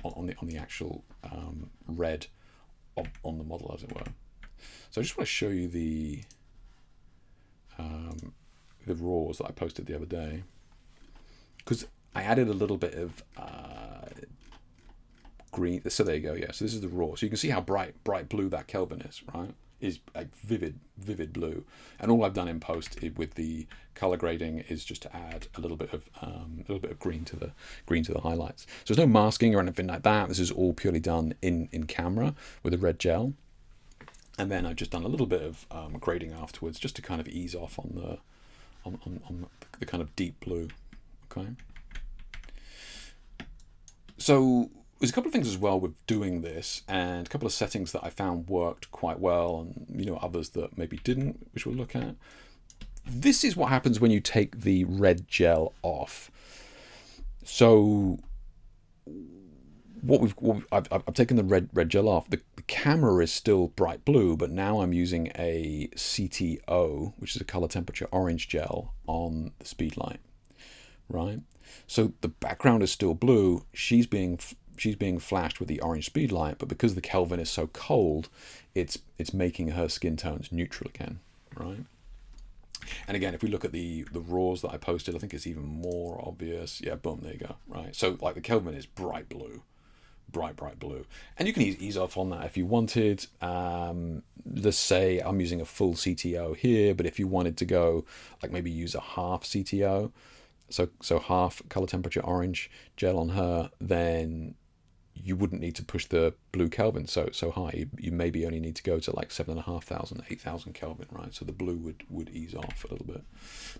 on the actual red on the model, as it were. So I just want to show you the raws that I posted the other day, because I added a little bit of green. So there you go. Yeah. So this is the raw. So you can see how bright blue that Kelvin is, right? Is like vivid blue. And all I've done in post with the color grading is just to add a little bit of green to the highlights. So there's no masking or anything like that. This is all purely done in camera with a red gel. And then I've just done a little bit of grading afterwards, just to kind of ease off on the kind of deep blue. Okay. So there's a couple of things as well with doing this, and a couple of settings that I found worked quite well, and others that maybe didn't, which we'll look at. This is what happens when you take the red gel off. So I've taken the red gel off. The camera is still bright blue, but now I'm using a CTO, which is a color temperature orange gel, on the speed light, right? So the background is still blue. She's being flashed with the orange speed light, but because the Kelvin is so cold, it's making her skin tones neutral again, right? And again, if we look at the raws that I posted, I think it's even more obvious. Yeah, boom, there you go, right? So like the Kelvin is bright blue, bright blue, and you can ease off on that if you wanted. Let's say I'm using a full CTO here, but if you wanted to go like maybe use a half CTO, so half color temperature orange gel on her, then you wouldn't need to push the blue Kelvin so high. You maybe only need to go to like 7,500, 8,000 Kelvin, right? So the blue would ease off a little bit.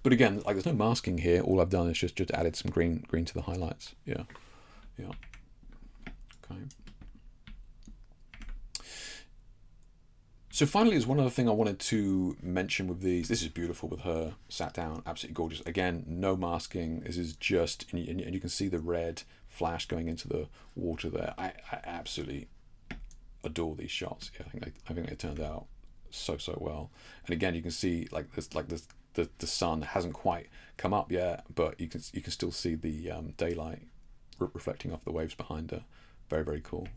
But again, like there's no masking here. All I've done is just added some green to the highlights. Yeah. Okay. So finally, there's one other thing I wanted to mention with these. This is beautiful with her sat down, absolutely gorgeous. Again, no masking. This is just, and you can see the red flash going into the water there. I absolutely adore these shots. Yeah, I think they turned out so well. And again, you can see the sun hasn't quite come up yet, but you can still see the daylight reflecting off the waves behind her. Very, very cool.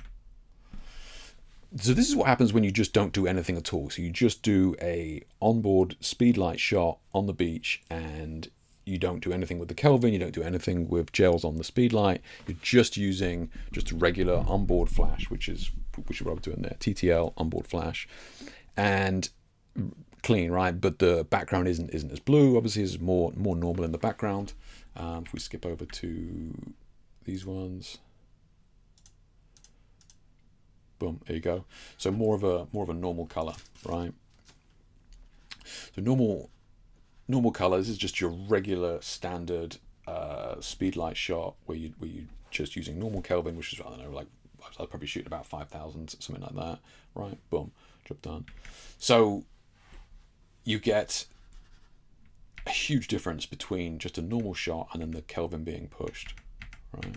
So this is what happens when you just don't do anything at all. So you just do a onboard speedlight shot on the beach, and you don't do anything with the Kelvin, you don't do anything with gels on the speedlight. You're just using just a regular onboard flash, which is what I'm doing there, TTL onboard flash, and clean, right? But the background isn't as blue. Obviously, it's more normal in the background. If we skip over to these ones. Boom, there you go. So more of a normal color, right? So normal color. This is just your regular standard speedlight shot where you just using normal Kelvin, which is, I don't know, like I'll probably shoot about 5,000, something like that, right? Boom, job done. So you get a huge difference between just a normal shot and then the Kelvin being pushed, right?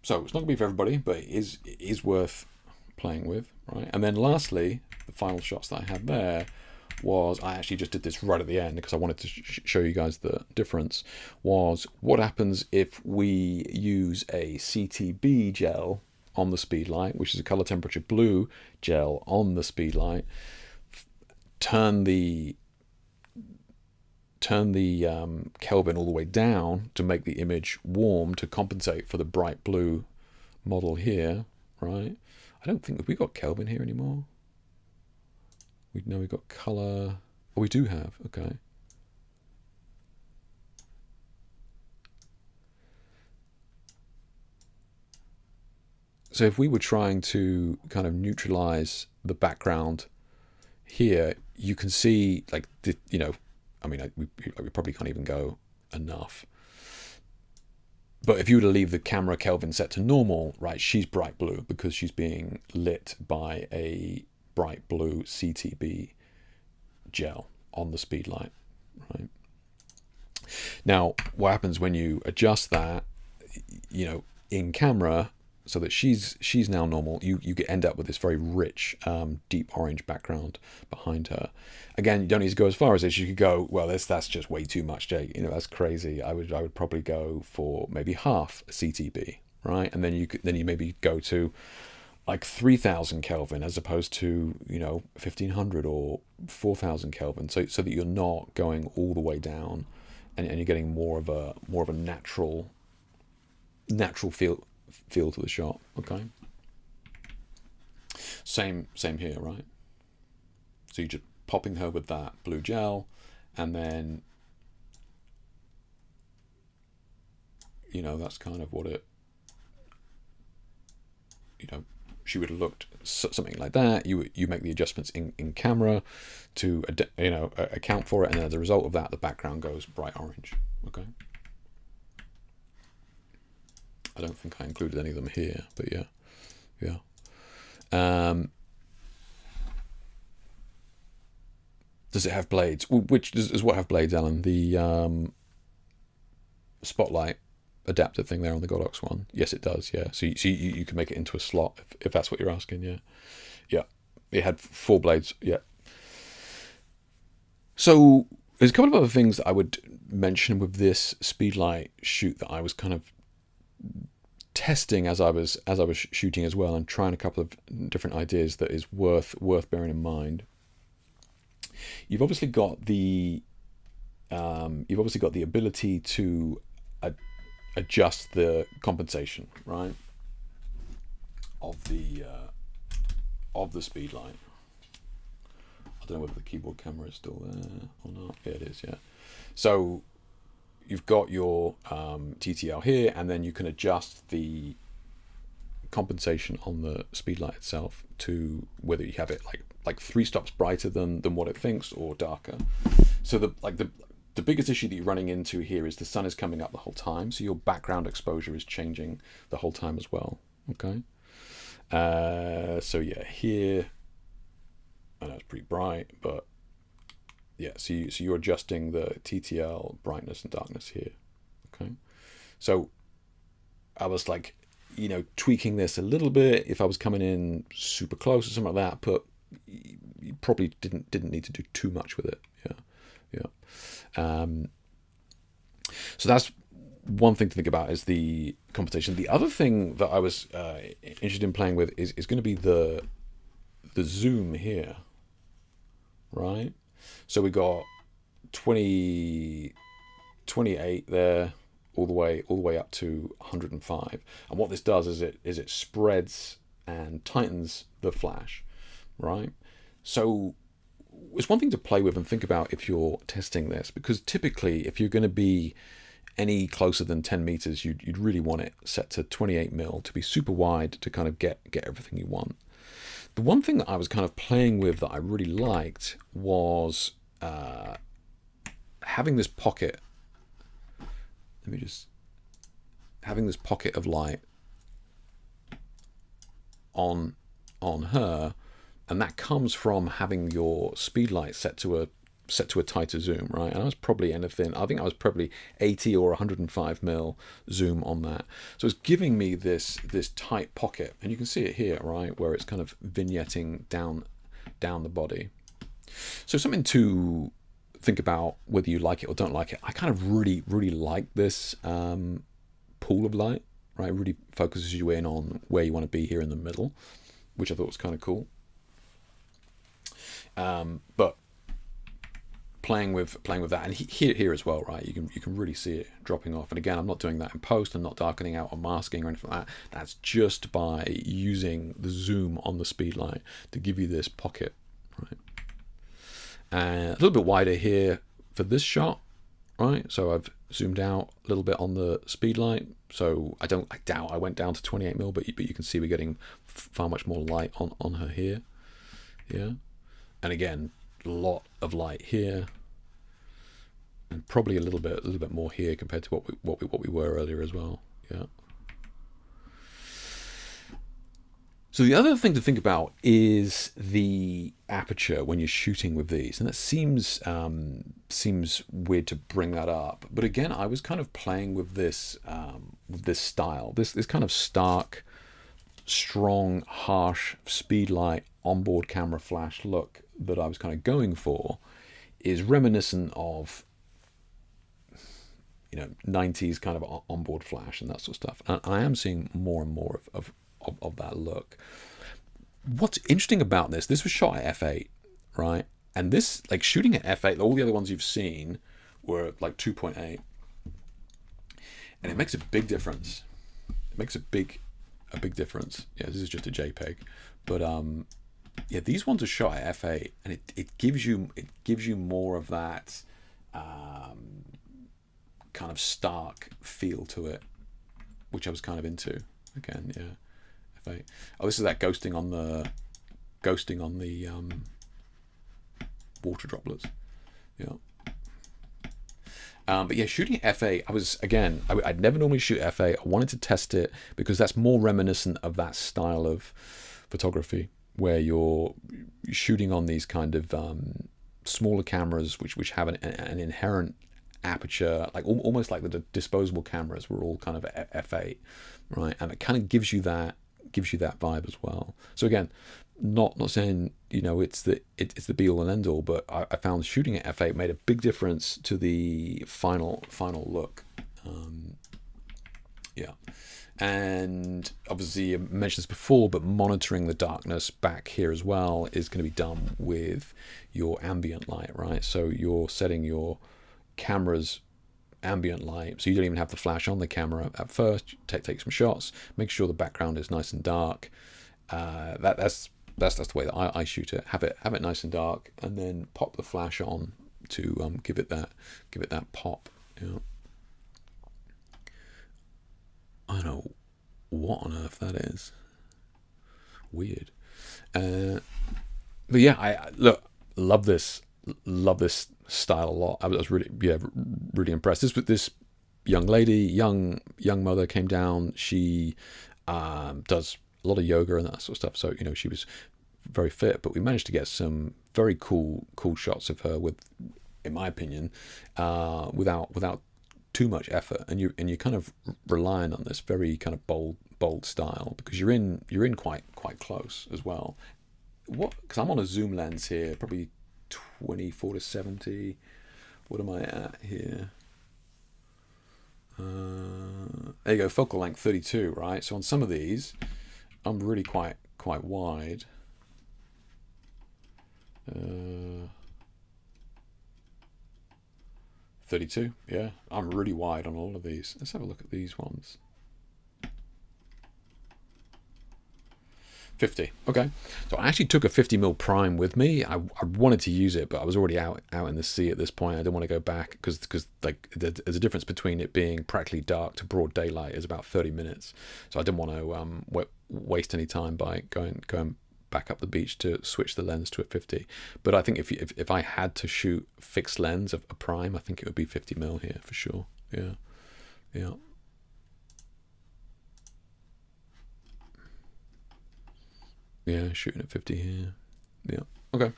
So it's not going to be for everybody, but it is worth playing with, right? And then lastly, the final shots that I had there was, I actually just did this right at the end because I wanted to show you guys the difference, was what happens if we use a CTB gel on the speedlight, which is a color temperature blue gel on the speedlight, turn the Kelvin all the way down to make the image warm to compensate for the bright blue model here, right? I don't think we got Kelvin here anymore. We know we got color. Oh, we do have. Okay. So if we were trying to kind of neutralize the background here, you can see like the, I mean, we probably can't even go enough. But if you were to leave the camera Kelvin set to normal, right, she's bright blue because she's being lit by a bright blue CTB gel on the speedlight, right? Now, what happens when you adjust that, in camera, so that she's now normal, you end up with this very rich, deep orange background behind her. Again, you don't need to go as far as this. You could go, well, that's just way too much, Jake. That's crazy. I would probably go for maybe half CTB, right? And then you maybe go to like 3000 Kelvin as opposed to 1500 or 4000 Kelvin, so that you're not going all the way down, and you're getting more of a natural feel to the shot. Okay. Same here, right? So you're just popping her with that blue gel, and then that's kind of what it she would have looked something like that. You make the adjustments in camera to account for it, and then as a result of that, the background goes bright orange. Okay. I don't think I included any of them here, but yeah. Does it have blades? Which does what have blades, Alan? The spotlight adapter thing there on the Godox one. Yes, it does. Yeah. So you can make it into a slot if that's what you're asking. Yeah. It had 4 blades. Yeah. So there's a couple of other things that I would mention with this speedlight shoot that I was kind of testing as I was shooting as well, and trying a couple of different ideas that is worth bearing in mind. You've obviously got the ability to adjust the compensation, right, of the speedlight. I don't know whether the keyboard camera is still there or not. Yeah, it is. Yeah. So you've got your TTL here, and then you can adjust the compensation on the speedlight itself to whether you have it like 3 stops brighter than what it thinks, or darker. So the biggest issue that you're running into here is the sun is coming up the whole time, so your background exposure is changing the whole time as well. Okay. So yeah, here I know it's pretty bright, but yeah, so you're adjusting the TTL brightness and darkness here. Okay. So I was like, tweaking this a little bit if I was coming in super close or something like that, but you probably didn't need to do too much with it. Yeah. So that's one thing to think about, is the compensation. The other thing that I was interested in playing with is going to be the zoom here, right? So we got 28 there, all the way up to 105. And what this does is it spreads and tightens the flash, right? So it's one thing to play with and think about if you're testing this, because typically if you're going to be any closer than 10 meters, you'd really want it set to 28mm to be super wide to kind of get everything you want. The one thing that I was kind of playing with that I really liked was having this pocket. Having this pocket of light on her, and that comes from having your speedlight set to a tighter zoom, right? And I was probably anything, I think I was probably 80 or 105mm zoom on that. So it's giving me this tight pocket, and you can see it here, right, where it's kind of vignetting down the body. So something to think about whether you like it or don't like it. I kind of really like this pool of light, right? It really focuses you in on where you want to be here in the middle, which I thought was kind of cool. But playing with that, and here as well, right? You can really see it dropping off. And again, I'm not doing that in post. I'm not darkening out or masking or anything like that. That's just by using the zoom on the speedlight to give you this pocket, right? And a little bit wider here for this shot, right? So I've zoomed out a little bit on the speedlight. So I doubt I went down to 28mm, but you can see we're getting far much more light on her here. Yeah. And again, a lot of light here, and probably a little bit more here compared to what we were earlier as well. Yeah. So the other thing to think about is the aperture when you're shooting with these, and that seems weird to bring that up. But again, I was kind of playing with this style, this kind of stark strong, harsh speedlight onboard camera flash look that I was kind of going for is reminiscent of, you know, 90s kind of onboard flash and that sort of stuff. And I am seeing more and more of that look. What's interesting about this was shot at f8, right? And this, like, shooting at f8, all the other ones you've seen were like 2.8. And it makes a big difference. It makes a big difference. Yeah, this is just a JPEG. But yeah, these ones are shot at f8, and it gives you more of that kind of stark feel to it, which I was kind of into. Again, yeah, f8. Oh, this is that ghosting on the water droplets. Yeah. But yeah, shooting f8, I'd never normally shoot f8. I wanted to test it because that's more reminiscent of that style of photography where you're shooting on these kind of smaller cameras which have an inherent aperture, like almost like the disposable cameras were all kind of f8, right? And it kind of gives you that vibe as well. So again, not saying, you know, it's the be all and end all, but I found shooting at f8 made a big difference to the final look. Yeah, and obviously I mentioned this before, but monitoring the darkness back here as well is going to be done with your ambient light, right? So you're setting your camera's ambient light, so you don't even have the flash on the camera at first. Take some shots, make sure the background is nice and dark. That's the way that I shoot it. Have it nice and dark, and then pop the flash on to give it that pop. You know? I don't know what on earth that is. Weird. But yeah, I love this style a lot. I was really impressed. This young lady, young mother came down. She does a lot of yoga and that sort of stuff. So, you know, she was very fit, but we managed to get some very cool shots of her with, in my opinion, without too much effort. And you're kind of relying on this very kind of bold style because you're in quite close as well. Because I'm on a zoom lens here, probably 24 to 70. What am I at here? There you go, focal length 32, right? So on some of these, I'm really quite wide. 32, yeah. I'm really wide on all of these. Let's have a look at these ones. 50. Okay. So I actually took a 50mm prime with me. I wanted to use it, but I was already out in the sea at this point. I didn't want to go back because like there's a difference between it being practically dark to broad daylight is about 30 minutes. So I didn't want to waste any time by going back up the beach to switch the lens to a 50. But I think if I had to shoot fixed lens of a prime, I think it would be 50mm here for sure. Yeah. Yeah. Yeah, shooting at 50 here. Yeah. Okay.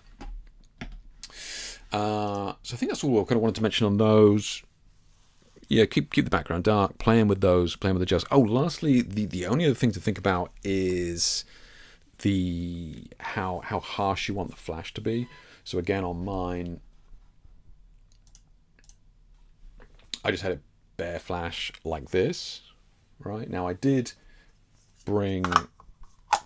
So I think that's all I kind of wanted to mention on those. Yeah, keep the background dark, playing with the adjusts. Oh, lastly, the only other thing to think about is how harsh you want the flash to be. So again, on mine, I just had a bare flash like this, right? Now I did bring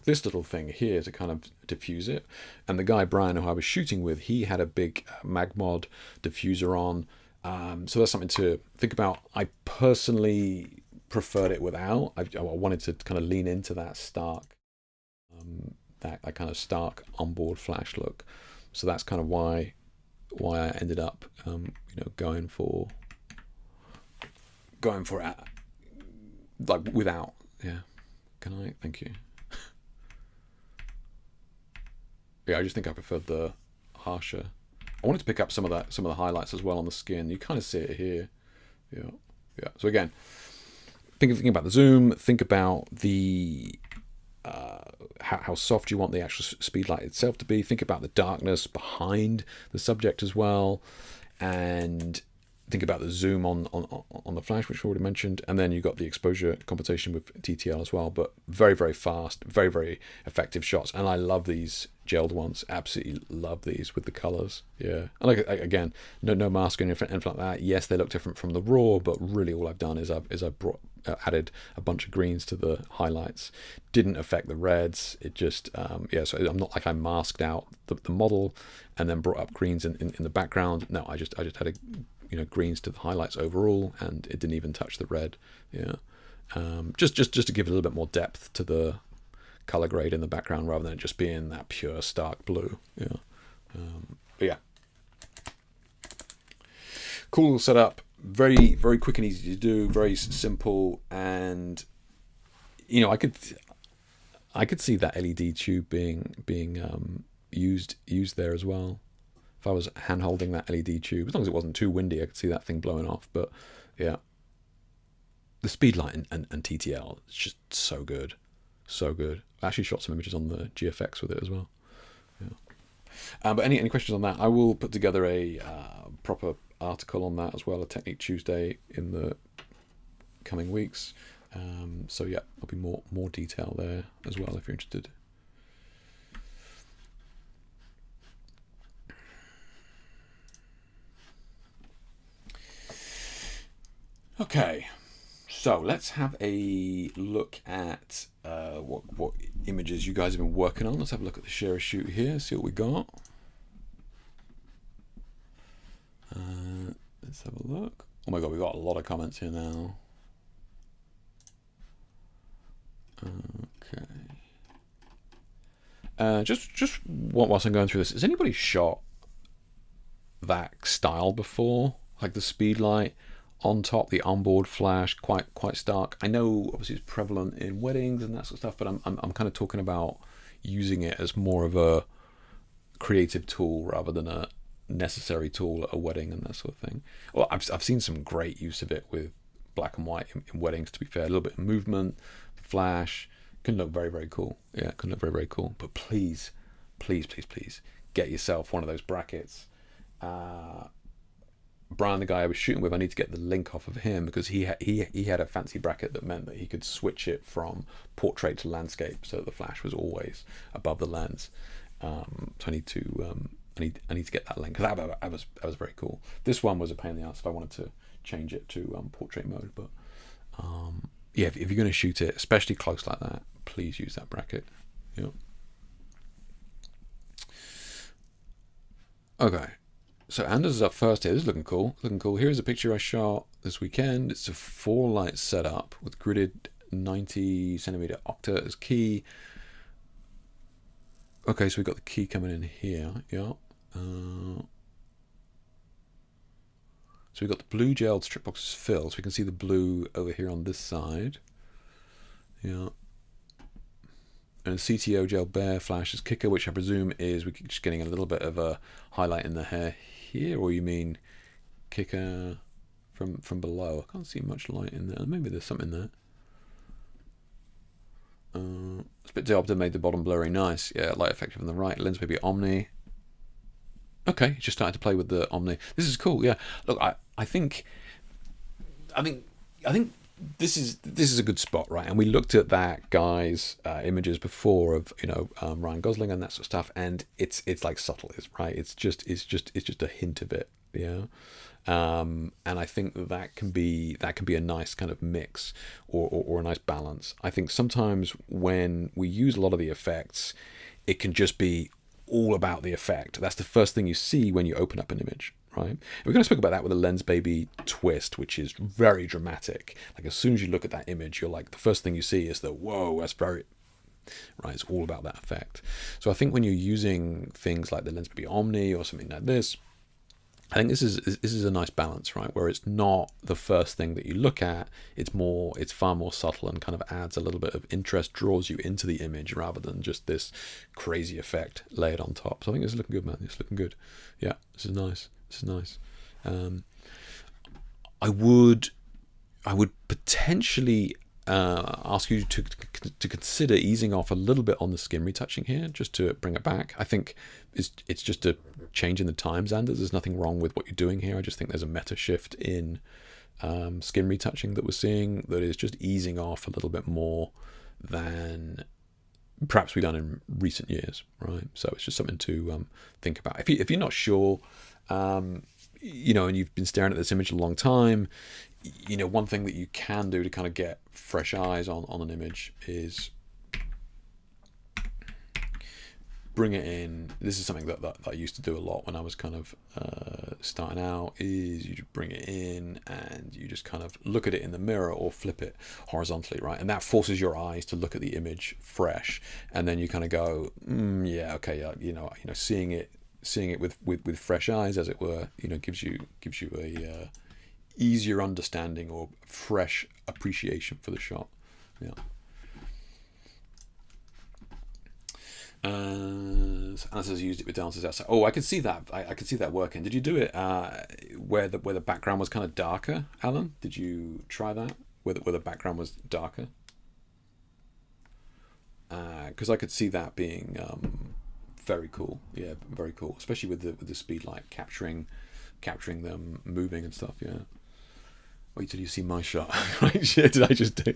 this little thing here to kind of diffuse it, and the guy Brian who I was shooting with, he had a big Magmod diffuser on, so that's something to think about. I personally preferred it without. I wanted to kind of lean into that stark that kind of stark onboard flash look, so that's kind of why I ended up going for it like without. Yeah, can I? Thank you. Yeah, I just think I preferred the harsher. I wanted to pick up some of the highlights as well on the skin. You kind of see it here. Yeah. So again, thinking about the zoom, think about the how soft you want the actual speed light itself to be. Think about the darkness behind the subject as well, and think about the zoom on the flash, which I already mentioned, and then you got the exposure compensation with TTL as well. But very, very fast, very, very effective shots, and I love these gelled ones. Absolutely love these with the colors. Yeah, and like again, no mask or anything like that. Yes, they look different from the raw, but really all I've done is I've added a bunch of greens to the highlights. Didn't affect the reds. It just so I'm not like I masked out the model and then brought up greens in the background. No, I just added greens to the highlights overall, and it didn't even touch the red. Yeah, just to give it a little bit more depth to the color grade in the background rather than it just being that pure stark blue. Yeah, but yeah, cool setup. Very, very quick and easy to do. Very simple, and I could see that LED tube being used there as well. If I was hand holding that LED tube, as long as it wasn't too windy, I could see that thing blowing off. But yeah, the speedlight and TTL is just so good, so good. I actually shot some images on the GFX with it as well. Yeah. But any questions on that? I will put together a proper article on that as well, a Technique Tuesday in the coming weeks. So yeah, there'll be more detail there as well if you're interested. Okay, so let's have a look at what images you guys have been working on. Let's have a look at the share a shoot here, see what we got. Let's have a look. Oh my god, we've got a lot of comments here now. Okay. Just whilst I'm going through this, has anybody shot that style before? Like the speedlight on top, the onboard flash, quite stark. I know obviously it's prevalent in weddings and that sort of stuff, but I'm kind of talking about using it as more of a creative tool rather than a necessary tool at a wedding and that sort of thing. Well, I've seen some great use of it with black and white in weddings, to be fair. A little bit of movement, flash, can look very, very cool. Yeah, can look very, very cool. But please get yourself one of those brackets. Brian, the guy I was shooting with, I need to get the link off of him because he had a fancy bracket that meant that he could switch it from portrait to landscape, so the flash was always above the lens. So I need to get that link because that was very cool. This one was a pain in the ass if I wanted to change it to portrait mode, but yeah, if you're going to shoot it, especially close like that, please use that bracket. Yep. Okay. So Anders is up first here. This is looking cool. Here's a picture I shot this weekend. It's a 4-light setup with gridded 90cm octa as key. Okay, so we've got the key coming in here. Yeah. So we've got the blue gelled strip boxes filled. So we can see the blue over here on this side. Yeah. And CTO gel bare flash as kicker, which I presume is we're just getting a little bit of a highlight in the hair here, or you mean kicker from below? I can't see much light in there. Maybe there's something there. It's a bit diopter, made the bottom blurry. Nice. Yeah, light effective on the right. Lens maybe omni. Okay, just started to play with the omni. This is cool. Yeah. Look, I think this is a good spot, right? And we looked at that guy's images before of Ryan Gosling and that sort of stuff, and it's like subtle, right? It's just a hint of it, yeah. And I think that can be a nice kind of mix or a nice balance. I think sometimes when we use a lot of the effects, it can just be all about the effect. That's the first thing you see when you open up an image, right? And we're going to speak about that with a Lens Baby twist, which is very dramatic. Like as soon as you look at that image, you're like, the first thing you see is that, whoa, that's very, right? It's all about that effect. So I think when you're using things like the Lens Baby Omni or something like this, I think this is a nice balance, right? Where it's not the first thing that you look at, it's far more subtle and kind of adds a little bit of interest, draws you into the image rather than just this crazy effect layered on top. So I think it's looking good, man. It's looking good. Yeah, this is nice. I would potentially ask you to consider easing off a little bit on the skin retouching here, just to bring it back. I think it's just a change in the times, and there's nothing wrong with what you're doing here. I just think there's a meta shift in skin retouching that we're seeing that is just easing off a little bit more than perhaps we've done in recent years, right? So it's just something to think about. If you're not sure, you know, and you've been staring at this image a long time, you know, one thing that you can do to kind of get fresh eyes on an image is bring it in. This is something that I used to do a lot when I was kind of starting out, is you just bring it in and you just kind of look at it in the mirror or flip it horizontally, right? And that forces your eyes to look at the image fresh, and then you kind of go, yeah, okay, you know, seeing it with fresh eyes, as it were, you know, gives you a easier understanding or fresh appreciation for the shot. Yeah. As has used it with dancers outside. Oh, I can see that. I can see that working. Did you do it where the background was kind of darker, Alan? Did you try that where the background was darker? Because I could see that being very cool. Yeah, very cool. Especially with the speed light capturing them moving and stuff. Yeah. Wait till you see my shot. Right? Shit, did I just do?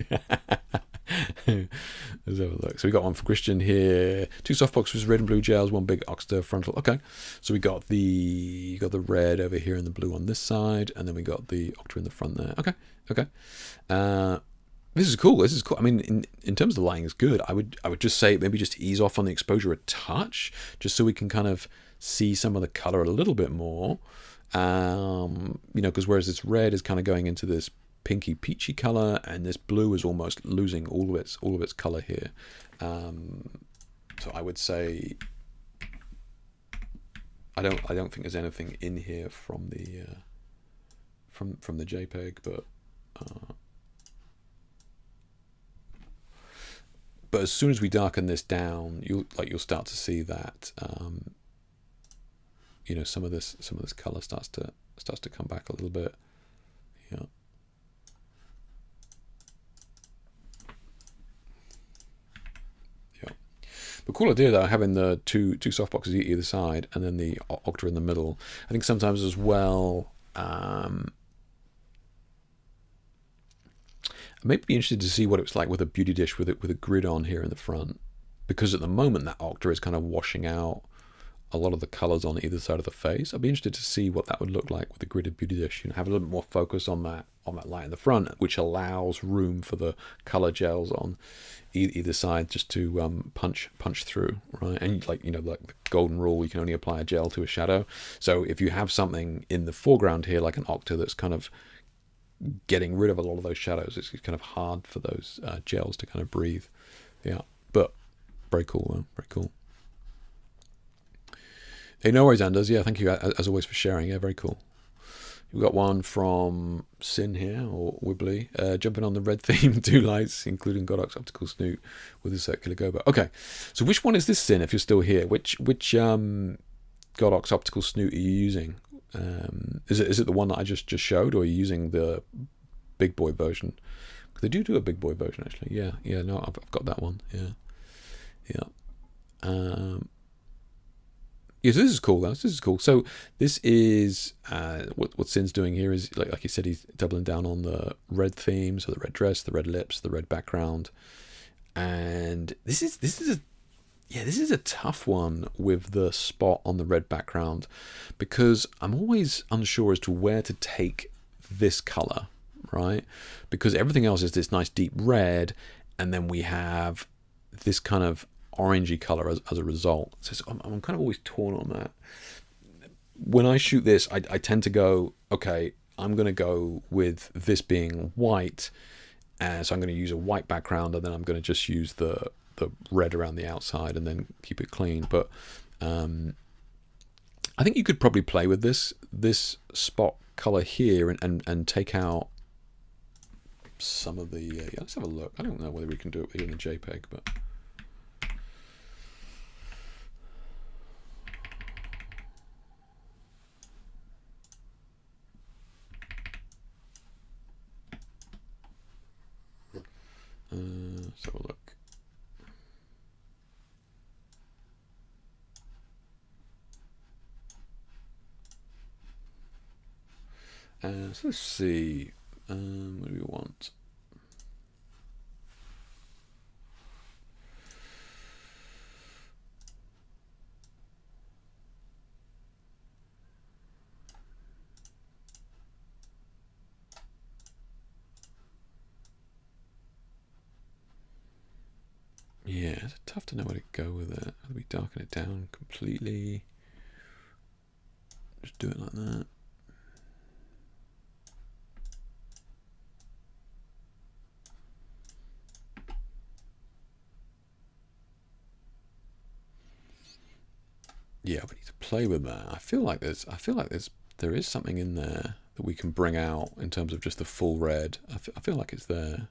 Let's have a look. So we got one for Christian here. 2 softboxes, red and blue gels, 1 big Oxter frontal. Okay. So we got the red over here and the blue on this side, and then we got the Octa in the front there. Okay. Okay. This is cool. This is cool. I mean, in terms of the lighting, it's good. I would just say maybe just ease off on the exposure a touch, just so we can kind of see some of the color a little bit more. You know, because whereas this red is kind of going into this pinky peachy color, and this blue is almost losing all of its color here. So I would say I don't think there's anything in here from the from the JPEG, but as soon as we darken this down, you'll start to see that you know, some of this color starts to come back a little bit. Yeah. Yeah. But cool idea though, having the two softboxes either side and then the Octa in the middle. I think sometimes as well, maybe be interested to see what it's like with a beauty dish with a grid on here in the front, because at the moment that Octa is kind of washing out a lot of the colors on either side of the face. I'd be interested to see what that would look like with a gridded beauty dish. You know, have a little bit more focus on that light in the front, which allows room for the color gels on either side just to punch through, right? And like, you know, like the golden rule, you can only apply a gel to a shadow. So if you have something in the foreground here, like an Octa that's kind of getting rid of a lot of those shadows, it's kind of hard for those gels to kind of breathe. Yeah, but very cool though, very cool. Hey, no worries, Anders. Yeah, thank you as always for sharing. Yeah, very cool. We've got one from Sin here, or Wibbly. Jumping on the red theme, 2 lights, including Godox optical snoot with a circular gobo. Okay, so which one is this, Sin, if you're still here? Which Godox optical snoot are you using? Is it the one that I just showed, or are you using the big boy version? Because they do a big boy version, actually. Yeah, no, I've got that one. Yeah. Yeah, so this is cool, though. This is cool. So this is what Sin's doing here is, like you said, he's doubling down on the red theme, so the red dress, the red lips, the red background, and this is a tough one with the spot on the red background, because I'm always unsure as to where to take this color, right? Because everything else is this nice deep red, and then we have this kind of orangey color as a result. So I'm kind of always torn on that. When I shoot this, I tend to go, okay, I'm going to go with this being white, and so I'm going to use a white background, and then I'm going to just use the red around the outside and then keep it clean. But I think you could probably play with this spot color here and take out some of the yeah, let's have a look. I don't know whether we can do it here in the JPEG, but So let's see. What do we want? Yeah, it's tough to know where to go with it. How do we darken it down completely? Just do it like that. Yeah, we need to play with that. I feel like there is something in there that we can bring out in terms of just the full red. I feel like it's there.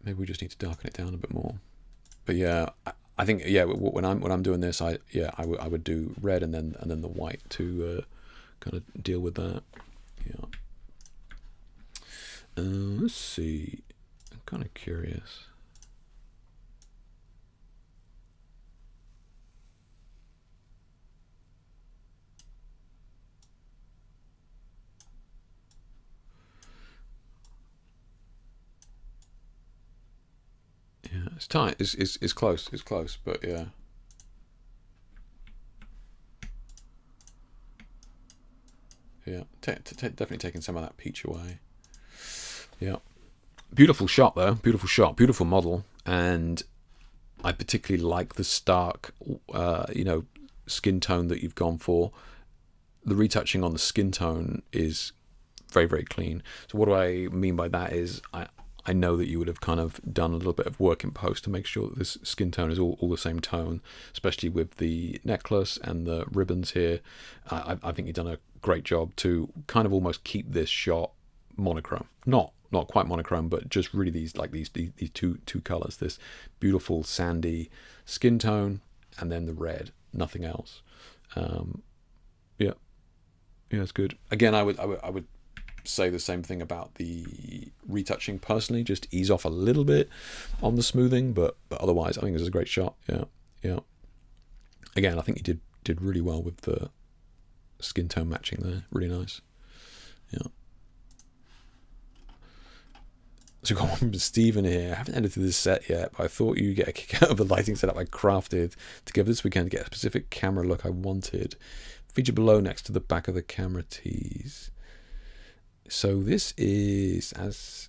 Maybe we just need to darken it down a bit more. But yeah, I think when I'm doing this, I would do red and then the white to kind of deal with that. Yeah. Let's see. I'm kind of curious. Yeah, it's tight. It's close. It's close, but yeah. Yeah, definitely taking some of that peach away. Yeah, beautiful shot though. Beautiful shot. Beautiful model, and I particularly like the stark, skin tone that you've gone for. The retouching on the skin tone is very, very clean. So what do I mean by that is I know that you would have kind of done a little bit of work in post to make sure that this skin tone is all the same tone, especially with the necklace and the ribbons here. I think you've done a great job to kind of almost keep this shot monochrome. Not quite monochrome, but just really these two colors. This beautiful sandy skin tone and then the red, nothing else. Yeah, it's good. Again, I would say the same thing about the retouching personally. Just ease off a little bit on the smoothing, but otherwise I think this is a great shot. Yeah. Again, I think you did really well with the skin tone matching there. Really nice. Yeah. So we've got one from Stephen here. I haven't edited this set yet, but I thought you'd get a kick out of the lighting setup I crafted together this weekend to get a specific camera look I wanted. Featured below next to the back of the camera tease. So this is as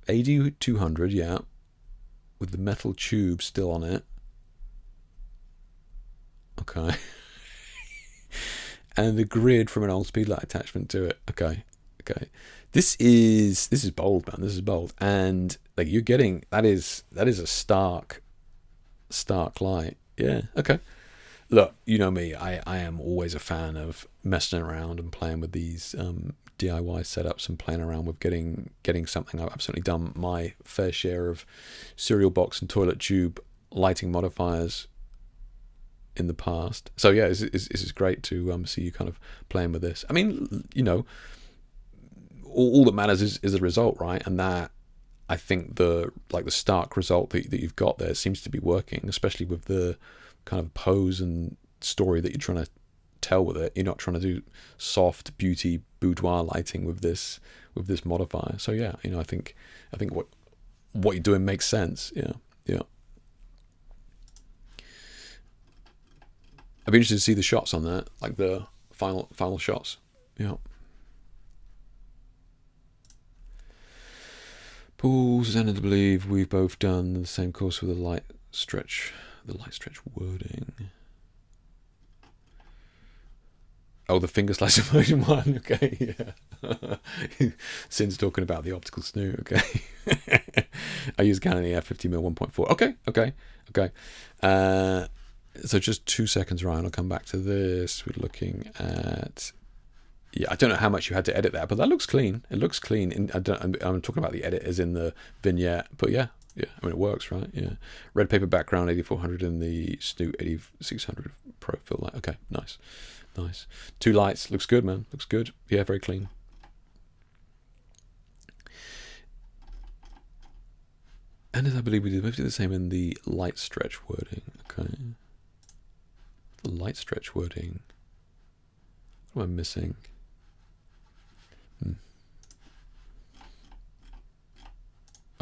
AD200, yeah, with the metal tube still on it. Okay. And the grid from an old speedlight attachment to it. Okay. This is bold, man. This is bold, and like you're getting that is a stark light. Yeah. Okay. Look, you know me. I am always a fan of messing around and playing with these DIY setups and playing around with getting something. I've absolutely done my fair share of cereal box and toilet tube lighting modifiers in the past. So yeah, this is great to see you kind of playing with this. I mean, all that matters is the result, right? And that I think the stark result that you've got there seems to be working, especially with the kind of pose and story that you're trying to tell with it. You're not trying to do soft beauty boudoir lighting with this modifier. So yeah, I think what you're doing makes sense. Yeah. I'd be interested to see the shots on that, like the final shots. Yeah. Paul Susanna to believe we've both done the same course with the light stretch wording. Oh, the finger slicer version 1. Okay, yeah. Since talking about the optical snoo. Okay. I use Canon EF 50mm 1.4. Okay. So just 2 seconds, Ryan. I'll come back to this. We're looking at. Yeah, I don't know how much you had to edit that, but that looks clean. It looks clean. I'm talking about the edit as in the vignette, but yeah. I mean, it works, right? Yeah. Red paper background, 8400 in the Snoot 8600 profile light. Okay, nice. 2 lights. Looks good, man. Looks good. Yeah, very clean. And as I believe we did the same in the light stretch wording. Okay. The light stretch wording. What am I missing?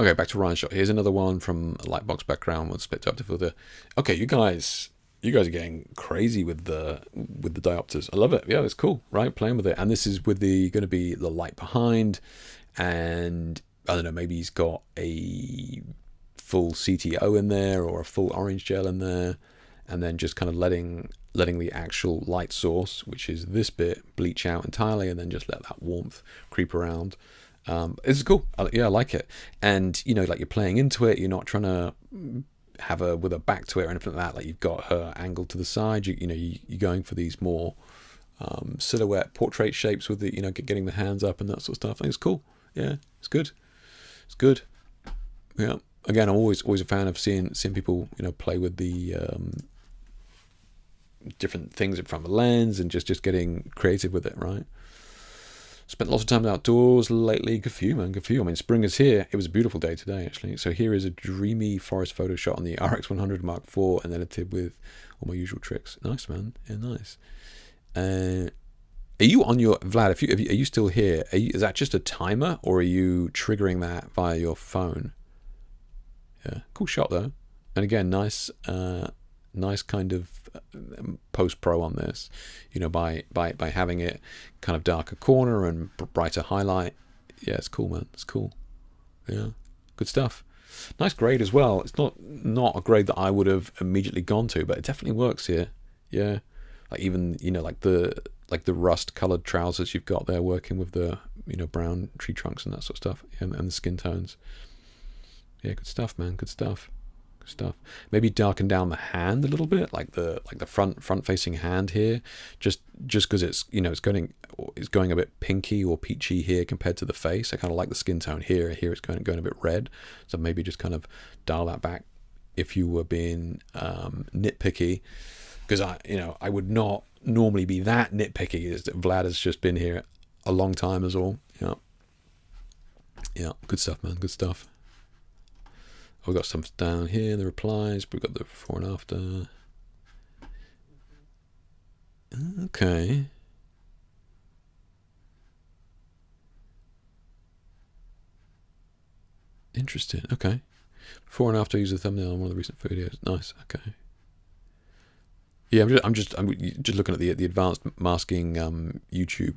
Okay, back to Ryan's shot. Here's another one from a lightbox background with split diopter filter. Okay, you guys are getting crazy with the diopters. I love it. Yeah, it's cool, right? Playing with it. And this is with the going to be the light behind, and I don't know, maybe he's got a full CTO in there or a full orange gel in there, and then just kind of letting the actual light source, which is this bit, bleach out entirely, and then just let that warmth creep around. It's cool. Yeah, I like it. And you know, like you're playing into it. You're not trying to have her with her back to it or anything like that. Like you've got her angled to the side. You're going for these more silhouette portrait shapes with the, getting the hands up and that sort of stuff. I think it's cool. Yeah, it's good. It's good. Yeah. Again, I'm always a fan of seeing people play with the different things in front of the lens and just getting creative with it, right? Spent lots of time outdoors lately. Good for you, man. Good for you. I mean, spring is here. It was a beautiful day today, actually. So here is a dreamy forest photo shot on the RX100 Mark IV and edited with all my usual tricks. Nice, man. Yeah, nice. Are you on your Vlad? Are you still here? Is that just a timer, or are you triggering that via your phone? Yeah, cool shot though. And again, nice kind of post pro on this, by having it kind of darker corner and brighter highlight. Yeah, it's cool, man. It's cool. Yeah, good stuff. Nice grade as well. It's not a grade that I would have immediately gone to, but it definitely works here. Yeah, like even like the rust colored trousers you've got there, working with the brown tree trunks and that sort of stuff, and the skin tones. Yeah, good stuff, man. Good stuff. Maybe darken down the hand a little bit, like the front facing hand here, just because it's it's going a bit pinky or peachy here compared to the face. I kind of like the skin tone here. Here it's going a bit red, so maybe just kind of dial that back if you were being nitpicky, because I would not normally be that nitpicky. As Vlad has just been here a long time as all. Yeah, good stuff, man. Good stuff. We've got some down here, the replies, but we've got the before and after. Okay. Interesting. Okay. Before and after, use the thumbnail on one of the recent videos. Nice. Okay. Yeah, I'm just looking at the advanced masking YouTube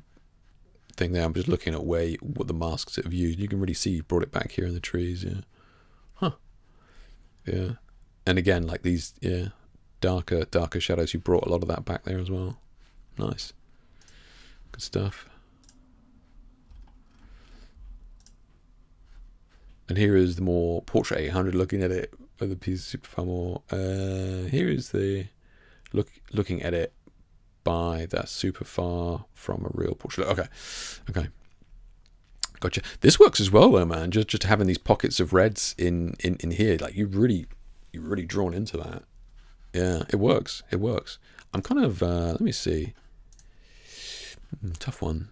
thing there. I'm just looking at what the masks have used. You can really see you brought it back here in the trees. Yeah. Huh. Yeah, and again, like these, darker shadows. You brought a lot of that back there as well. Nice, good stuff. And here is the more portrait 800 looking at it with the piece super far more. Here is the looking at it by that super far from a real portrait. Okay. Gotcha. This works as well though, man. Just having these pockets of reds in here, like you're really drawn into that. Yeah, it works. I'm kind of let me see. Tough one.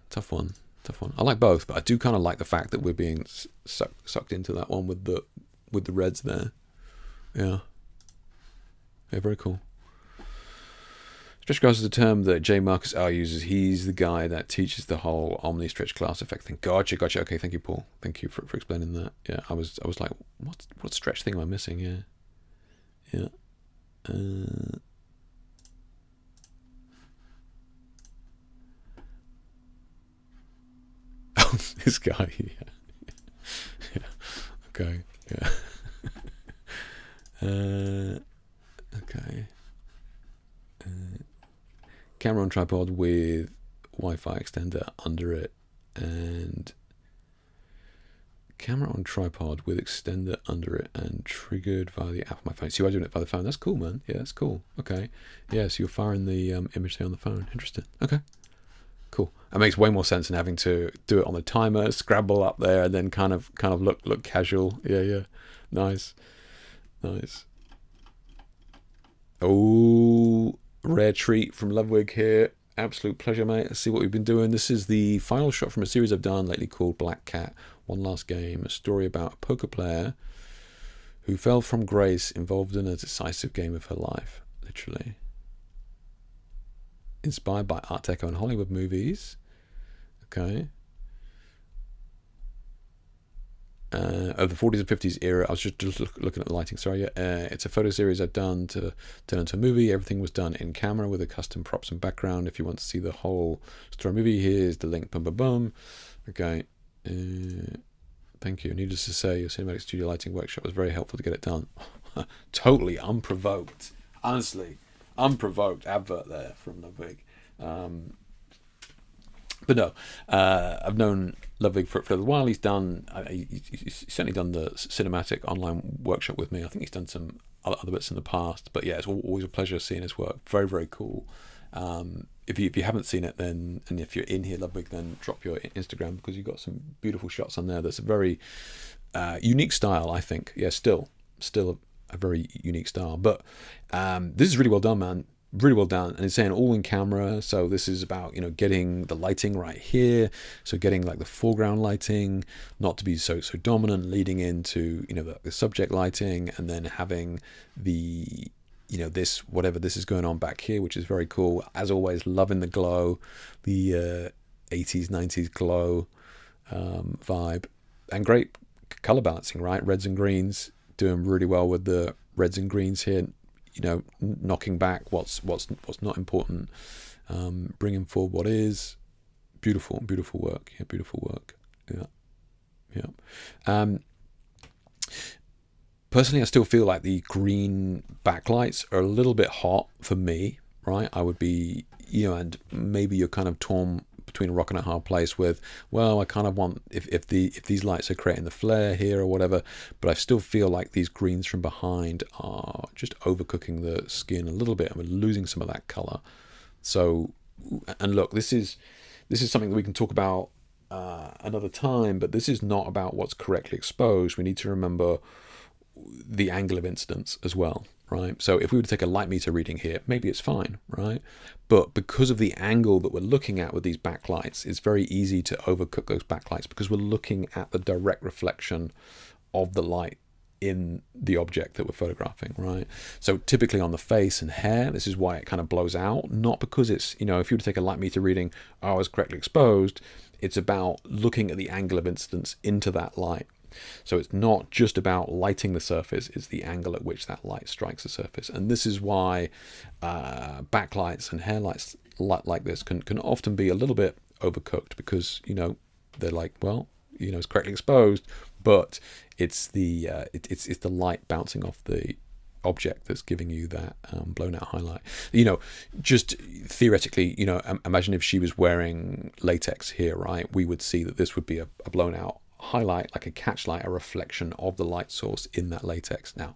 I like both, but I do kind of like the fact that we're being sucked into that one with the reds there. Yeah, very cool. Stretch class is a term that J. Marcus R. uses. He's the guy that teaches the whole Omni stretch class effect thing. Gotcha. Okay, thank you, Paul. Thank you for explaining that. Yeah, I was like, what stretch thing am I missing? Yeah. Oh, this guy. Yeah. Okay. Yeah. Okay. Camera on tripod with Wi-Fi extender under it, and camera on tripod with extender under it and triggered via the app on my phone. So you are doing it by the phone. That's cool, man. Yeah, that's cool. Okay. Yeah, so you're firing the image there on the phone. Interesting. Okay. Cool. That makes way more sense than having to do it on the timer, scrabble up there, and then kind of look casual. Yeah. Nice. Oh, rare treat from Ludwig here. Absolute pleasure, mate. Let's see what we've been doing. This is the final shot from a series I've done lately called Black Cat, One Last Game, a story about a poker player who fell from grace involved in a decisive game of her life, literally. Inspired by Art Deco and Hollywood movies. Okay. of the 40s and 50s era. I was just looking at the lighting. Sorry, it's a photo series I've done to turn into a movie. Everything was done in camera with a custom props and background. If you want to see the whole story movie, here's the link. Boom, boom, boom. Okay. Thank you. Needless to say, your cinematic studio lighting workshop was very helpful to get it done. Totally unprovoked. Honestly, unprovoked advert there from Ludwig. But no, I've known Ludwig for a while. He's certainly done the cinematic online workshop with me. I think he's done some other bits in the past. But yeah, it's always a pleasure seeing his work. Very, very cool. If you haven't seen it, then, and if you're in here, Ludwig, then drop your Instagram, because you've got some beautiful shots on there. That's a very unique style, I think. Yeah, still a very unique style. But this is really well done, man. Really well done. And it's saying all in camera. So this is about, getting the lighting right here. So getting like the foreground lighting, not to be so dominant, leading into, the subject lighting, and then having the, this, whatever this is going on back here, which is very cool. As always, loving the glow, the 80s, 90s glow vibe, and great color balancing, right? Reds and greens, doing really well with the reds and greens here. Knocking back what's not important, bringing forward what is. Beautiful work. Yeah, beautiful work. Yeah. Personally, I still feel like the green backlights are a little bit hot for me, right? I would be, and maybe you're kind of torn between a rock and a hard place with, well, I kind of want, if these lights are creating the flare here or whatever, but I still feel like these greens from behind are just overcooking the skin a little bit, and we're losing some of that color. So, and look, this is something that we can talk about another time, but this is not about what's correctly exposed. We need to remember the angle of incidence as well, right? So if we were to take a light meter reading here, maybe it's fine, right? But because of the angle that we're looking at with these backlights, it's very easy to overcook those backlights, because we're looking at the direct reflection of the light in the object that we're photographing, right? So typically on the face and hair, this is why it kind of blows out, not because it's, if you were to take a light meter reading, I was correctly exposed. It's about looking at the angle of incidence into that light. So it's not just about lighting the surface, it's the angle at which that light strikes the surface. And this is why backlights and hair lights like this can often be a little bit overcooked, because, they're like, well, it's correctly exposed, but it's the it's the light bouncing off the object that's giving you that blown out highlight. Just theoretically, imagine if she was wearing latex here, right? We would see that this would be a blown out highlight, like a catch light, a reflection of the light source in that latex. Now,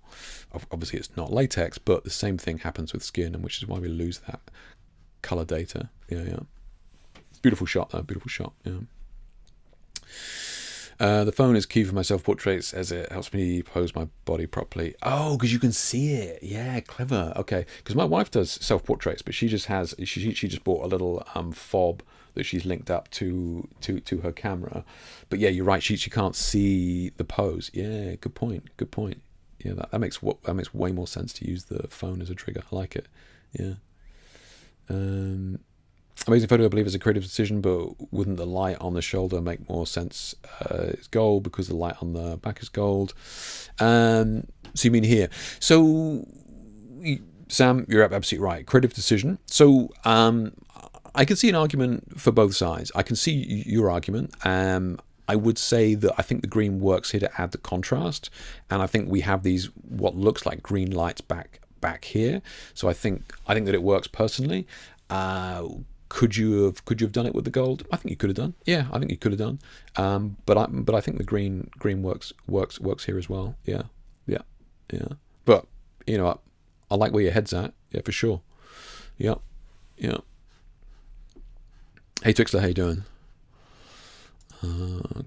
obviously it's not latex, but the same thing happens with skin, and which is why we lose that color data. Yeah. Beautiful shot though, beautiful shot. Yeah. The phone is key for my self-portraits, as it helps me pose my body properly. Oh, because you can see it. Yeah, clever. Okay, because my wife does self-portraits, but she just bought a little fob that she's linked up to her camera. But yeah, you're right. She can't see the pose. Yeah, good point. Yeah, that makes way more sense to use the phone as a trigger. I like it. Yeah. Amazing photo, I believe, is a creative decision, but wouldn't the light on the shoulder make more sense? It's gold because the light on the back is gold. So you mean here? So, Sam, you're absolutely right. Creative decision. So I can see an argument for both sides. I can see your argument. I would say that I think the green works here to add the contrast, and I think we have these what looks like green lights back here. So I think that it works personally. Could you have done it with the gold? I think you could have done. Yeah, I think you could have done. But I think the green works here as well. Yeah. But I like where your head's at. Yeah, for sure. Yeah. Hey Twixter, how you doing?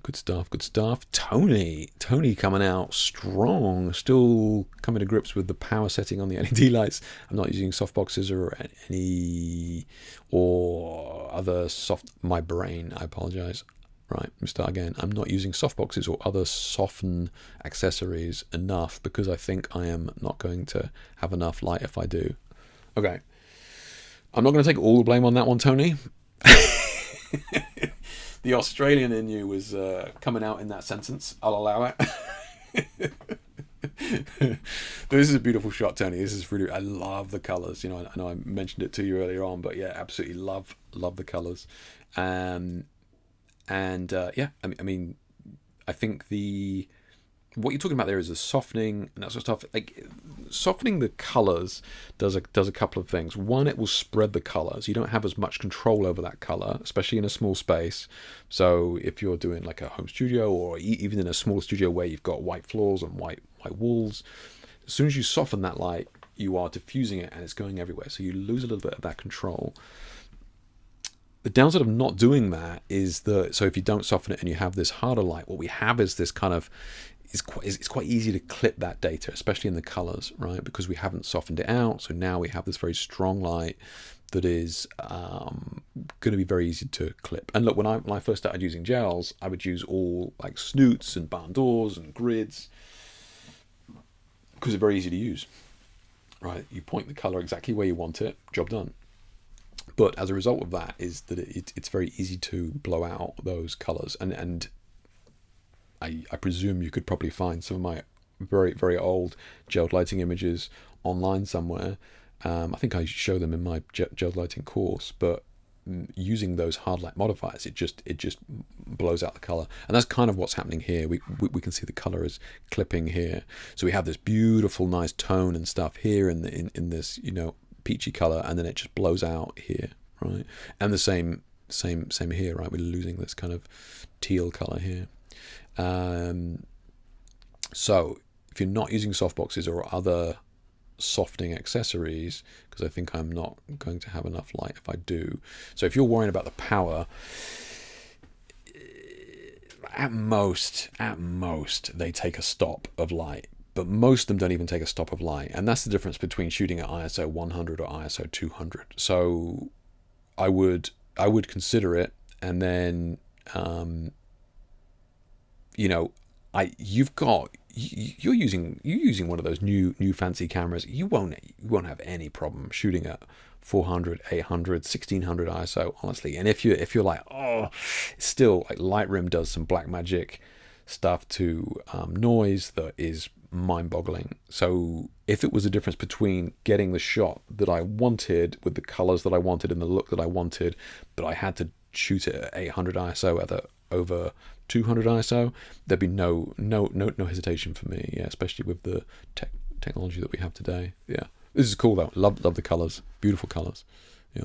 Good stuff. Tony coming out strong. Still coming to grips with the power setting on the LED lights. I'm not using softboxes or other soft. My brain. I apologize. Right, let me start again. I'm not using softboxes or other soften accessories enough, because I think I am not going to have enough light if I do. Okay. I'm not going to take all the blame on that one, Tony. the Australian in you was coming out in that sentence. I'll allow it. This is a beautiful shot, Tony. This is really, I love the colors. You know, I know I mentioned it to you earlier on, but yeah, absolutely love the colors. Yeah, I mean, I think what you're talking about there is the softening and that sort of stuff. Like, softening the colors does a couple of things. One, it will spread the colors. You don't have as much control over that color, especially in a small space. So if you're doing like a home studio, or even in a small studio where you've got white floors and white walls, as soon as you soften that light, you are diffusing it and it's going everywhere. So you lose a little bit of that control. The downside of not doing that is so if you don't soften it and you have this harder light, what we have is this kind of, it's quite easy to clip that data, especially in the colors, right? Because we haven't softened it out. So now we have this very strong light that is going to be very easy to clip. And look, when I first started using gels, I would use all like snoots and barn doors and grids because they're very easy to use, right? You point the color exactly where you want it, job done. But as a result of that is that it's very easy to blow out those colors. And I presume you could probably find some of my very, very old gelled lighting images online somewhere. I think I show them in my gelled lighting course, but using those hard light modifiers, it just blows out the color. And that's kind of what's happening here. We can see the color is clipping here. So we have this beautiful, nice tone and stuff here in this, you know, peachy color, and then it just blows out here, right? And the same here, right? We're losing this kind of teal color here. So if you're not using softboxes or other softening accessories, because I think I'm not going to have enough light if I do. So if you're worrying about the power, at most they take a stop of light, but most of them don't even take a stop of light. And that's the difference between shooting at ISO 100 or ISO 200. So I would consider it. And then, you know, you're using one of those new fancy cameras. You won't have any problem shooting at 400, 800, 1600 ISO, honestly. And if you're like, oh, still, like, Lightroom does some black magic stuff to noise that is mind-boggling. So if it was a difference between getting the shot that I wanted with the colors that I wanted and the look that I wanted, but I had to shoot it at 800 ISO over 200 ISO, there'd be no hesitation for me. Yeah, especially with the technology that we have today. Yeah, this is cool though. Love the colors, beautiful colors. Yeah.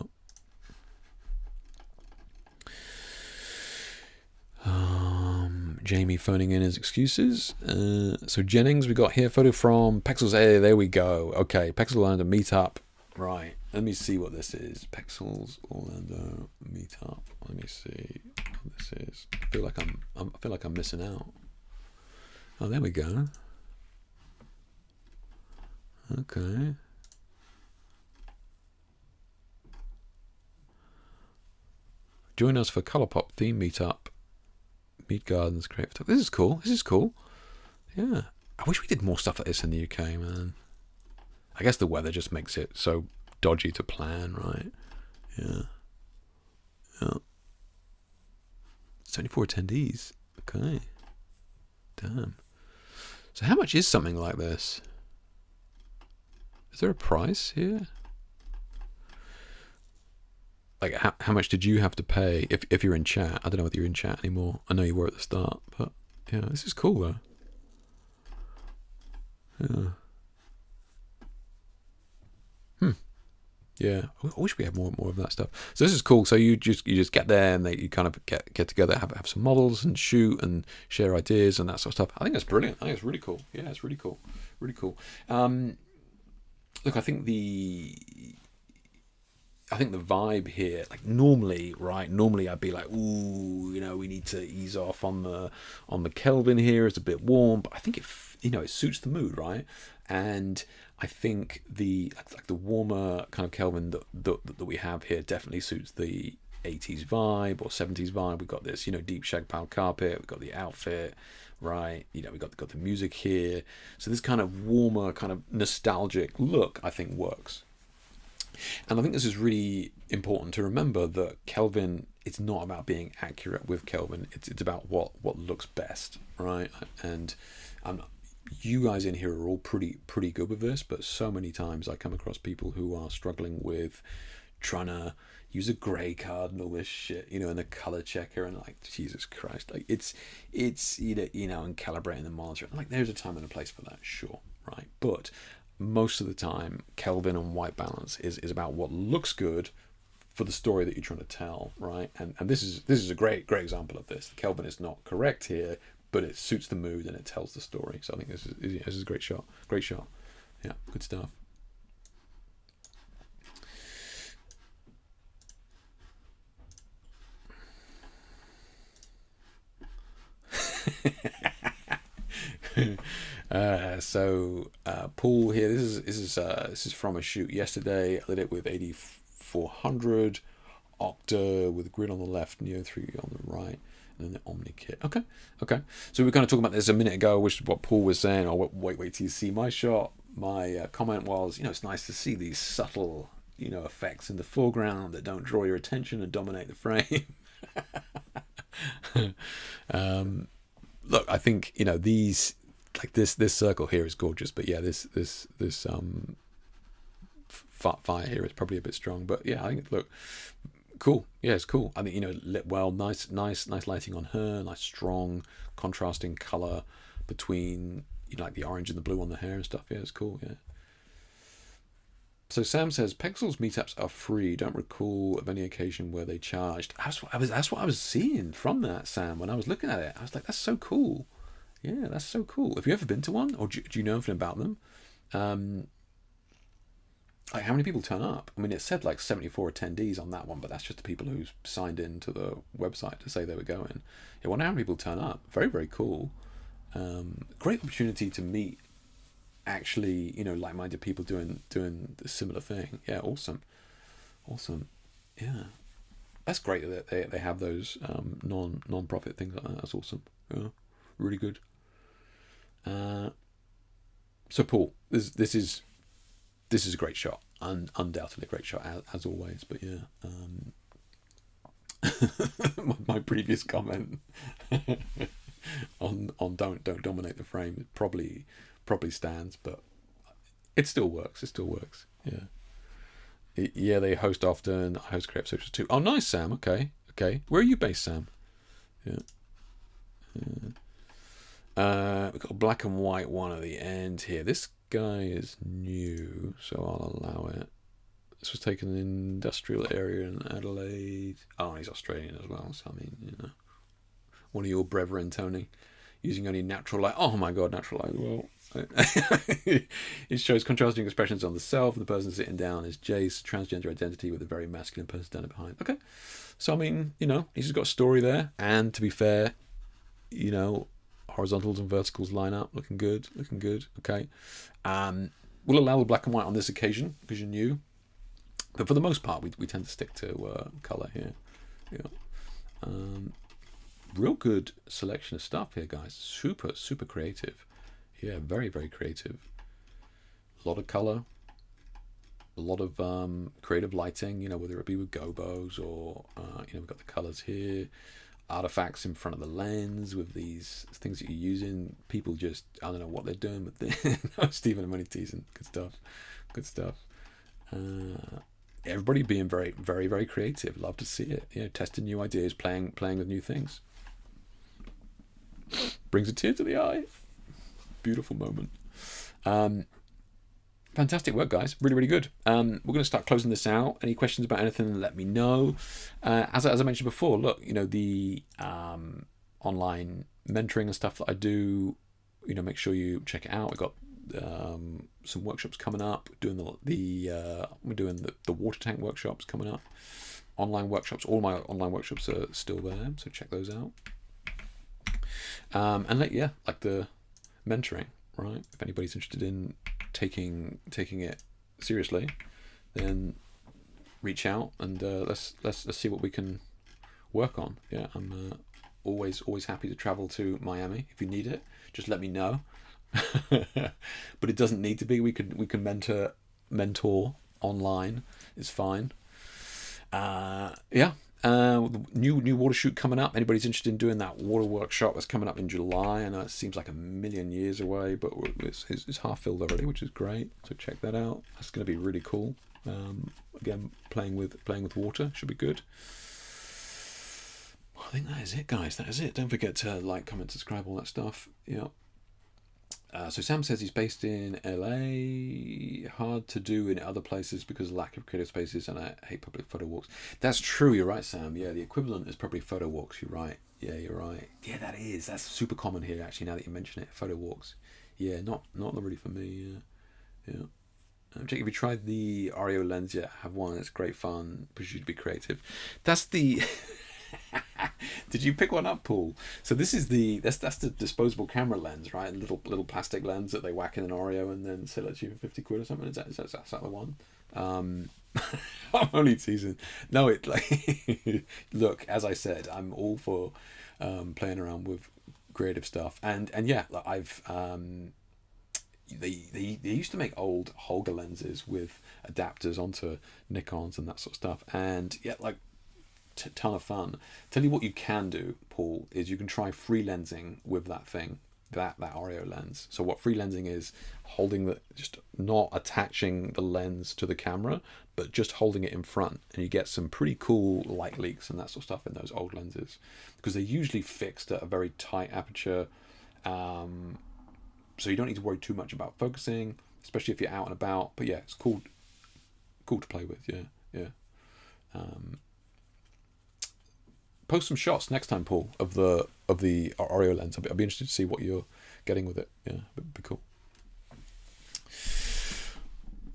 Jamie phoning in his excuses. So Jennings, we got here photo from Pexels. Hey, there we go. Okay, Pexels Orlando meetup. Right. Let me see what this is. Pexels Orlando meetup. Let me see what this is. I feel like I'm missing out. Oh, there we go. Okay. Join us for Colourpop theme meetup. Meet Gardens, create photography. This is cool. Yeah. I wish we did more stuff like this in the UK, man. I guess the weather just makes it so dodgy to plan, right? Yeah. 74 attendees. Okay. Damn. So how much is something like this? Is there a price here? Like, how much did you have to pay if you're in chat? I don't know whether you're in chat anymore. I know you were at the start, but yeah, this is cool though. Yeah. Yeah, I wish we had more of that stuff. So this is cool. So you just get there and you kind of get together, have some models and shoot and share ideas and that sort of stuff. I think that's brilliant. I think it's really cool. Yeah, it's really cool. Really cool. Look, I think the vibe here, like normally I'd be like, ooh, you know, we need to ease off on the Kelvin here. It's a bit warm, but I think it suits the mood, right? And I think the warmer kind of Kelvin that we have here definitely suits the 80s vibe or 70s vibe. We've got this, deep shag pile carpet. We've got the outfit, right? We've got the music here. So this kind of warmer, kind of nostalgic look, I think, works. And I think this is really important to remember, that Kelvin, it's not about being accurate with Kelvin. It's about what looks best, right? And you guys in here are all pretty good with this, but so many times I come across people who are struggling with trying to use a grey card and all this shit, and a color checker, and like, Jesus Christ, like it's and calibrating the monitor. Like, there's a time and a place for that, sure, right? But most of the time, Kelvin and white balance is about what looks good for the story that you're trying to tell, right? And this is a great example of this. Kelvin is not correct here, but it suits the mood and it tells the story. So I think this is a great shot. Yeah, good stuff. Paul here. This is from a shoot yesterday. I did it with 8400 Octa with grid on the left, Neo 3 on the right, and then the Omni kit. Okay. So we were kind of talking about this a minute ago, which is what Paul was saying. Oh, wait till you see my shot. My comment was, it's nice to see these subtle, effects in the foreground that don't draw your attention and dominate the frame. Look, I think these, like this circle here is gorgeous, but yeah, this fire here is probably a bit strong, but yeah, I think look cool. Yeah, it's cool. I think lit well, nice lighting on her, nice strong contrasting color between like the orange and the blue on the hair and stuff. Yeah, it's cool. Yeah. So Sam says Pexels meetups are free. Don't recall of any occasion where they charged. That's what I was seeing from that, Sam. When I was looking at it, I was like, that's so cool. Yeah, that's so cool. Have you ever been to one, or do you know anything about them? Like, how many people turn up? I mean, it said like 74 attendees on that one, but that's just the people who signed in to the website to say they were going. I wonder how many people turn up. Very, very cool. Great opportunity to meet actually, like-minded people doing the similar thing. Yeah, awesome. Yeah, that's great that they have those non-profit things like that. That's awesome. Yeah, really good. So Paul, this is a great shot, undoubtedly a great shot as always. But yeah, my previous comment on don't dominate the frame probably stands, but it still works. Yeah, they host often. I host Creative Socials too. Oh, nice, Sam. Okay. Where are you based, Sam? Yeah. We've got a black and white one at the end here. This guy is new, so I'll allow it. This was taken in an industrial area in Adelaide. Oh, he's Australian as well, so I mean, one of your brethren, Tony, using only natural light. Oh my God, natural light. Well, it shows contrasting expressions on the self. The person sitting down is Jace, transgender identity with a very masculine person standing behind. Okay, so I mean, he's got a story there, and to be fair, horizontals and verticals line up, looking good. Okay, we'll allow the black and white on this occasion because you're new, but for the most part, we tend to stick to color here. Yeah, real good selection of stuff here, guys. Super creative. Yeah, very, very creative. A lot of color, a lot of creative lighting, whether it be with gobos or, we've got the colors here, artifacts in front of the lens with these things that you're using. People just, I don't know what they're doing with this. Stephen, I'm only teasing. Good stuff. Everybody being very, very, very creative. Love to see it. Testing new ideas, playing with new things. Brings a tear to the eye. Beautiful moment. Fantastic work, guys. Really, really good. We're going to start closing this out. Any questions about anything, let me know. As I mentioned before, look, the online mentoring and stuff that I do, make sure you check it out. We've got some workshops coming up. We're doing the water tank workshops coming up. Online workshops. All my online workshops are still there, so check those out. And like the mentoring, right? If anybody's interested in taking it seriously, then reach out and let's see what we can work on. Yeah, I'm always happy to travel to Miami. If you need it, just let me know. But it doesn't need to be. We can mentor online is fine. New water shoot coming up. Anybody's interested in doing that water workshop that's coming up in July? I know it seems like a million years away, but it's half filled already, which is great. So check that out. That's going to be really cool. Again, playing with water should be good. I think that is it, guys. That is it. Don't forget to like, comment, subscribe, all that stuff. Yeah. So Sam says he's based in LA. Hard to do in other places because of lack of creative spaces, and I hate public photo walks. That's true. You're right, Sam. Yeah, the equivalent is probably photo walks. You're right. Yeah, you're right. Yeah, that is. That's super common here, actually. Now that you mention it, photo walks. Yeah, not really for me. Yeah. Jake, have you tried the Oreo lens yet? Have one. It's great fun. Push you to be creative. That's the. Did you pick one up, Paul? So this is that's the disposable camera lens, right? Little plastic lens that they whack in an Oreo and then sell it to you for 50 quid or something. Is that the one? I'm only teasing. No, it like look, as I said, I'm all for playing around with creative stuff, and yeah, like I've they used to make old Holga lenses with adapters onto Nikons and that sort of stuff, and yeah, like. Ton of fun. Tell you what you can do, Paul, is you can try free lensing with that thing, that Oreo lens. So what free lensing is, just not attaching the lens to the camera, but just holding it in front, and you get some pretty cool light leaks and that sort of stuff in those old lenses, because they're usually fixed at a very tight aperture, so you don't need to worry too much about focusing, especially if you're out and about. But yeah, it's cool to play with. Yeah. Post some shots next time, Paul, of the Oreo lens. I'll be interested to see what you're getting with it. Yeah, it'd be cool.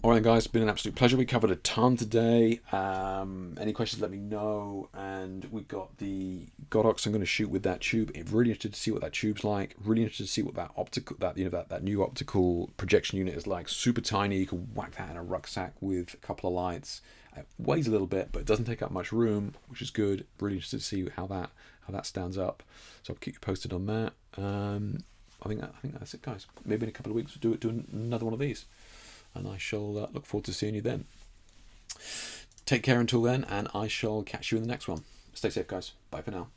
All right, guys, it's been an absolute pleasure. We covered a ton today. Any questions, let me know. And we got the Godox I'm going to shoot with that tube. I'm really interested to see what that tube's like. Really interested to see what that new optical projection unit is like. Super tiny. You can whack that in a rucksack with a couple of lights. It weighs a little bit, but it doesn't take up much room, which is good. Really interested to see how that stands up. So I'll keep you posted on that. I think that's it, guys. Maybe in a couple of weeks we'll do another one of these, and I shall look forward to seeing you then. Take care until then, and I shall catch you in the next one. Stay safe, guys. Bye for now.